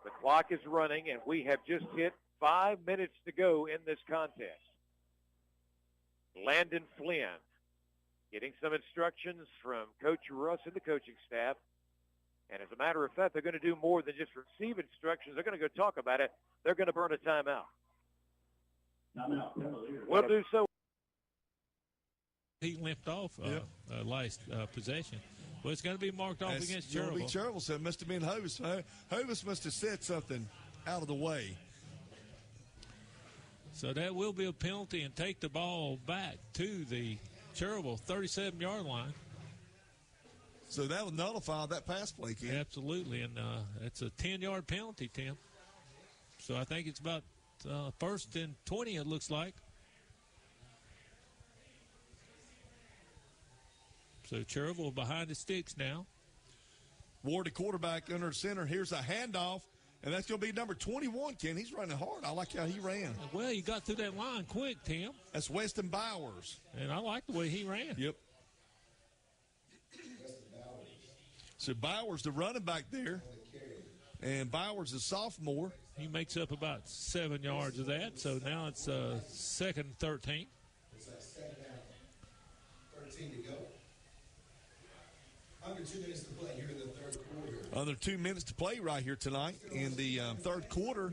The clock is running, and we have just hit 5 minutes to go in this contest. Landon Flynn getting some instructions from Coach Russ and the coaching staff. And as a matter of fact, they're going to do more than just receive instructions. They're going to go talk about it. They're going to burn a timeout. We'll do so. He limped off last possession. Well, it's going to be marked off against Cherryville. Cherryville. Cherryville, so it must have been Hovis. Hovis must have said something out of the way. So that will be a penalty and take the ball back to the Cherryville 37-yard line. So that would nullify that pass play, Ken. Absolutely, and it's a 10-yard penalty, Tim. So I think it's about 1st and 20, it looks like. So Cherryville behind the sticks now. Ward, the quarterback, under center. Here's a handoff, and that's going to be number 21, Ken. He's running hard. I like how he ran. Well, he got through that line quick, Tim. That's Weston Bowers. And I like the way he ran. Yep. So Bowers, the running back there, and Bowers, a sophomore. He makes up about 7 yards of that, so now it's 2nd and 13. It's like 2nd down, 13 to go. Under 2 minutes to play here in the 3rd quarter. Under 2 minutes to play right here tonight in the 3rd quarter.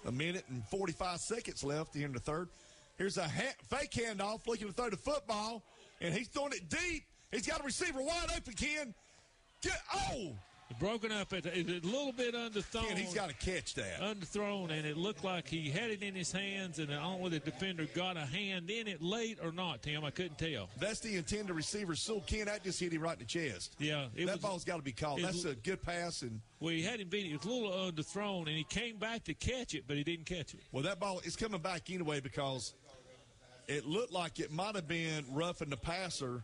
1 minute and 45 seconds left here in the 3rd. Here's a fake handoff, looking to throw the football, and he's throwing it deep. He's got a receiver wide open, Ken. Broken up a little bit underthrown. Ken, he's got to catch that. Underthrown, and it looked like he had it in his hands, and I don't know whether the defender got a hand in it late or not, Tim. I couldn't tell. That's the intended receiver. So, Ken, that just hit him right in the chest. Yeah. That ball's got to be called. That's a good pass. Well, he had him beat it. It was a little underthrown, and he came back to catch it, but he didn't catch it. Well, that ball is coming back anyway because it looked like it might have been roughing the passer.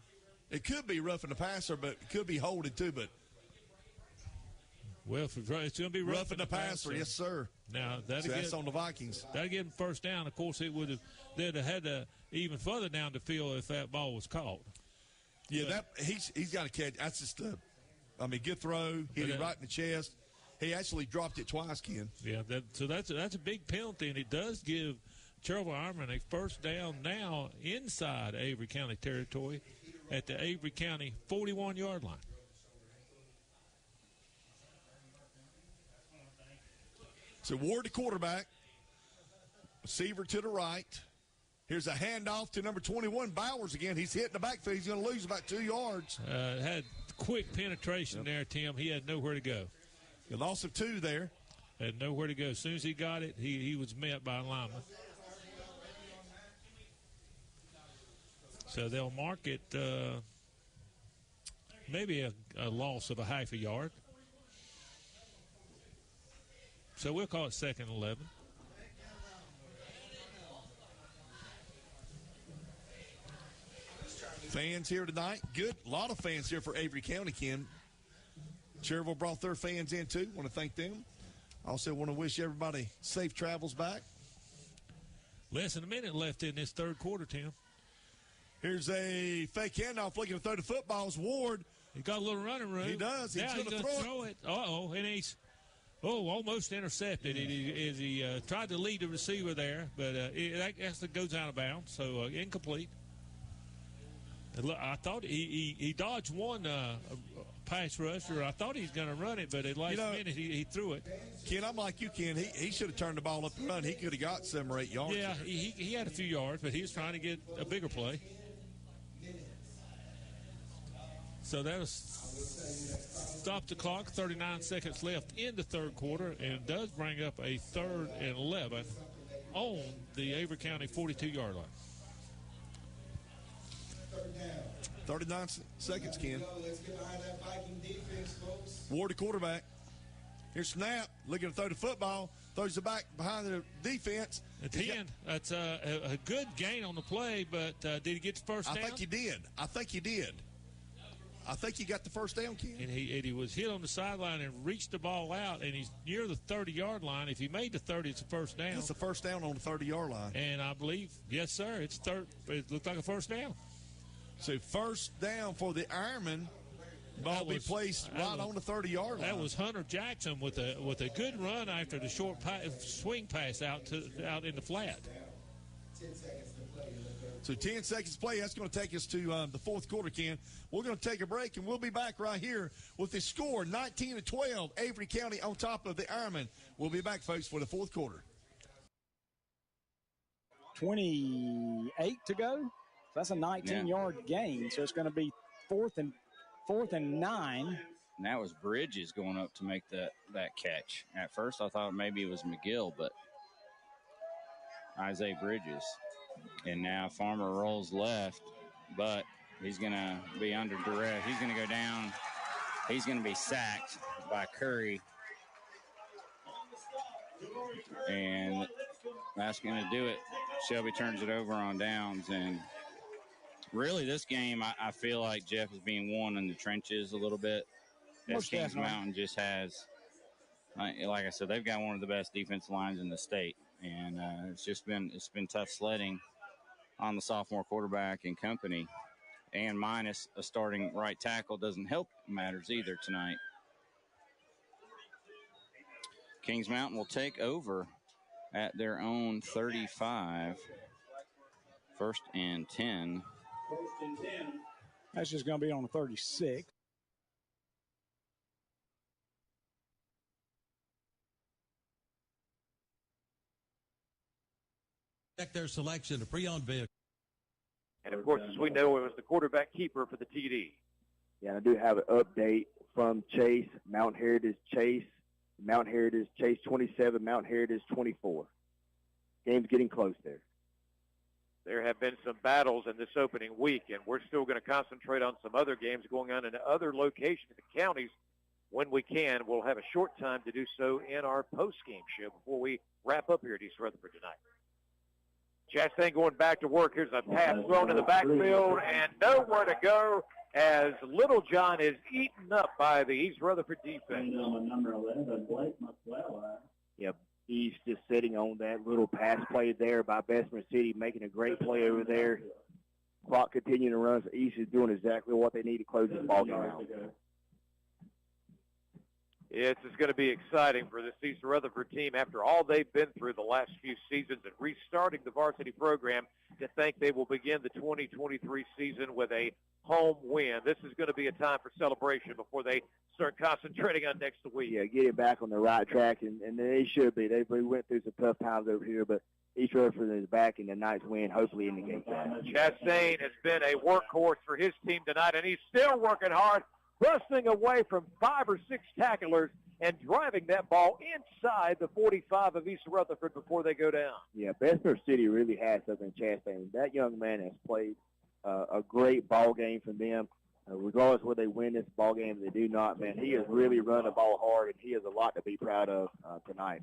It could be roughing the passer, but it could be holding too. But well, it's going to be roughing the passer. Yes, sir. Now that's on the Vikings. That'll get him first down. Of course, they'd have had to even further down the field if that ball was caught. Yeah, he's got to catch. That's just good throw. Hit him right in the chest. He actually dropped it twice, Ken. Yeah, that's a big penalty, and it does give Cherryville Ironman a first down now inside Avery County territory at the Avery County 41-yard line. So Ward, the quarterback, receiver to the right. Here's a handoff to number 21, Bowers again. He's hitting the backfield. He's going to lose about 2 yards. Had quick penetration there, Tim. He had nowhere to go. A loss of 2 there. Had nowhere to go. As soon as he got it, he was met by a lineman. So they'll mark it maybe a loss of a half a yard. So we'll call it 2nd and 11. Fans here tonight. Good. A lot of fans here for Avery County, Ken. Cherryville brought their fans in, too. Want to thank them. Also want to wish everybody safe travels back. Less than a minute left in this 3rd quarter, Tim. Here's a fake handoff looking to throw the footballs. Ward. He got a little running room. He does. He's going to throw it. Uh-oh, and he's almost intercepted. He tried to lead the receiver there, but that goes out of bounds, so incomplete. I thought he dodged one pass rusher. I thought he was going to run it, but at last minute he threw it. Ken, I'm like you, Ken. He should have turned the ball up and run. He could have got 7 or 8 yards. Yeah, he had a few yards, but he was trying to get a bigger play. So that was stop the clock. 39 seconds left in the 3rd quarter, and does bring up a 3rd and 11 on the Avery County 42-yard line. 39 seconds, Ken. Let's get behind that Viking defense, folks. Ward, the quarterback. Here's snap, looking to throw the football, throws it back behind the defense. A 10. That's a good gain on the play, but did he get the first down? I think he did. I think he got the first down, Ken. And he was hit on the sideline and reached the ball out, and he's near the 30-yard line. If he made the 30, it's a first down. It's a first down on the 30-yard line. And I believe, yes, sir, it's third. It looked like a first down. So first down for the Ironman. Ball be placed right on the 30-yard line. That was Hunter Jackson with a good run after the short swing pass out in the flat. 10 seconds to play. So 10 seconds to play. That's going to take us to the fourth quarter, Ken. We're going to take a break, and we'll be back right here with the score, 19-12, Avery County on top of the Ironman. We'll be back, folks, for the fourth quarter. 28 to go. So that's a 19-yard gain. So it's going to be fourth and 9. And that was Bridges going up to make that catch. At first, I thought maybe it was McGill, but Isaiah Bridges. And now Farmer rolls left, but he's going to be under duress. He's going to go down. He's going to be sacked by Curry. And that's going to do it. Shelby turns it over on downs. And really, this game, I feel like Jeff is being won in the trenches a little bit. As Kings Mountain just has, like I said, they've got one of the best defensive lines in the state. And it's been tough sledding on the sophomore quarterback and company. And minus a starting right tackle doesn't help matters either tonight. Kings Mountain will take over at their own 35. First and 10. That's just going to be on the 36. Check their selection of pre-owned vehicles. And, of course, as we know, it was the quarterback keeper for the TD. Yeah, I do have an update from Chase, Mount Heritage Chase 27, Mount Heritage 24. Game's getting close there. There have been some battles in this opening week, and we're still going to concentrate on some other games going on in other locations in the counties when we can. We'll have a short time to do so in our post-game show before we wrap up here at East Rutherford tonight. Chastain going back to work. Here's a pass thrown in the backfield and nowhere to go as Little John is eaten up by the East Rutherford defense. Yep. East just sitting on that little pass play there by Bessemer City, making a great play over there. Clock continuing to run, so East is doing exactly what they need to close this ball game out. It's going to be exciting for this East Rutherford team after all they've been through the last few seasons and restarting the varsity program to think they will begin the 2023 season with a home win. This is going to be a time for celebration before they start concentrating on next week. Yeah, get it back on the right track, and they should be. They went through some tough times over here, but East Rutherford is back in the night's win, hopefully indicates that. Chastain has been a workhorse for his team tonight, and he's still working hard, busting away from 5 or 6 tacklers and driving that ball inside the 45 of East Rutherford before they go down. Yeah, Bessemer City really has something in Chastain. That young man has played a great ball game for them. Regardless of whether they win this ball game or they do not, man, he has really run the ball hard, and he has a lot to be proud of tonight.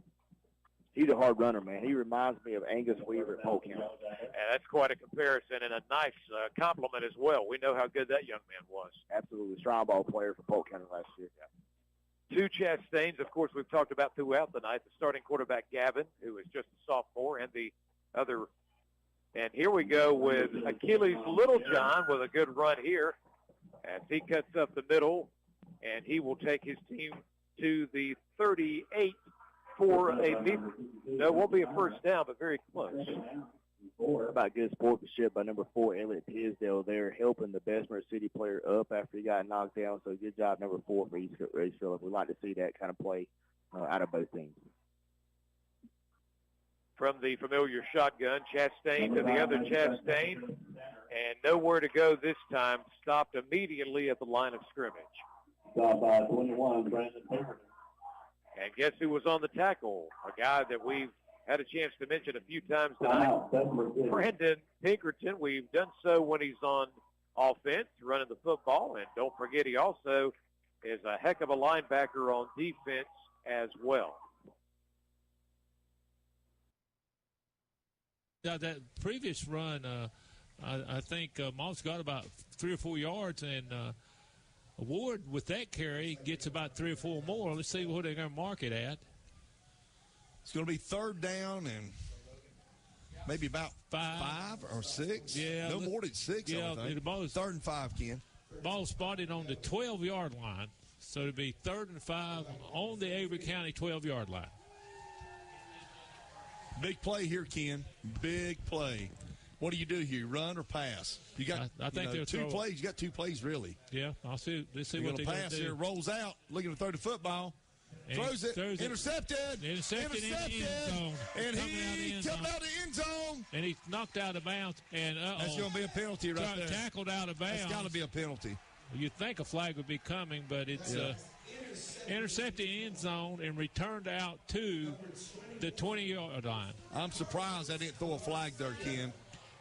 He's a hard runner, man. He reminds me of Angus Weaver at Polk County. And that's quite a comparison and a nice compliment as well. We know how good that young man was. Absolutely. Strong ball player for Polk County last year. Yeah. 2 Chastains, of course, we've talked about throughout the night. The starting quarterback, Gavin, who is just a sophomore, and the other. And here we go with Achilles Littlejohn with a good run here as he cuts up the middle, and he will take his team to the 38 for it won't be a first down, but very close. About good sportsmanship by number 4, Elliott Tisdale there, helping the Bessemer City player up after he got knocked down. So good job, number 4 for East Phillip. We like to see that kind of play out of both teams. From the familiar shotgun, Chastain to the other Chastain, and nowhere to go this time. Stopped immediately at the line of scrimmage. Stopped by 21, Brandon Pinkerton. And guess who was on the tackle? A guy that we've had a chance to mention a few times tonight. Brandon Pinkerton. We've done so when he's on offense, running the football. And don't forget, he also is a heck of a linebacker on defense as well. Now, that previous run, I think Moss got about 3 or 4 yards, and Ward with that carry gets about 3 or 4 more. Let's see what they're going to mark it at. It's going to be 3rd down and maybe about 5 or 6. Yeah, no more than 6. Yeah, I think. the ball is 3rd and 5, Ken. Ball spotted on the 12-yard line, so it'll be 3rd and 5 on the Avery County 12-yard line. Big play here, Ken. Big play. What do you do here? Run or pass? You got I think they'll 2 throw it. plays. You got 2 plays, really. Yeah, let's see You're what they're going pass to do. here. Rolls out. Looking to throw the football. And Throws it. throws it. Intercepted. Intercepted in the end zone. And Coming he coming out the end zone. And he's knocked out of bounds. And That's going to be a penalty right there. Tackled out of bounds. That's got to be a penalty. You'd think a flag would be coming, but it's intercepted end zone and returned out to the 20-yard line. I'm surprised I didn't throw a flag there, Ken.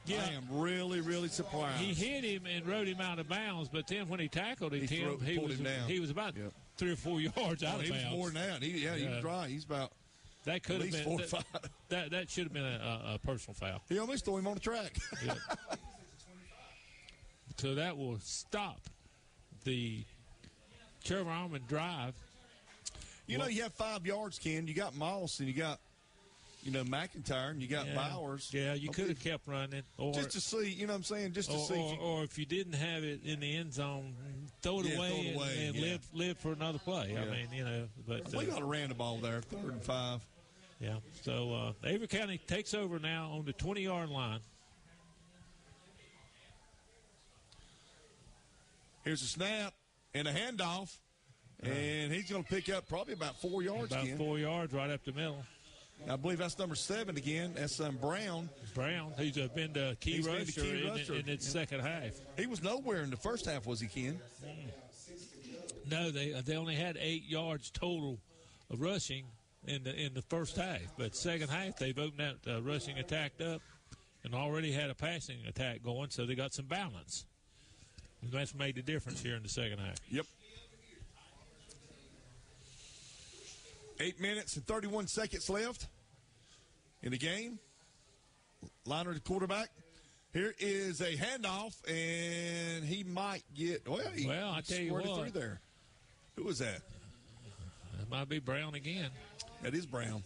Yeah. I am really, really surprised. He hit him and rode him out of bounds, but then when he tackled him, pulled him down. He was about 3 or 4 yards out of bounds. He was more than that. He was dry. He's about that could at have least been 4 or 5. That should have been a personal foul. He almost threw him on the track. Yeah. So that will stop the Cherryville Armand drive. You know, you have 5 yards, Ken. You got Moss and you got, McIntyre and you got Bowers. Yeah, you could have kept running. Or, just to see, you know what I'm saying? Just to see. Or if you didn't have it in the end zone, throw it away and live for another play. Yeah. I mean, but. We got a ran the ball there, 3rd and 5. Yeah, so Avery County takes over now on the 20-yard line. Here's a snap and a handoff, and he's going to pick up probably about 4 yards. About Ken. 4 yards right up the middle. I believe that's number 7 again. That's Brown. Brown, who's been the key rusher in its second half. He was nowhere in the first half, was he, Ken? No, they only had 8 yards total of rushing in the first half. But second half, they've opened that rushing attack up and already had a passing attack going, so they got some balance. And that's made the difference here in the second half. Yep. 8 minutes and 31 seconds left in the game. Liner the quarterback. Here is a handoff, and he might get. Well, I tell you what, through there. Who was that? It might be Brown again. That is Brown.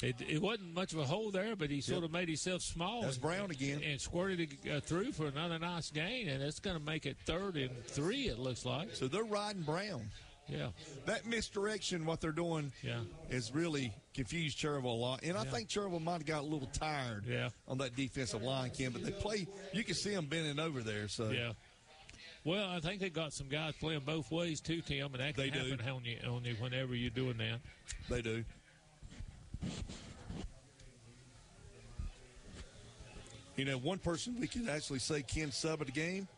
It wasn't much of a hole there, but he sort of made himself small. That's Brown again. And squirted it through for another nice gain, and it's going to make it 3rd and 3, it looks like. So they're riding Brown. Yeah. That misdirection, what they're doing, is really confused Cherryville a lot. And I think Cherryville might have got a little tired on that defensive line, Ken. But they play, you can see them bending over there. So yeah. Well, I think they got some guys playing both ways too, Tim, and that can happen on you whenever you're doing that. They do. One person we could actually say Ken sub of the game,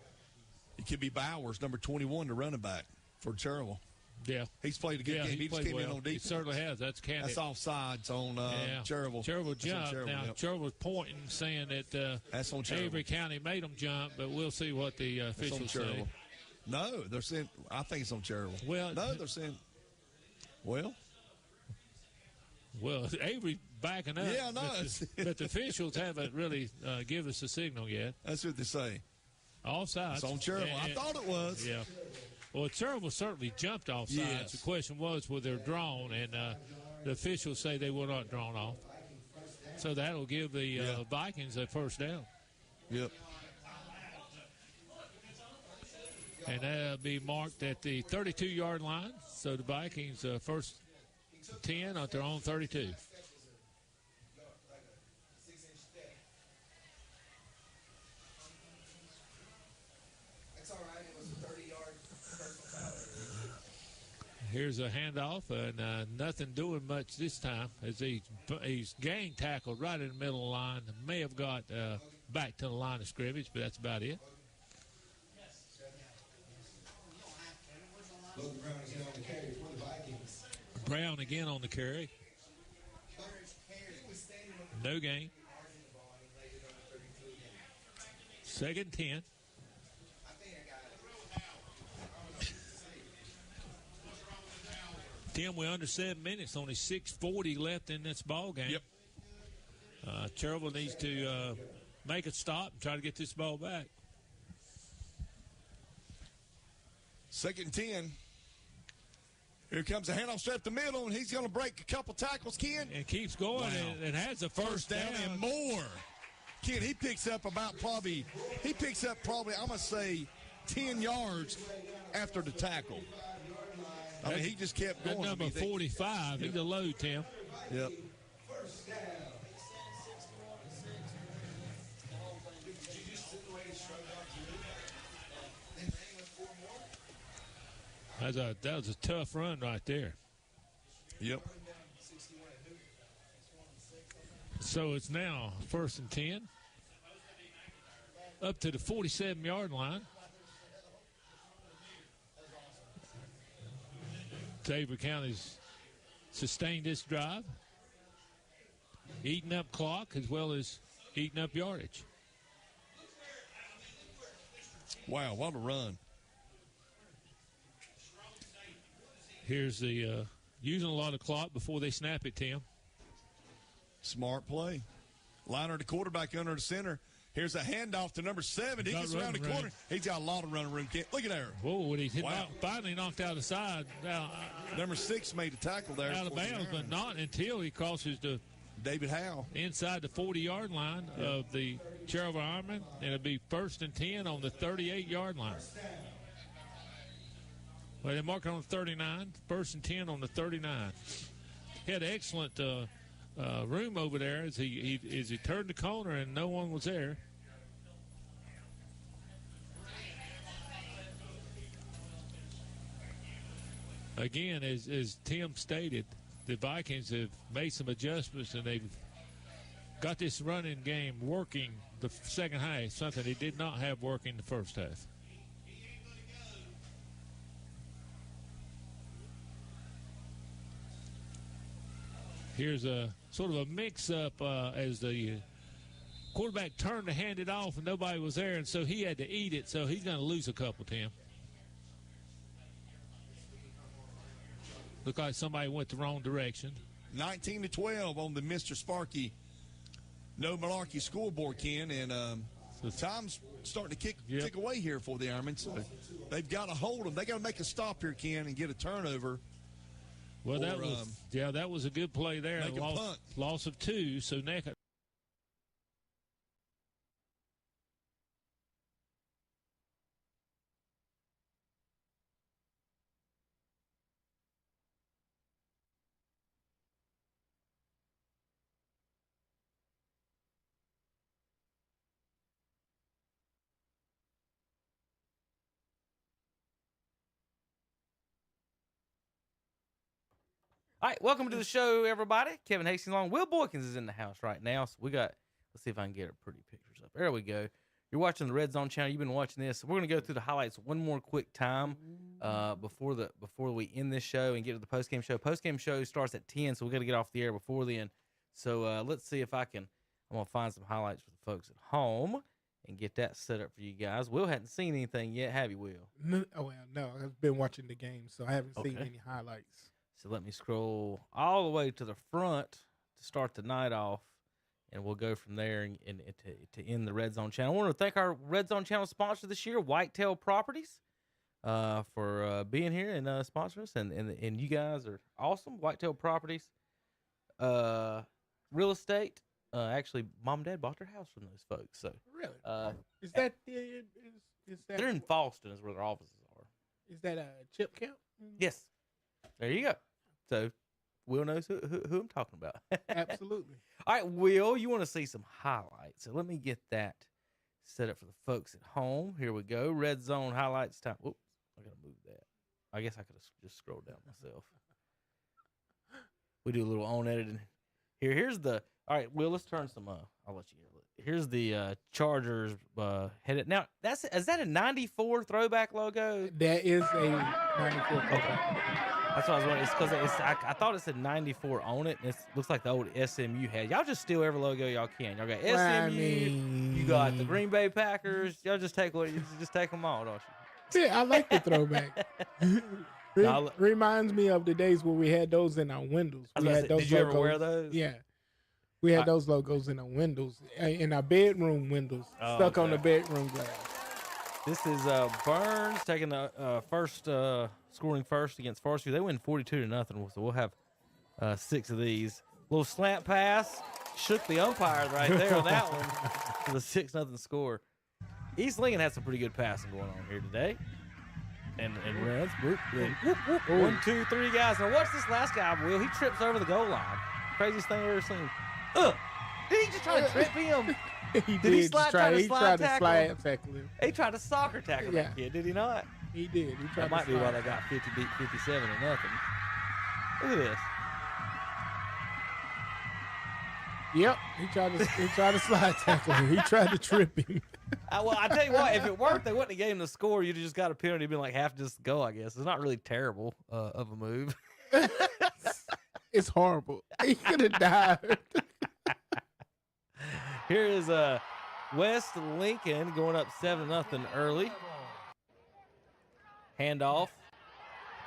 it could be Bowers, number 21, the running back for Cherryville. Yeah. He's played a good game. He just came in on defense. He certainly has. That's offsides on Cherryville. Cherryville jumped. Now, Cherryville's pointing, saying that that's on Avery County made them jump, but we'll see what the officials say. No, they're saying, I think it's on Cherryville. Well, no, they're saying, well, Avery backing up. Yeah, no. But the officials haven't really given us a signal yet. That's what they say. Offsides. It's on Cherryville. I thought it was. Yeah. Well, Cherryville certainly jumped offsides. Yes. The question was, were they drawn? And the officials say they were not drawn off. So that'll give the Vikings a first down. Yep. And that'll be marked at the 32-yard line. So the Vikings first 10 at their own 32. Here's a handoff, and nothing doing much this time as he's gang tackled right in the middle of the line. May have got back to the line of scrimmage, but that's about it. Brown again on the carry. No gain. 2nd and 10. Tim, we're under 7 minutes. Only 6:40 left in this ball game. Yep. Cherryville needs to make a stop and try to get this ball back. 2nd and 10. Here comes a handoff straight up the middle, and he's going to break a couple tackles, Ken. And keeps going and has a first down. And more. Ken, he picks up probably, I'm going to say, 10 yards after the tackle. I mean, he just kept going. That number 45, he's a load, Tim. Yep. That was a tough run right there. Yep. So it's now 1st and 10. Up to the 47-yard line. Avery County's sustained this drive, eating up clock as well as eating up yardage. Wow, what a run. Here's the using a lot of clock before they snap it, Tim. Smart play. Liner to quarterback under the center. Here's a handoff to number 7. He gets around the corner. He's got a lot of running room. Look at there. Whoa, he finally knocked out of the side. Now, number 6 made a tackle there. Out of bounds, but not until he crosses the David Howe inside the 40-yard line of the Cherryville Ironman, and it'll be 1st and 10 on the 38-yard line. Well, they mark it on the 39, 1st and 10 on the 39. He had excellent room over there as he turned the corner and no one was there. Again, as Tim stated, the Vikings have made some adjustments and they've got this running game working the second half, something they did not have working the first half. Here's a sort of a mix-up as the quarterback turned to hand it off and nobody was there, and so he had to eat it, so he's going to lose a couple, Tim. Looked like somebody went the wrong direction. 19-12 on the Mr. Sparky No Malarkey scoreboard, Ken, and time's starting to kick away here for the Ironmen, so they've got to hold them. They got to make a stop here, Ken, and get a turnover. Well, that was a good play there. Make a punt. Loss of 2, so neck. All right, welcome to the show, everybody. Kevin Hastings along. Will Boykins is in the house right now, so let's see if I can get our pretty pictures up. There we go. You're watching the Red Zone channel. You've been watching this. We're going to go through the highlights one more quick time before we end this show and get to the postgame show. Postgame show starts at 10, so we got to get off the air before then. So let's see if I'm going to find some highlights for the folks at home and get that set up for you guys. Will hadn't seen anything yet, have you, Will? No, I've been watching the game, so I haven't seen any highlights. So let me scroll all the way to the front to start the night off, and we'll go from there and to end the Red Zone channel. I want to thank our Red Zone channel sponsor this year, Whitetail Properties, for being here and sponsoring us. And you guys are awesome. Whitetail Properties, real estate. Actually, Mom and Dad bought their house from those folks. So really, is that they're in Falston is where their offices are. Is that a chip camp? Yes. There you go. So Will knows who I'm talking about. Absolutely. All right, Will, you want to see some highlights. So let me get that set up for the folks at home. Here we go. Red Zone highlights time. Whoops, I got to move that. I guess I could have just scrolled down myself. We do a little own editing. Here's the, all right, Will, let's turn some, I'll let you hear it. Here's the Chargers headed. Now, is that a 94 throwback logo? That is a 94 throwback. Okay. That's what I was wondering. It's because I thought it said 94 on it, and it looks like the old SMU had. Y'all just steal every logo y'all can. Y'all got SMU. You got the Green Bay Packers. Y'all just take them all, don't you? Yeah, I like the throwback. Reminds me of the days where we had those in our windows. We had those did you ever logos. wear those? Yeah. We had those logos in our windows, in our bedroom windows, stuck on the bedroom glass. This is Burns taking the scoring first against Forest View. They win 42-0, so we'll have 6 of these. Little slant pass. Shook the umpire right there on that one for the 6-0 score. East Lincoln had some pretty good passing going on here today. And runs. Whoop, whoop, whoop, whoop. 1, 2, 3 guys. Now watch this last guy, Will. He trips over the goal line. Craziest thing I've ever seen. Did he just try to trip him? He did. He try to slide tackle him? He tried to soccer tackle that kid, did he not? He did. He tried that might be why they got 57-0. Look at this. Yep, he tried to slide tackle him. He tried to trip him. Well, I tell you what, if it worked, they wouldn't have gave him the score. You'd have just got a penalty, been like half just go. I guess it's not really terrible of a move. It's horrible. He could have died. Here is West Lincoln going up 7-0 early. Handoff.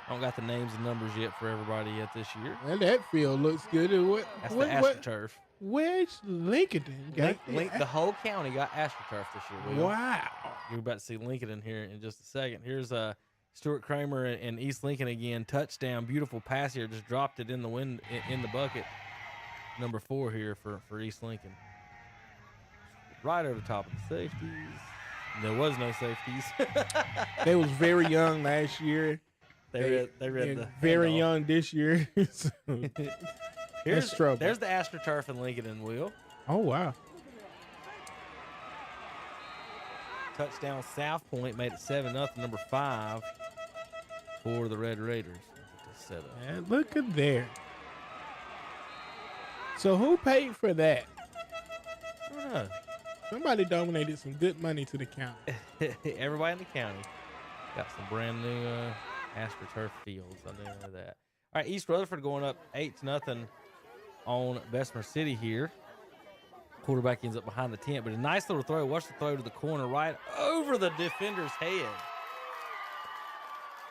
I don't got the names and numbers yet for everybody yet this year. Well, that field looks good. That's the AstroTurf. Where's Lincoln? The whole county got AstroTurf this year. Will. Wow. You're about to see Lincoln in here in just a second. Here's Stuart Kramer and East Lincoln again. Touchdown. Beautiful pass here. Just dropped it in the bucket. Number 4 here for East Lincoln. Right over the top of the safeties. There was no safeties. They was very young last year. They read the very handoff. young this year. So that's trouble. There's the AstroTurf in Lincoln and Will. Oh wow. Touchdown South Point made it 7-0, number 5 for the Red Raiders. Man, look at there. So who paid for that? I don't know. Somebody donated some good money to the county. Everybody in the county got some brand new AstroTurf fields. I didn't know that. All right, East Rutherford going up 8-0 on Bessemer City here. Quarterback ends up behind the tent, but a nice little throw. Watch the throw to the corner right over the defender's head.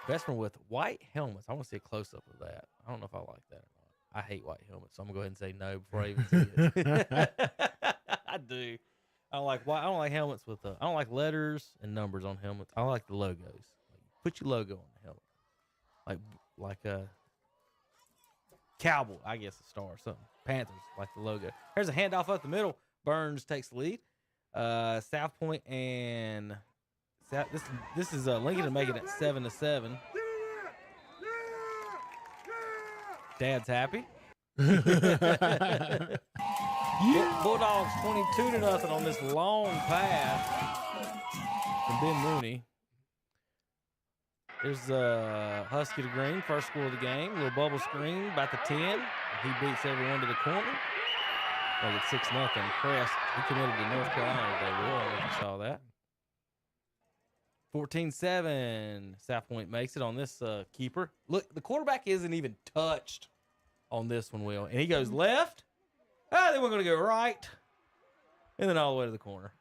Bessemer with white helmets. I want to see a close-up of that. I don't know if I like that or not. I hate white helmets, so I'm going to go ahead and say no before I even see it. I do. I don't like helmets with I don't like letters and numbers on helmets. I like the logos. Put your logo on the helmet. Like a cowboy, I guess a star or something. Panthers, like the logo. Here's a handoff up the middle. Burns takes the lead. South Point and this is Lincoln to make it at 7-7. Dad's happy. Bulldogs 22-0 on this long pass from Ben Mooney. There's Husky to Green, first score of the game. Little bubble screen, about the 10. He beats everyone to the corner. Well, it's 6-0. Crest, he committed to North Carolina today. I don't know if you saw that. 14-7. South Point makes it on this keeper. Look, the quarterback isn't even touched on this one, Will. And he goes left. Then we're going to go right. And then all the way to the corner.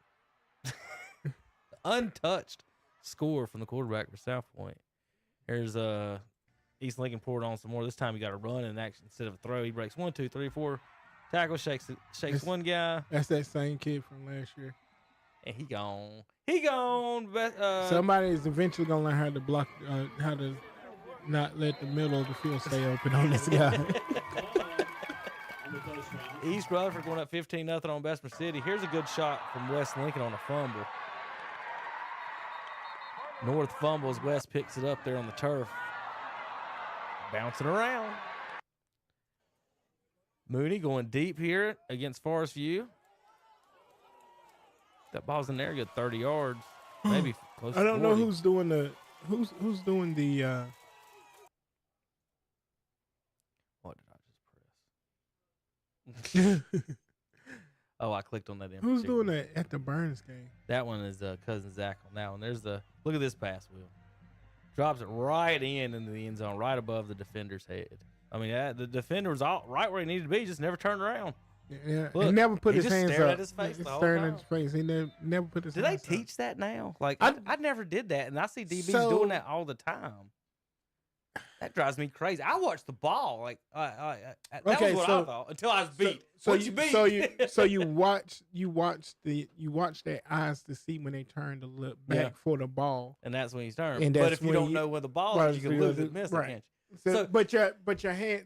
Untouched score from the quarterback for South Point. Here's East Lincoln poured on some more. This time he got a run in action instead of a throw. He breaks 1, 2, 3, 4 tackles, shakes one guy. That's that same kid from last year. And he gone. He gone. Somebody is eventually going to learn how to block, how to not let the middle of the field stay open on this guy. East Rutherford going up 15-0 on Bessemer City. Here's a good shot from West Lincoln on a fumble. North fumbles. West picks it up there on the turf. Bouncing around. Mooney going deep here against Forest View. That ball's in there, good 30 yards. Maybe close to 40. I don't know who's doing the who's doing the What did I just press? Oh, I clicked on that. Who's doing that at the Burns game? That one is cousin Zach on that one. There's look at this pass, Will. Drops it right into the end zone, right above the defender's head. I mean, the defender was right where he needed to be, just never turned around. Yeah, Look, he never put his hands stared up. at his face the whole staring time. at his face. He never put his Do hands they up. teach that now? Like I never did that, and I see DBs doing that all the time. That drives me crazy. I watched the ball that Okay, was what I thought until I was beat. Once you beat, so you watch their eyes to see when they turn to look back for the ball, and that's when he's turned. And But that's if you when don't know where the ball is, you can lose it, miss it. right. Can't So, but your hand,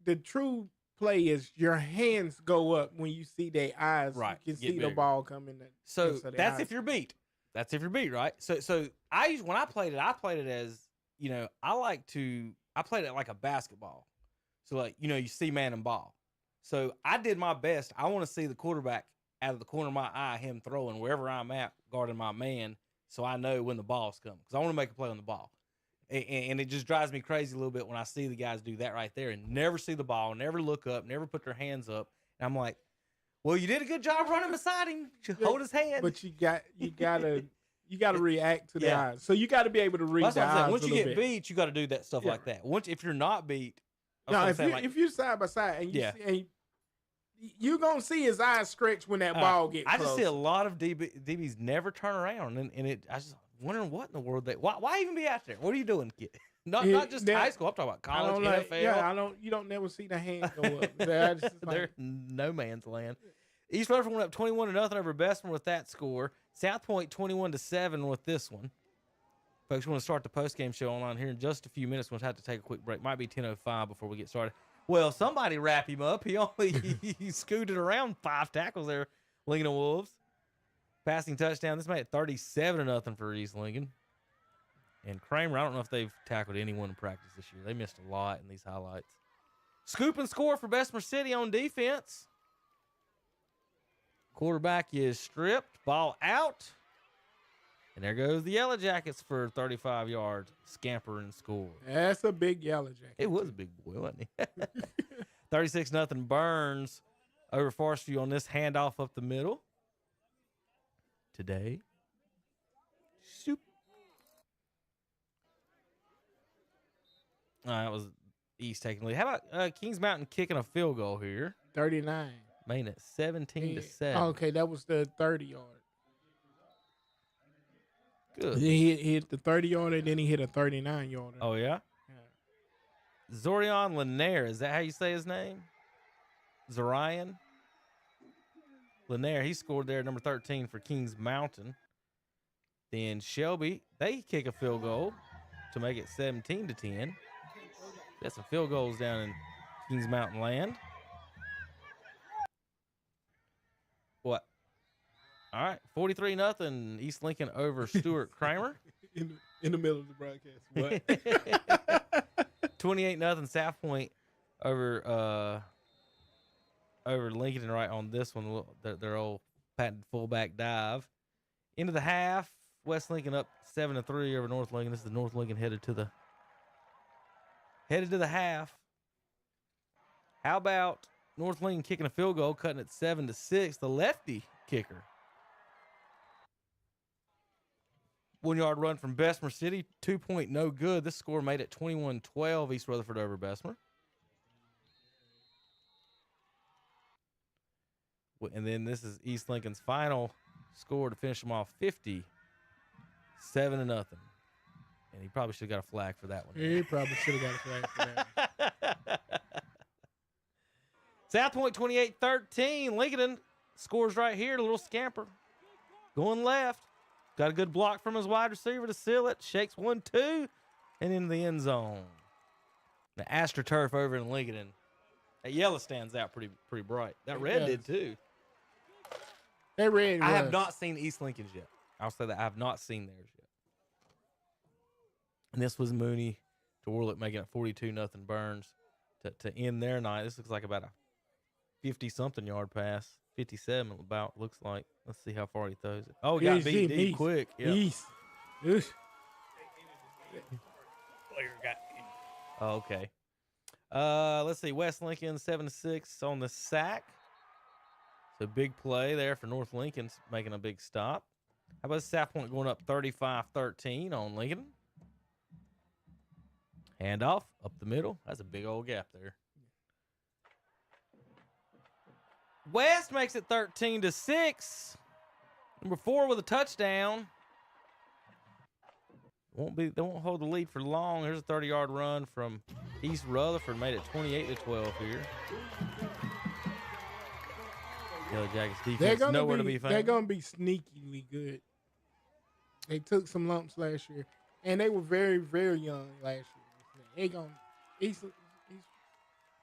the true play is your hands go up when you see their eyes. Right, You can get see bigger. the ball come in. So into their that's eyes. if you're beat. That's if you're beat, right? So when I played it as, I played it like a basketball. So you see man and ball. So I did my best. I want to see the quarterback out of the corner of my eye, him throwing wherever I'm at, guarding my man, so I know when the ball's coming. Because I want to make a play on the ball. And it just drives me crazy a little bit when I see the guys do that right there and never see the ball, never look up, never put their hands up. And I'm like, well, you did a good job running beside him. Hold his hand. But you gotta react to the eyes. So you got to be able to read That's the what I'm saying. eyes Once a you little get bit. beat, you got to do that stuff like that. If you're not beat, If you're side by side and you're gonna see his eyes stretch when that ball gets. I just see a lot of DBs never turn around, and I just wondering what in the world why even be out there? What are you doing, kid? Not just high school. I'm talking about college, NFL. Yeah, you don't never see the hands go up. They're no man's land. East Rutherford went up 21-0 over Bessemer with that score. South Point 21-7 with this one. Folks, we're going to start the post-game show online here in just a few minutes. We'll have to take a quick break. Might be 10:05 before we get started. Well, somebody wrap him up. He scooted around 5 tackles there, Lincoln Wolves. Passing touchdown. This made it 37-0 for East Lincoln. And Kramer, I don't know if they've tackled anyone in practice this year. They missed a lot in these highlights. Scoop and score for Bessemer City on defense. Quarterback is stripped. Ball out. And there goes the Yellow Jackets for 35 yards. Scamper and score. That's a big Yellow Jacket. It was a big boy, wasn't he? 36-0 Burns over Forest View on this handoff up the middle. Today. Soup. That was East taking the lead. How about Kings Mountain kicking a field goal here? 39. Made it 17-7. Okay, that was the 30-yard. Good. He hit the 30-yard and then he hit a 39-yard. Oh, yeah? Zorion Lanier. Is that how you say his name? Zorion Lanier. He scored there, number 13 for Kings Mountain. Then Shelby, they kick a field goal to make it 17-10. Got some field goals down in Kings Mountain land. What? All right, 43-0 East Lincoln over Stuart Kramer. In the middle of the broadcast. What? 28-0 South Point over Lincoln right on this one. Their old patented fullback dive. Into the half, West Lincoln up 7-3 over North Lincoln. This is the North Lincoln headed to the half. How about North Lincoln kicking a field goal, cutting it 7-6? The lefty kicker. 1-yard run from Bessemer City, 2-point no good. This score made it 21-12 East Rutherford over Bessemer. And then this is East Lincoln's final score to finish them off, 57-0. And he probably should have got a flag for that one. He probably should have got a flag for that. South Point 28-13. Lincoln scores right here. A little scamper. Going left. Got a good block from his wide receiver to seal it. Shakes 1-2 and in the end zone. The AstroTurf over in Lincoln. That yellow stands out pretty bright. That red did too. That red I have not seen East Lincoln's yet. I'll say that I have not seen theirs yet. And this was Mooney to Warlick making it 42-0 Burns to end their night. This looks like about a 50-something yard pass. 57 about looks like. Let's see how far he throws it. Oh, he got beat deep quick. Yeah. Oh, okay. Let's see. West Lincoln 7-6 on the sack. So big play there for North Lincoln making a big stop. How about South Point going up 35-13 on Lincoln? Handoff up the middle. That's a big old gap there. West makes it 13-6. Number 4 with a touchdown. They won't hold the lead for long. Here's a 30-yard run from East Rutherford, made it 28-12 here. Yellow Jackets defense nowhere to be found. They're gonna be sneakily good. They took some lumps last year, and they were very, very young last year. They gonna East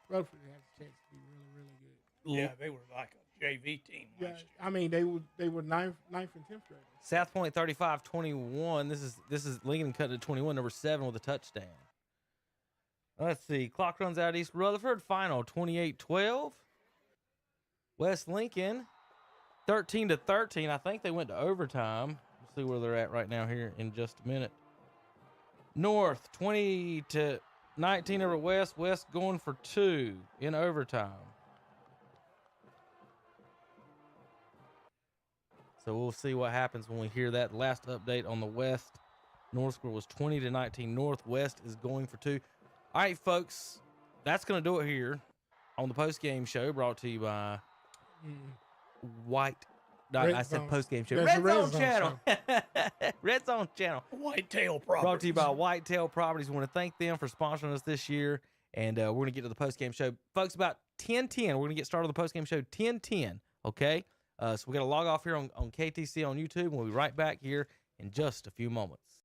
Rutherford has a chance to be really, really good. Yeah, they were like a JV team last year. I mean, they were ninth and 10th grade. South Point 35-21. This is Lincoln cut to 21, number 7 with a touchdown. Let's see. Clock runs out East Rutherford. Final 28-12. West Lincoln 13-13. I think they went to overtime. We'll see where they're at right now here in just a minute. North 20-19 over West. West going for 2 in overtime. So we'll see what happens when we hear that last update on the West. North score was 20-19. Northwest is going for 2. All right, folks, that's going to do it here on the post-game show brought to you by I said post-game show. Red Zone Channel. Red Zone Channel. Whitetail Properties. Brought to you by Whitetail Properties. We want to thank them for sponsoring us this year. And we're going to get to the post-game show. Folks, about 10:10, we're going to get started on the post-game show 10:10, okay? So we're going to log off here on KTC on YouTube, and we'll be right back here in just a few moments.